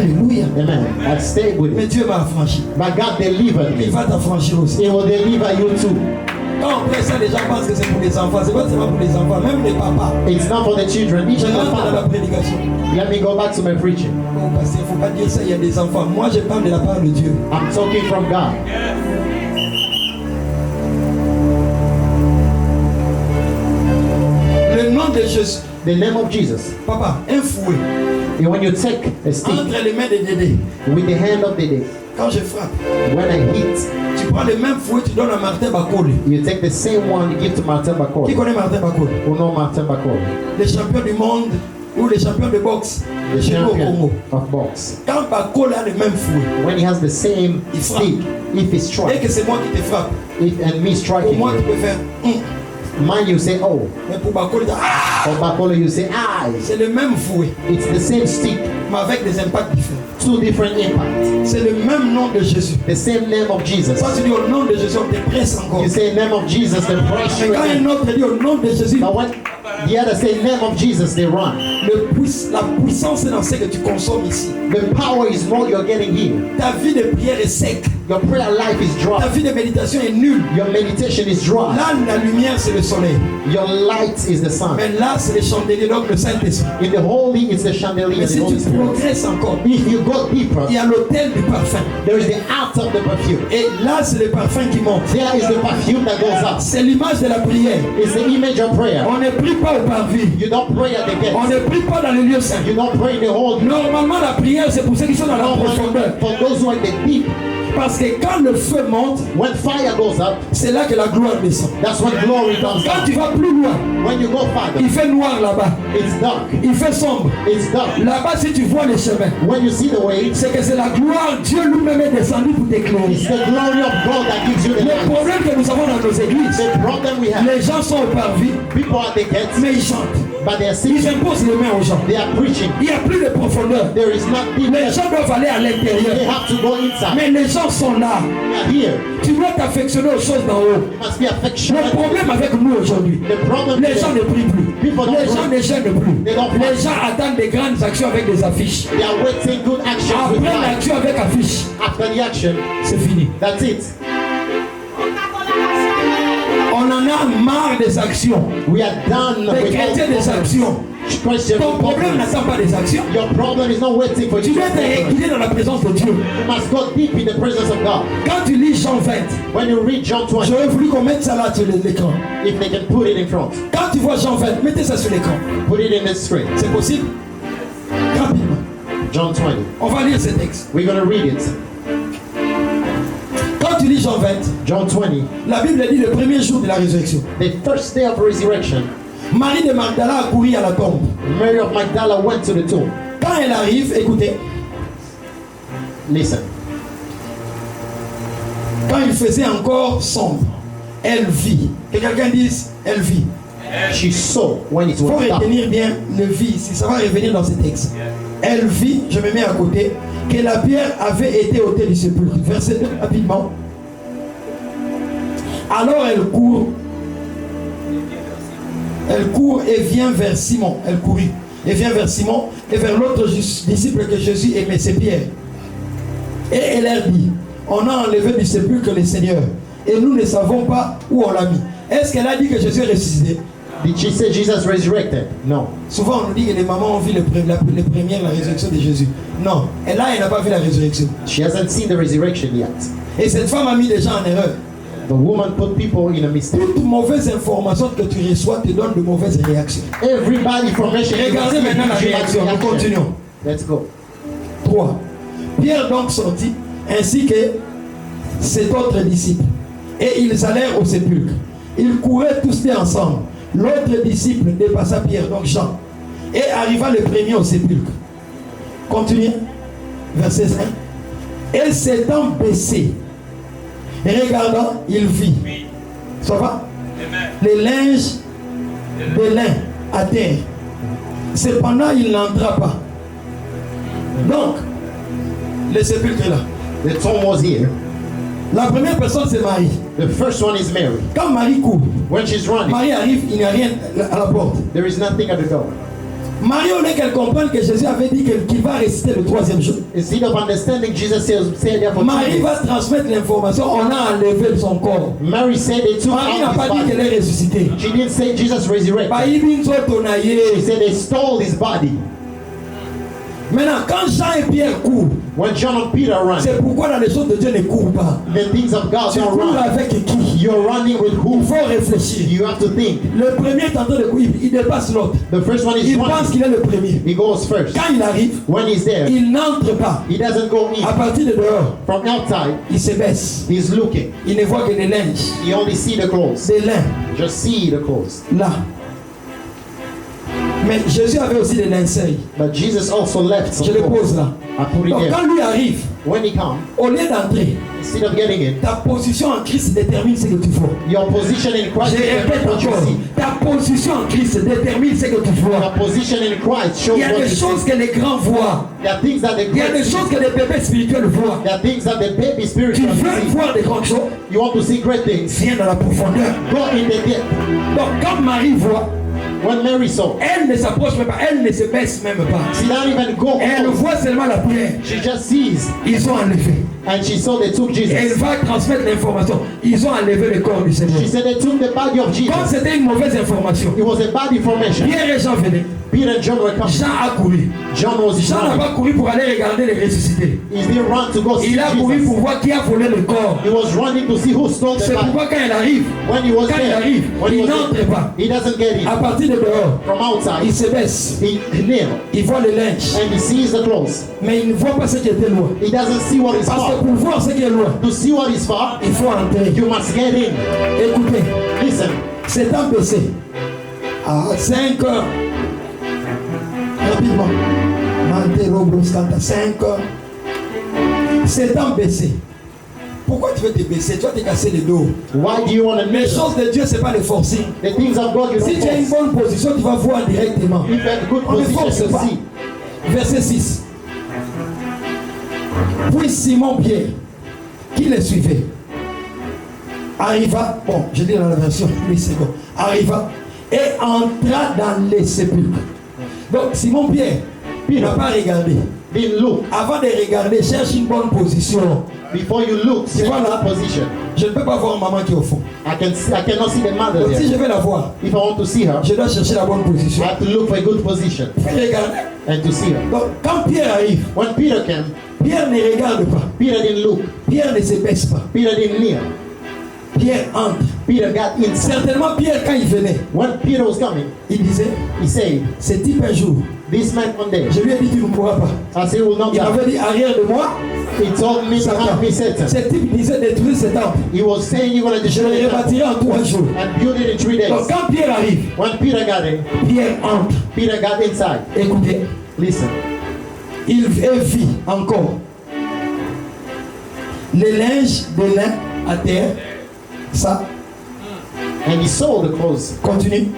Alléluia. Amen. I stayed with Mais it. Dieu m'a affranchi. But God delivered Il me. va t'affranchir aussi. He will deliver you too. Quand on prêche ça, les gens pensent que c'est pour les enfants. C'est pas seulement pour les enfants, même les papas. It's not for the children. Each Je and the rentre dans la father. prédication. Let me go back to my preaching. Bon, parce qu'il ne faut pas dire ça, il y a des enfants. Moi, je parle de la part de Dieu. I'm talking from God. Le nom de Jésus. The name of Jesus. Papa, un fouet And when you take a stick entre les mains de Dédé. with the hand of the day, Quand je frappe, when I hit, tu prends le même fouet, tu donnes à Martin Bakole. you take the same one you give to Martin Qui Bakol. connaît Martin Bakole? Who know Martin Bakol? Les champions du monde ou les champions de boxe The chez nous au champion Congo. of box. Quand Bakole a le même fouet, When he has the same Il frappe. stick, if he dès strikes, que c'est moi qui te frappe, and me pour striking moi tu you, peux faire mine you say, oh. mais pour Bakole, For Bakolo you say, aye. c'est le même fouet, It's the same stick, mais avec des impacts différents. two different impacts. C'est le même nom de Jésus. The same name of Jesus. Quand tu dis au nom de Jésus, on te presse encore. You say name of Jesus, they press Mais you quand again. un autre dit au nom de Jésus, But when the other say name of Jesus, they run. la puissance est dans ce que tu consommes ici. The power is what you're getting here. Ta vie de prière est sec. Your prayer life is Ta dry. vie de méditation est nulle. Your meditation is dry. Là, la lumière, c'est le soleil. Your light is the sun. Mais là, c'est les chandeliers, donc le Saint-Esprit. In the holy, it's the chandelier, Mais the si Holy tu Spirit. progresses encore, If you go deeper, il y a l'autel du parfum. there is the altar of the perfume. Et là, c'est le parfum qui monte. There is the perfume that goes up. C'est l'image de la prière. It's the image of prayer. On ne prie pas au parvis. You don't pray at the On gate. ne prie pas dans les lieux saints. You don't pray in the holy. Normalement, la prière, c'est pour ceux qui sont dans la profondeur. For those who are in the deep. Parce que quand le feu monte, When fire goes up, c'est là que la gloire descend. that's when glory comes Quand down. tu vas plus loin, When you go farther, il fait noir là-bas, it's dark. il fait sombre. It's dark. Là-bas, si tu vois les chemins, When you see the way, c'est que c'est la gloire, Dieu lui-même est descendu pour t'éclairer. it's the glory of God that gives you the Le light. problème que nous avons dans nos églises, The problem we have, les gens sont au parvis, people are the gates, mais ils chantent. but they are Ils singing, imposent les mains aux gens. they are preaching. Il n'y a plus de profondeur. There is not Les deepness. gens doivent aller à They l'intérieur. have to go inside. Mais les gens sont là. They are here. Tu dois t'affectionner aux choses d'en haut. You must be affectionate. Le problème avec nous aujourd'hui, The problem les gens ne prient plus. People don't Les gens pray. ne gênent plus. They don't pray. Les gens attendent des grandes actions avec des affiches. They are waiting good actions with Après light. l'action avec affiche, After the action, c'est fini. that's it. On en a marre des actions. We are done Des with chrétiens des all actions. Christian Ton problème problems. n'attend pas des actions. Your problem is not waiting for Tu you. dois te guider dans la présence de Dieu. You must go deep in the presence of God. Quand tu lis Jean 20, When you read John 20, j'aurais voulu qu'on mette ça là sur l'écran. if they can put it in front, Quand tu vois Jean 20, mettez ça sur l'écran. put it in the screen. C'est possible? Rapidement. John 20. On va lire ce texte. We're going to read it. Quand tu lis Jean 20, John 20. la Bible dit le premier jour de la résurrection. The first day of resurrection, Marie de Magdala a couru à la tombe. Mary of Magdala went to the tomb. Quand elle arrive, écoutez, Listen. quand il faisait encore sombre, elle vit. Que quelqu'un dise, elle vit. She saw when it Il faut was dark. retenir bien le vie ici, ça va revenir dans ce texte. Elle vit, je me mets à côté, que la pierre avait été ôtée du sépulcre. Verset 2, rapidement. Alors elle court et vient vers Simon. Elle courut et vient vers Simon et vers l'autre disciple que Jésus aimait, c'est Pierre. Et elle leur dit, on a enlevé du sépulcre le Seigneur et nous ne savons pas où on l'a mis. Est-ce qu'elle a dit que Jésus est ressuscité? Did she say Jesus resurrected? No. Souvent on nous dit que les mamans ont vu la résurrection de Jésus. Non, elle n'a pas vu la résurrection. She hasn't seen the resurrection yet. Et cette femme a mis des gens en erreur. The woman put people in a mistake. Toute mauvaise information que tu reçois te donne de mauvaises réactions. Every bad information. Regardez maintenant la réaction. Nous continuons. Let's go. 3. Pierre donc sortit, ainsi que cet autre disciple. Et ils allèrent au sépulcre. Ils couraient tous deux ensemble. L'autre disciple dépassa Pierre, donc Jean, et arriva le premier au sépulcre. Continuez. Verset 5. Et s'étant baissé, regardant, il vit. Ça va? Les linges de lin à terre. Cependant, il n'entra pas. Donc, le sépulcre est là. The tomb was here. La première personne, c'est Marie. The first one is Mary. Quand Marie court, When she's running, Marie arrive, il n'y a rien à la porte. there is nothing at the door. Marie, au lieu qu'elle comprenne que Jésus avait dit qu'il va ressusciter le troisième jour, Instead of understanding, Jesus said there for 2 Marie days. va transmettre l'information, on a enlevé son corps. Mary said they took Marie n'a out pas dit his qu'elle body. est ressuscitée. She didn't say Jesus resurrected. She said they stole his body. Maintenant, quand Jean et Pierre courent, When John and Peter run, c'est pourquoi dans les choses de Dieu ne courent pas. the things of God Tu don't cours run. avec qui? You're running with Il who? faut réfléchir. You have to think. Le premier est en train de courir, il dépasse l'autre. The first one is Il pense running. qu'il est le premier. He goes first. Quand il arrive, When he's there, il n'entre pas. he doesn't go À in. partir de dehors, From outside, il se baisse. he's looking. Il ne voit que des linges, He only see the clothes. des lins, Just see the clothes. là. Mais Jésus avait aussi des linceuls. But Jesus also left some Je le clothes. pose là. I put it Donc there. quand lui arrive, When he comes, au lieu d'entrer, instead of getting in, ta position en Christ détermine ce que tu vois. your position in Christ Je répète determines what you encore, see. ta position en Christ détermine ce que tu vois. Your position in Christ shows Il y a what des you choses see. que les grands voient. There are things that the Il y a great des see. choses que les bébés spirituels voient. There are things that the baby Tu spiritual veux see. voir des grandes choses, You want to see great things. viens dans la profondeur. Go in the depth. Donc quand Marie voit, When Mary saw, elle ne s'approche même pas, elle ne se baisse même pas. she didn't even go Elle close. voit seulement la pierre. She just sees. Ils ont enlevé. And she saw they took Et elle Jesus. va transmettre l'information. Ils ont enlevé le corps du Seigneur. She said they took the body of Quand Jesus. c'était une mauvaise information, It was a bad information. Pierre et Jean venaient. Peter and John were coming. Jean a couru. Jean was Jean n'a running. pas couru pour aller regarder les ressuscités. He didn't run to go see Il a couru Jesus. pour voir qui a volé le corps. He was running to see who stole the C'est body. pourquoi quand il arrive, When he was quand il there, arrive, when he il was n'entre there, pas. he doesn't get À in. partir de dehors, From il outside, se baisse. he kneel Il voit le linge. and he sees the clothes. Mais il ne voit pas ce qui était loin. He doesn't see what is Parce que far. pour voir ce qui est loin, To see what is far, il faut entrer. you must get in. Écoutez, Listen, c'est un PC. À 5 heures. Rapidement. Mantero Bruscanta, 5 heures. C'est un BC. Pourquoi tu veux te baisser? Tu vas te casser les dos. why do you want to Les kneel? choses de Dieu, c'est pas le forcing. The things of God you Si don't tu as une force. bonne position, tu vas voir directement. If you have a good On ne position, force you pas. see. Verset 6. Puis Simon-Pierre, qui le suivait, arriva, bon, je lis dans la version, oui c'est bon, arriva et entra dans les sépulcres. Donc Simon-Pierre, il n'a pas regardé. Didn't look. Avant de regarder, cherche une bonne position. Before you look, see Voilà. that position. Je ne peux pas voir maman qui est au fond. I cannot see the mother Donc si there. je vais la voir, If I want to see her, je dois chercher la bonne I position. have to look for a good position Puis regarder. and to see her. Donc quand Pierre arrive, When Peter came, Pierre ne regarde pas. Peter didn't look. Pierre ne se baisse pas. Peter didn't kneel. Pierre entre. Peter got inside. Certainement Pierre quand il venait, When Peter was coming, il disait, he said, ce type un jour, this man one day, je lui ai dit tu ne pourras pas. I said, will not Il die. m'avait dit arrière de moi, He told me to Satan. have me Satan. Ce type disait détruire ce temple. He was saying you're going to Je le destroy the temple rebâtirai en 3 jours. and build it in 3 days. Donc quand Pierre arrive, When Peter got in, Pierre entre. Peter got inside. Écoutez, Listen, il vit encore les linges de lin à terre. Ça, and he saw the clothes continue.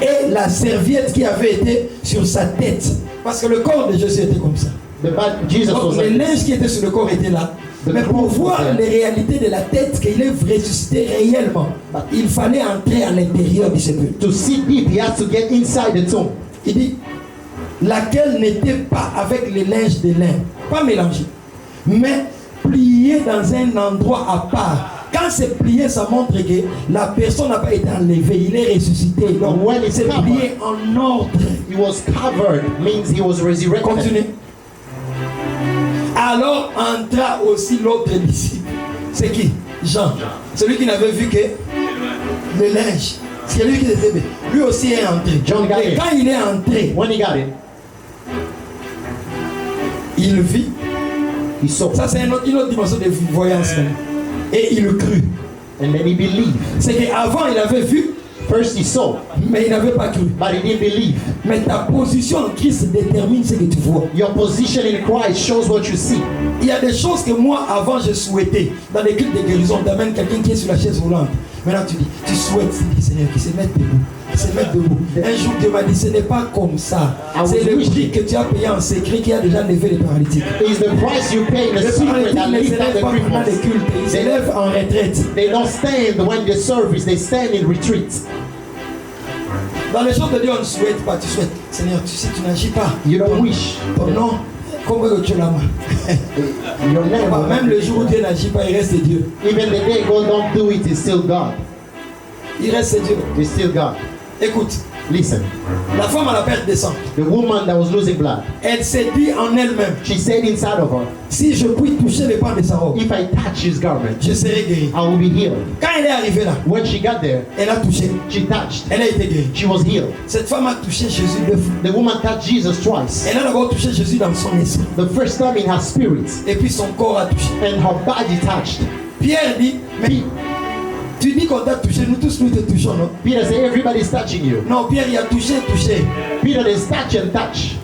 Et la serviette qui avait été sur sa tête. Parce que le corps de Jésus était comme ça. The bad Jesus was Donc les like this. linges qui étaient sur le corps étaient là. The Mais pour clothes voir were there. les réalités de la tête, qu'il est ressuscité réellement, il fallait entrer à l'intérieur du sépulcre. To see deep, he has to get inside the tomb. Il dit, laquelle n'était pas avec les linges de lin, pas mélangé, mais plié dans un endroit à part. Quand c'est plié, ça montre que la personne n'a pas été enlevée, il est ressuscité. Donc, When it's c'est covered. plié en ordre. He was covered, means he was resurrected. Continue. Alors entra aussi l'autre disciple. C'est qui? Jean. Celui qui n'avait vu que le linge. C'est lui qui était. Lui aussi est entré. John got Et in. quand il est entré, When he got in, il vit. he saw. Ça, c'est une autre dimension de voyance. Et il crut. And then he believed. C'est qu'avant, il avait vu, First he saw, mais il n'avait pas cru. but he didn't believe. Mais ta position en Christ détermine ce que tu vois. Your position in Christ shows what you see. Il y a des choses que moi, avant, je souhaitais. Dans les cultes de guérison, t'amènes quelqu'un qui est sur la chaise roulante. Maintenant, tu souhaites, tu dis, Seigneur, qu'il se mette debout. Qu'il se mette debout. Un jour, Dieu m'a dit, ce n'est pas comme ça. C'est le prix que tu as payé en secret qui a déjà levé les paralytiques. It's the price you pay in the Les secret that paralytiques ne leads down s'élèvent the pas pendant les cripples. cultes. Ils s'élèvent en retraite. They don't stand when they service, they stand in retreat. Dans les choses de Dieu, on ne souhaite pas. Tu souhaites, Seigneur, tu sais, tu n'agis pas. You don't wish. Ton nom, comme tu l'as. Your name, Même le jour où Dieu n'agit pas, il reste Dieu. even the day God don't do it, is still God. Il reste Dieu. It's still God. Écoute, Listen, la femme à la perte de sang, the woman that was losing blood, elle s'est dit en elle-même, she said inside of her, si je puis toucher les pans de sa robe, if I touch his garment, je serai guéri. I will be healed. Quand elle est arrivée là, When she got there, elle a touché, she touched. elle a été guérie. She was healed. Cette femme a touché Jésus 2 fois. The woman touched Jesus twice. Elle a d'abord touché Jésus dans son esprit, The first time in her spirit, et puis son corps a touché. and her body touched. Pierre dit, mais tu dis qu'on t'a touché, nous tous nous te touchons, non? Peter said, everybody's touching you. Non, Pierre, il a touché. Peter is touch and touch.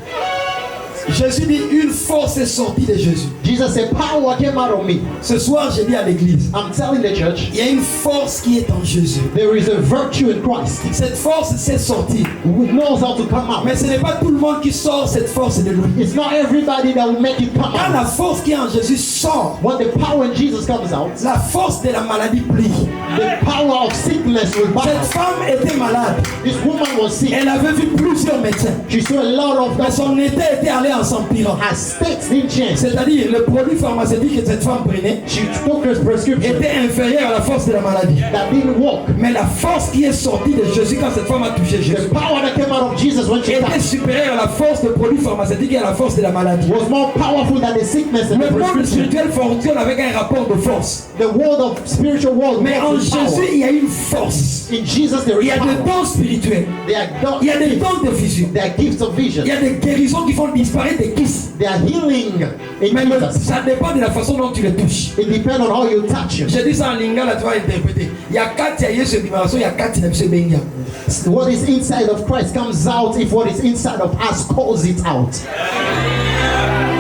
Jésus dit, une force est sortie de Jésus. Jesus said, power came out of me. Ce soir, j'ai dit à l'église, I'm telling the church, il y a une force qui est en Jésus. there is a virtue in Christ. Cette force s'est sortie. Who knows how to come out. Mais ce n'est pas tout le monde qui sort cette force de lui. It's not everybody that will make it come Quand la out. force qui est en Jésus sort, When the power in Jesus comes out, la force de la maladie plie. the power of sickness will bow. Cette femme était malade. This woman was sick. Elle avait vu plusieurs médecins. She saw a lot of Mais doctors, son état était allé en en s'empirant. Her state didn't change. C'est-à-dire, le produit pharmaceutique que cette femme prenait She took her prescription était inférieur à la force de la maladie. that didn't work. Mais la force qui est sortie de Jésus quand cette femme a touché The Jésus power that came out of Jesus when she était touched supérieure à la force de produit pharmaceutique et à la force de la maladie. was more powerful than the sickness and Le the monde prescription. spirituel fonctionne avec un rapport de force. The world of spiritual world Mais en works with power. Jésus, il y a une force. In Jesus there Il y is a des power. dons spirituels. There are Il y a des gifts. dons de vision. There are gifts of vision. Il y a des guérisons qui font disparaître des kisses. They are healing in Mais Jesus. ça dépend de la façon dont tu les touches. It depends on how you touch him. J'ai dit ça en lingala, tu vas interpréter. Il y a quatre Yesu dimension, il y a quatre Yesu benga. What is inside of Christ comes out if what is inside of us calls it out.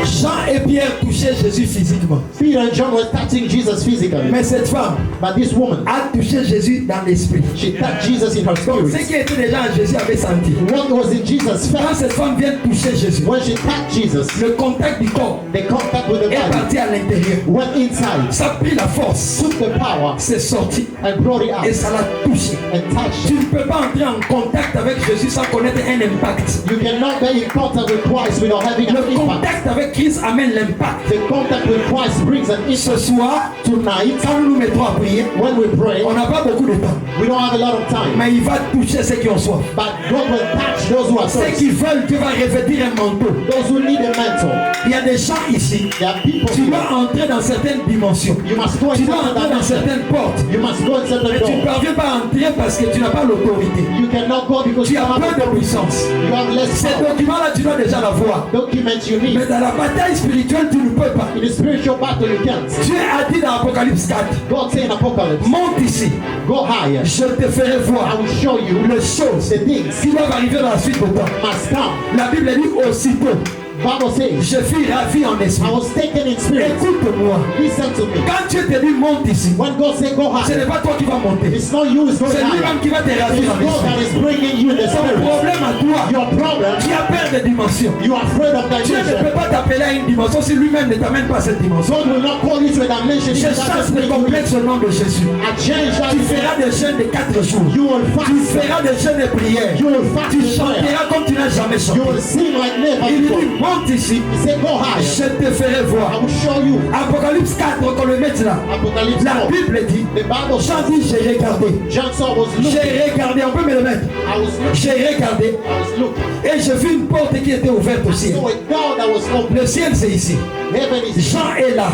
Jean et Pierre touchaient Jésus physiquement. Peter and John were touching Jesus physically. Mais cette femme But this woman, a touché Jésus dans l'esprit. she touched Jesus in her Donc, ce spirit. qui était déjà en Jésus avait senti. What was in Jesus Quand felt, cette femme vient toucher Jésus, when she touched Jesus, le contact du corps the contact with the est body parti à l'intérieur. went inside, Ça a pris la force, took the power, c'est sorti and brought it et out ça l'a touché. and touched Tu it. ne peux pas entrer en contact avec Jésus sans connaître un impact. You cannot be in contact with Christ without having an Le impact. contact avec Christ amène l'impact. The contact with Christ brings an Ce impact. soir, Tonight, quand nous nous mettons à prier, when we pray, on n'a pas beaucoup de temps. we don't have a lot of time. Mais il va toucher ceux qui ont soif. But God will touch those who are Ceux thirsty, qui veulent, Dieu va revêtir un manteau. those who need a mantle. Il y a des gens ici. There are people Tu here. dois entrer dans certaines dimensions. You must go Tu in dois certain entrer dans dimension. certaines portes. You must go in certain Mais tu ne doors. parviens pas à entrer parce que tu n'as pas l'autorité. You cannot go because Tu you as don't have peu de puissance. You have less Ces power. documents-là, tu dois déjà l'avoir. Documents you need. Mais dans la bataille spirituelle, tu ne peux pas. In the spiritual battle, you can't. Dieu a dit dans Apocalypse 4, God say in Apocalypse, monte ici, go higher. je te ferai I voir will show you les choses the things qui doivent arriver dans la suite du temps. must come. La Bible dit aussitôt, Bible says, je fus ravi en I esprit. was taken in spirit. Écoute-moi. Listen to me. Quand Dieu te dit monte ici, When God say go ce n'est higher, pas toi qui vas monter. it's not you, it's going C'est lui-même higher. qui va te It's ravir en God esprit. that is bringing you in the Ton spirit. problème à toi, Your problem, tu as peur des dimensions. you are afraid of Dieu ne dimension. peut pas t'appeler à une dimension si lui-même ne t'amène pas à cette dimension. God will not call you to a dimension. Je He chasse doesn't le bring you in. complexe au nom de Jésus. I change that. Tu feras des jeûnes de 4 jours. You will Tu fast. feras des jeûnes de prière. You will fast Tu in prayer. chanteras comme tu n'as jamais You will chanté. sing like never Il before. dit monte ici, He said go higher. je te ferai I voir. will show you. Apocalypse 4, qu'on le mette là. Apocalypse La 4. Bible dit, The Bible Jean says, dit j'ai regardé. John saw was looking. J'ai regardé, on peut me le mettre. I was looking. J'ai regardé I was looking. et j'ai vu une porte qui était ouverte au I ciel. saw a door that was open. Le ciel c'est ici. Heaven is Jean est là.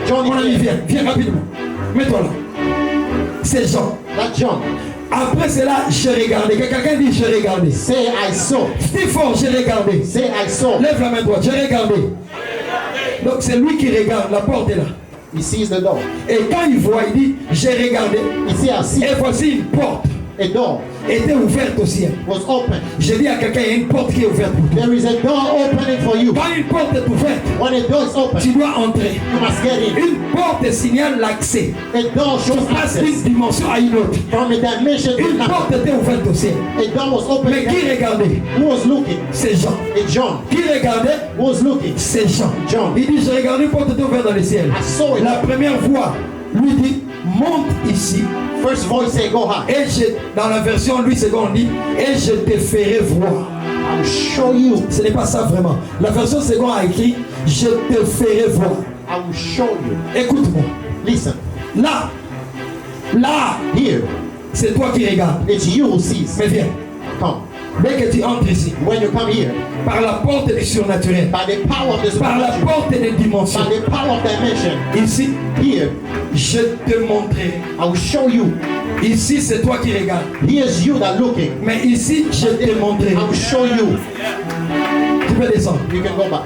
John Mon ami, is viens, here. viens rapidement. Mets-toi là. C'est Jean. That's John. Après cela, j'ai regardé. Que quelqu'un dit j'ai regardé. Say I saw. Dis fort, j'ai regardé. Say I saw. Lève la main droite, j'ai regardé. Donc c'est lui qui regarde, la porte est là. He sees the door. Et quand il voit, il dit j'ai regardé. He see I see Et voici une porte a door était ouverte au ciel. was open. J'ai dit à quelqu'un, il y a une porte qui est ouverte pour toi. There is a door opening for you. Quand une porte est ouverte, When a door is open, tu dois entrer. you must get in. Une porte signale l'accès. A door Tu shows passes d'une access dimension à une autre. from a dimension to Une another. porte était ouverte au ciel. A door was open. Mais qui regardait? Who was looking? C'est Jean. A John. Qui regardait? Who was looking? C'est Jean. John. Il dit, j'ai regardé une porte était ouverte dans le ciel. I saw it. La première voix lui dit, monte ici. First voice say go high. Et dans la version Louis II, on dit, et je te ferai voir. I will show you. Ce n'est pas ça vraiment. La version seconde a écrit, je te ferai voir. I will show you. Écoute-moi. Listen. Là, Here. c'est toi qui regardes. It's you who sees. Mais viens. Come. Dès que tu entres ici, When you come here, par la porte du surnaturel, by the power of the par la supernatural, porte des dimensions, by the power of dimension, ici, here, je te montrerai. I will show you. Ici, c'est toi qui regardes. Here's you that looking. Mais ici, je te montrerai. I will show you. Tu peux descendre. You can go back.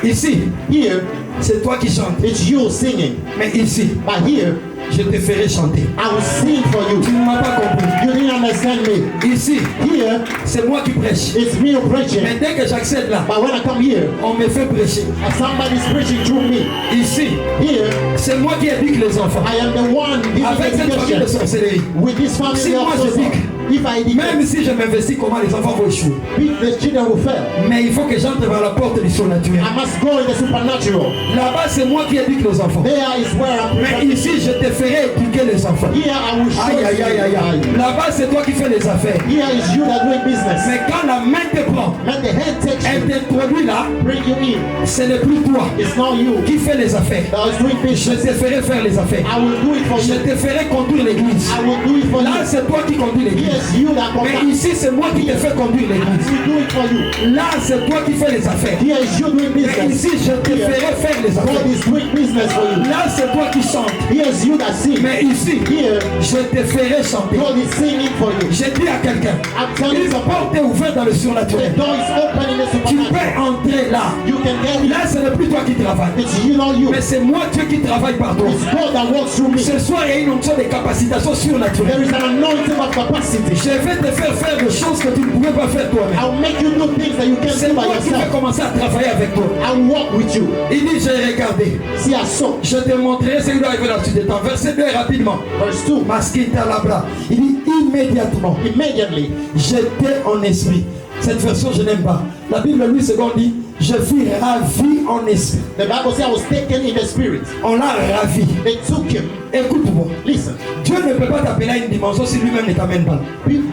Ici, Here, c'est toi qui chantes. it's you singing. Mais ici, But here, je te ferai chanter. I will sing for you. Tu ne m'as pas compris. You didn't understand me. Ici, Here, c'est moi qui prêche. it's me who Mais preaching. dès que j'accède là, But when I come here, on me fait prêcher. somebody's preaching through me. Ici, Here, c'est moi qui éduque les enfants. I am the one giving Avec cette famille de education. sorcellerie. With this Si family moi of je sorcery. pique, If I educate, même si je m'investis, comment les enfants vont échouer. the children will fail. Mais il faut que j'entre vers la porte du surnaturel. I must go in the supernatural. Là-bas, c'est moi qui éduque les enfants. There is where I'm Mais prepared. ici, je te ferai éduquer les enfants. Here I will show Aïe, aïe, aïe, aïe, aïe. you. Là-bas, c'est toi qui fais les affaires. Here is you that doing business. Mais quand la main te prend, When the hand takes elle you, t'introduit là, bring you in. ce n'est plus toi It's not you qui fais les affaires. that is doing Je business. te ferai faire les affaires. I will do it for Je you. te ferai conduire l'église. I will do it for Là, you. c'est toi qui conduis l'église. Yes, you that Mais contact. ici, c'est moi qui te fais conduire I l'église. will do it for you. Là, c'est toi qui fais les affaires. Here is you doing Mais business. ici, je te ferai faire les God affaires. is doing business for you. Là, c'est toi qui chantes. Here is you that sing. Mais ici, Here, je te ferai chanter. God is singing for you. J'ai dit à quelqu'un, I'm telling une you, porte est ouverte dans le the surnaturel. door is open in the Tu peux supernatural. entrer là. You can get it. Là, ce n'est plus toi qui travailles. It's you, not you. Mais c'est moi, Dieu, qui travaille par toi. It's God that works through me. Ce soir, il y a une onction de capacitation surnaturelle. There is an anointing of capacity. Je vais te faire faire des choses que tu ne pouvais pas faire toi-même. I'll make you do things that you can't C'est do by moi qui vais yourself. commencer à travailler avec toi. I'll walk with you. Il dit, j'ai regardé. See, I saw. Je te montrerai ce qui doit arriver dans le sud des temps. Verset 2 rapidement. Verse 2. Masquita labra. Il dit immédiatement. Immediately, J'étais en esprit. Cette version, je n'aime pas. La Bible, Louis II dit, je fus ravi en esprit. the Bible says I was taken in the spirit. On l'a ravi. They took him. Écoute-moi. Listen, Dieu ne peut pas t'appeler à une dimension si lui-même ne t'amène pas.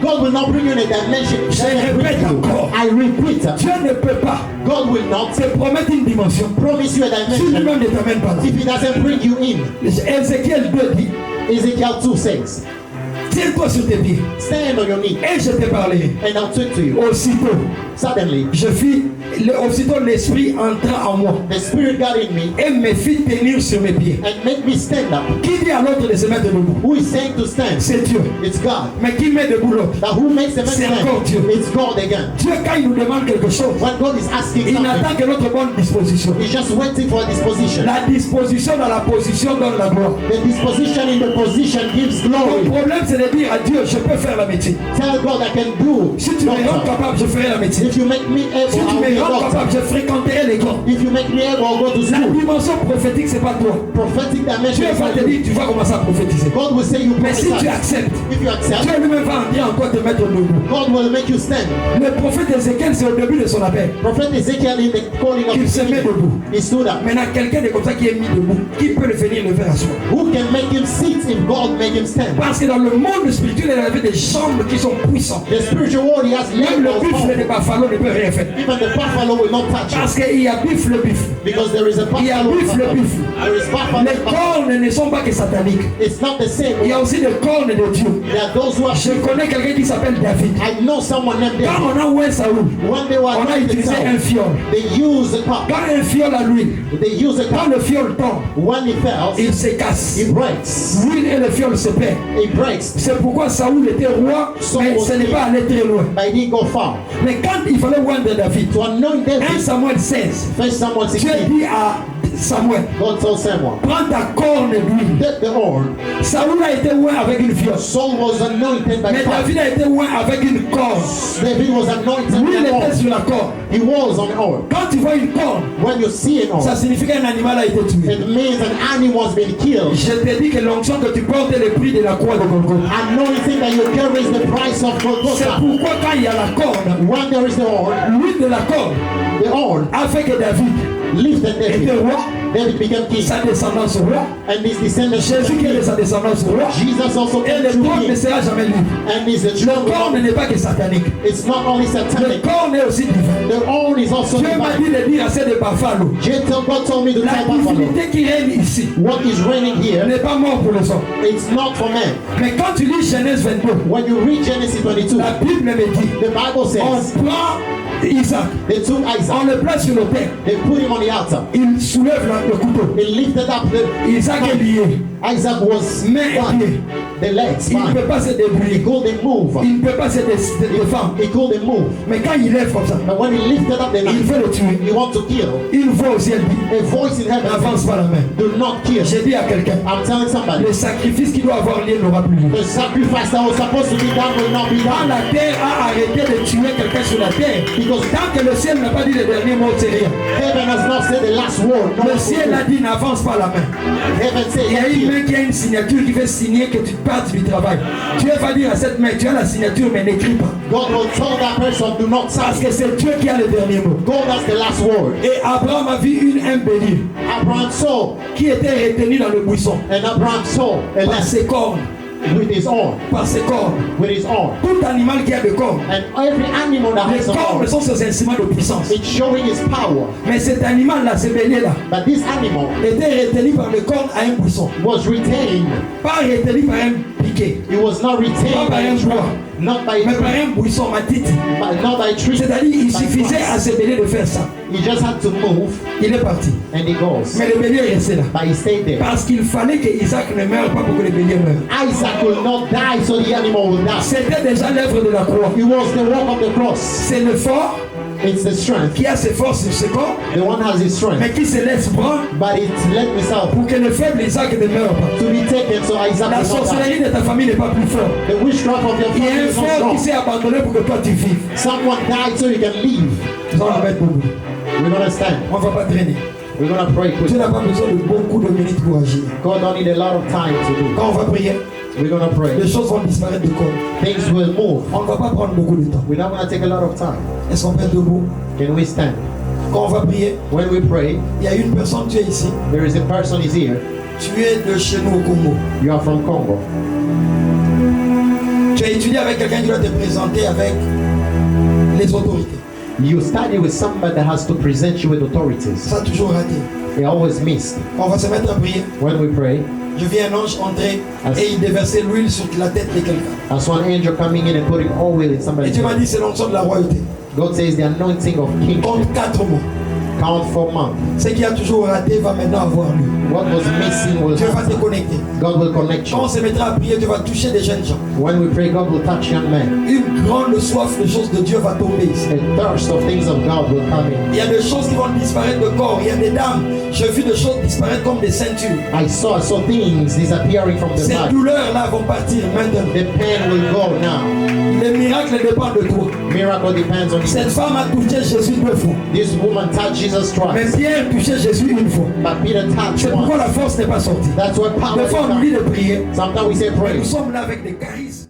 God will not bring you in a dimension. Je that will bring répète you. encore. I repeat, Dieu ne peut pas God will not te promettre une dimension promise you a si dimension lui-même ne t'amène pas là. if he doesn't bring you in. Ézéchiel 2 dit, Ezekiel 2 says, tiens-toi sur tes pieds stand on your knee et je te parlerai. and I'll talk to you. Aussitôt, Suddenly, aussitôt l'esprit entra en moi the spirit got in me et me fit tenir sur mes pieds. and made me stand up. Qui dit à l'autre de se mettre debout? Who is saying to stand? C'est Dieu. It's God. Mais qui met debout l'autre? Now who makes the man C'est stand? encore Dieu. It's God again. Dieu, quand il nous demande quelque chose, When God is asking il something, n'attend que notre bonne disposition. he's just waiting for a disposition. La disposition dans la position donne la gloire. The disposition in the position gives Ton glory. problème, c'est de dire à Dieu, je peux faire la médecine. Tell God I can do. Si tu me rends doctor. capable, je ferai la médecine. If you make me able, Si tu I'll be me a rends doctor. capable, je fréquenterai l'école. If you make me able, I'll go to La school. dimension prophétique, c'est pas toi. Prophetic dimension Dieu is va not te you. dire, tu vas commencer à prophétiser. God will say you Mais si tu prophesy. acceptes, If you accept, Dieu lui-même va entrer en toi te mettre debout. God will make you stand. Le prophète Ézéchiel, c'est au début de son appel. Prophet Ezekiel in the calling of Il se met Ezekiel, debout. he stood up. Maintenant, quelqu'un de comme ça qui est mis debout, qui peut le venir lever à soi? Who can make him sit if God make him stand? Parce que dans le monde spirituel, il avait des jambes qui sont puissantes. The spiritual world, he has Même legs le of buffle de power. Buffalo ne peut rien faire. Even the buffalo will not touch him. Parce qu'il y a buffle le buffle. Because there is a Il y a buffalo. buffle le buffle. There is buffalo. Les cornes ne sont pas que sataniques. It's not the same. Il y a aussi des cornes de Dieu. There are those who are. Je connais quelqu'un qui s'appelle David. I know someone named David. Quand on a oué Saoul, When they were on a anointed utilisé un Saul, fiole. they use a cup. Quand un fiole à l'huile, They use a quand cup. le fiole tombe, When it fails, il se casse. it breaks. L'huile et le fiole se perdent. It breaks. C'est pourquoi Saoul était roi, mais ce n'est pas allé très loin. But it didn't go far. Mais quand il fallait oindre David, To anoint 1 David, Samuel 16, first Samuel Dieu 16, dit à Samuel, God told Samuel, prends ta corne d'huile. take the horn. Saoul a été oint avec une fiole. Saul was anointed by Mais fire. David a été oint avec une corde. David was anointed Lui, il by était horn. sur la corde. He was on the horn. Quand tu vois une corde, When you see an ça horn, signifie qu'un animal a été tué. it means an animal has been killed. Je te dis que l'onction que tu portes est le prix de la croix de Golgotha. Anointing that you carry is the price of C'est Golgotha. pourquoi quand il y a la corde, When there is the horn, l'huile de la corde the horn a fait que David lifted était David. roi, David became king. sa descendance roi. And his descendants Jésus qui est de became sa descendance roi. king. Jesus also Et came le through trône ne him. sera jamais libre. And is the Le corne throne. n'est pas que satanique. It's not only Le satanic. corne est aussi divin. The horn is also Dieu m'a dit divine. de dire à ces de Buffalo, God told me to la tell Buffalo, divinité qui règne ici what is reigning here, n'est pas mort pour les hommes. it's not for men. Mais quand tu lis Genèse 22, When you read Genesis 22, la Bible me dit, the Bible on says prend Isaac, they took Isaac, on le place sur l'autel, they put him on the altar, il soulève le couteau. they lifted up the Isaac est lié, Isaac was main et bound. pied. The legs, Il ne fine. peut pas se He débrouiller, couldn't move. il ne peut pas se défendre. He couldn't move. Mais quand il lève comme ça, But when he lifted up the il knife, veut le tuer. he want to kill. Une voix au ciel dit, A voice in heaven n'avance says, pas la main. do not kill. J'ai dit à quelqu'un, I'm telling somebody, le sacrifice qui doit avoir lieu n'aura plus lieu. the sacrifice that was supposed to be done will not be Quand done. la terre a arrêté de tuer quelqu'un sur la terre, Because tant que le ciel n'a pas dit le dernier mot, c'est rien. Heaven has not said the last word. No Le one ciel will a dit n'avance pas la main. do. Heaven said, Il y a une main qui a une signature qui fait signer que tu partes du travail. Dieu va dire à cette main, tu as la signature mais n'écris pas. God will tell that person, do not Parce sign. que c'est Dieu qui a le dernier mot. God has the last word. Et Abraham a vu un bélier Abraham saw, qui était retenu dans le buisson and Abraham saw a par lamb ses cornes. with his horn, Par ses cornes. with his horn. Tout animal qui a des cornes. And every animal that Les has a cornes horn, sont ses instruments de puissance. it's showing his power. Mais cet animal-là, ce bélier-là, But this animal était retenu par le cornes à un buisson. was retained. Pas retenu par un piquet. It was not retained Pas par un by bois. not by Mais par un buisson matite. not by tree. C'est-à-dire, il by suffisait grass. à ce bélier de faire ça. He just had to move, Il est parti. and he goes. Mais le bélier est resté là. But he stayed there. Parce qu'il fallait que Isaac ne meure pas pour que le bélier meure. Isaac will not die, so the animal will die. C'était déjà l'œuvre de la croix. It was the work of the cross. C'est le fort It's the strength. qui a ses forces sur ce corps, The one has his strength, mais qui se laisse prendre but it's let himself pour que le faible Isaac ne meure pas. to be taken, so Isaac La will not die. sorcellerie de ta famille n'est pas plus forte. The witchcraft of your Il y family a un is not fort qui strong. s'est abandonné pour que toi tu vives. Someone died so you can live. Ça, on va mettre beaucoup. We're gonna stand. On ne va pas traîner. We're gonna pray Tu quickly. n'as pas besoin de beaucoup de minutes pour agir. God don't need a lot of time to do. Quand on va prier, We're gonna pray. les choses vont disparaître de corps. Things will move. On ne va pas prendre beaucoup de temps. We're not gonna take a lot of time. Est-ce qu'on peut être debout? Can we stand? Quand on va prier, When we pray, il y a une personne, tu es ici. there is a person is here. Tu es de chez nous au Congo. You are from Congo. Tu as étudié avec quelqu'un qui doit te présenter avec les autorités. You study with somebody that has to present you with authorities. Ça a toujours raté. They always missed. Quand on va se mettre à prier, When we pray, je vis un ange entrer et il déversait l'huile sur la tête de quelqu'un. I saw an angel coming in and putting oil in Et somebody's Dieu m'a head. dit c'est l'onction de la royauté. God says the anointing of kingship. Compte 4 mots. Count 4 months. Ce qui a toujours raté va maintenant avoir lieu. What was missing will Dieu va te happen. connecter. God will connect Quand on you. se mettra à prier, Dieu va toucher des jeunes gens. When we pray, God will touch young men. Une grande soif de choses de Dieu va tomber ici. A thirst of things of God will come in. Il y a des choses qui vont disparaître de corps. Il y a des dames. J'ai vu des choses disparaître comme des ceintures. I saw things disappearing from the Ces body. douleurs-là vont partir maintenant. The pain will go now. Les miracles dépendent de toi. Miracle depends on you. Cette femme a touché Jésus 2 fois. This woman touched Jesus Mais Christ, Pierre touchait Jésus une fois. but Peter touched C'est pourquoi once. la force n'est pas sortie. That's what power Des is. fois, on nous dit de prier. Sometimes we say Mais pray. nous sommes là avec des charismes.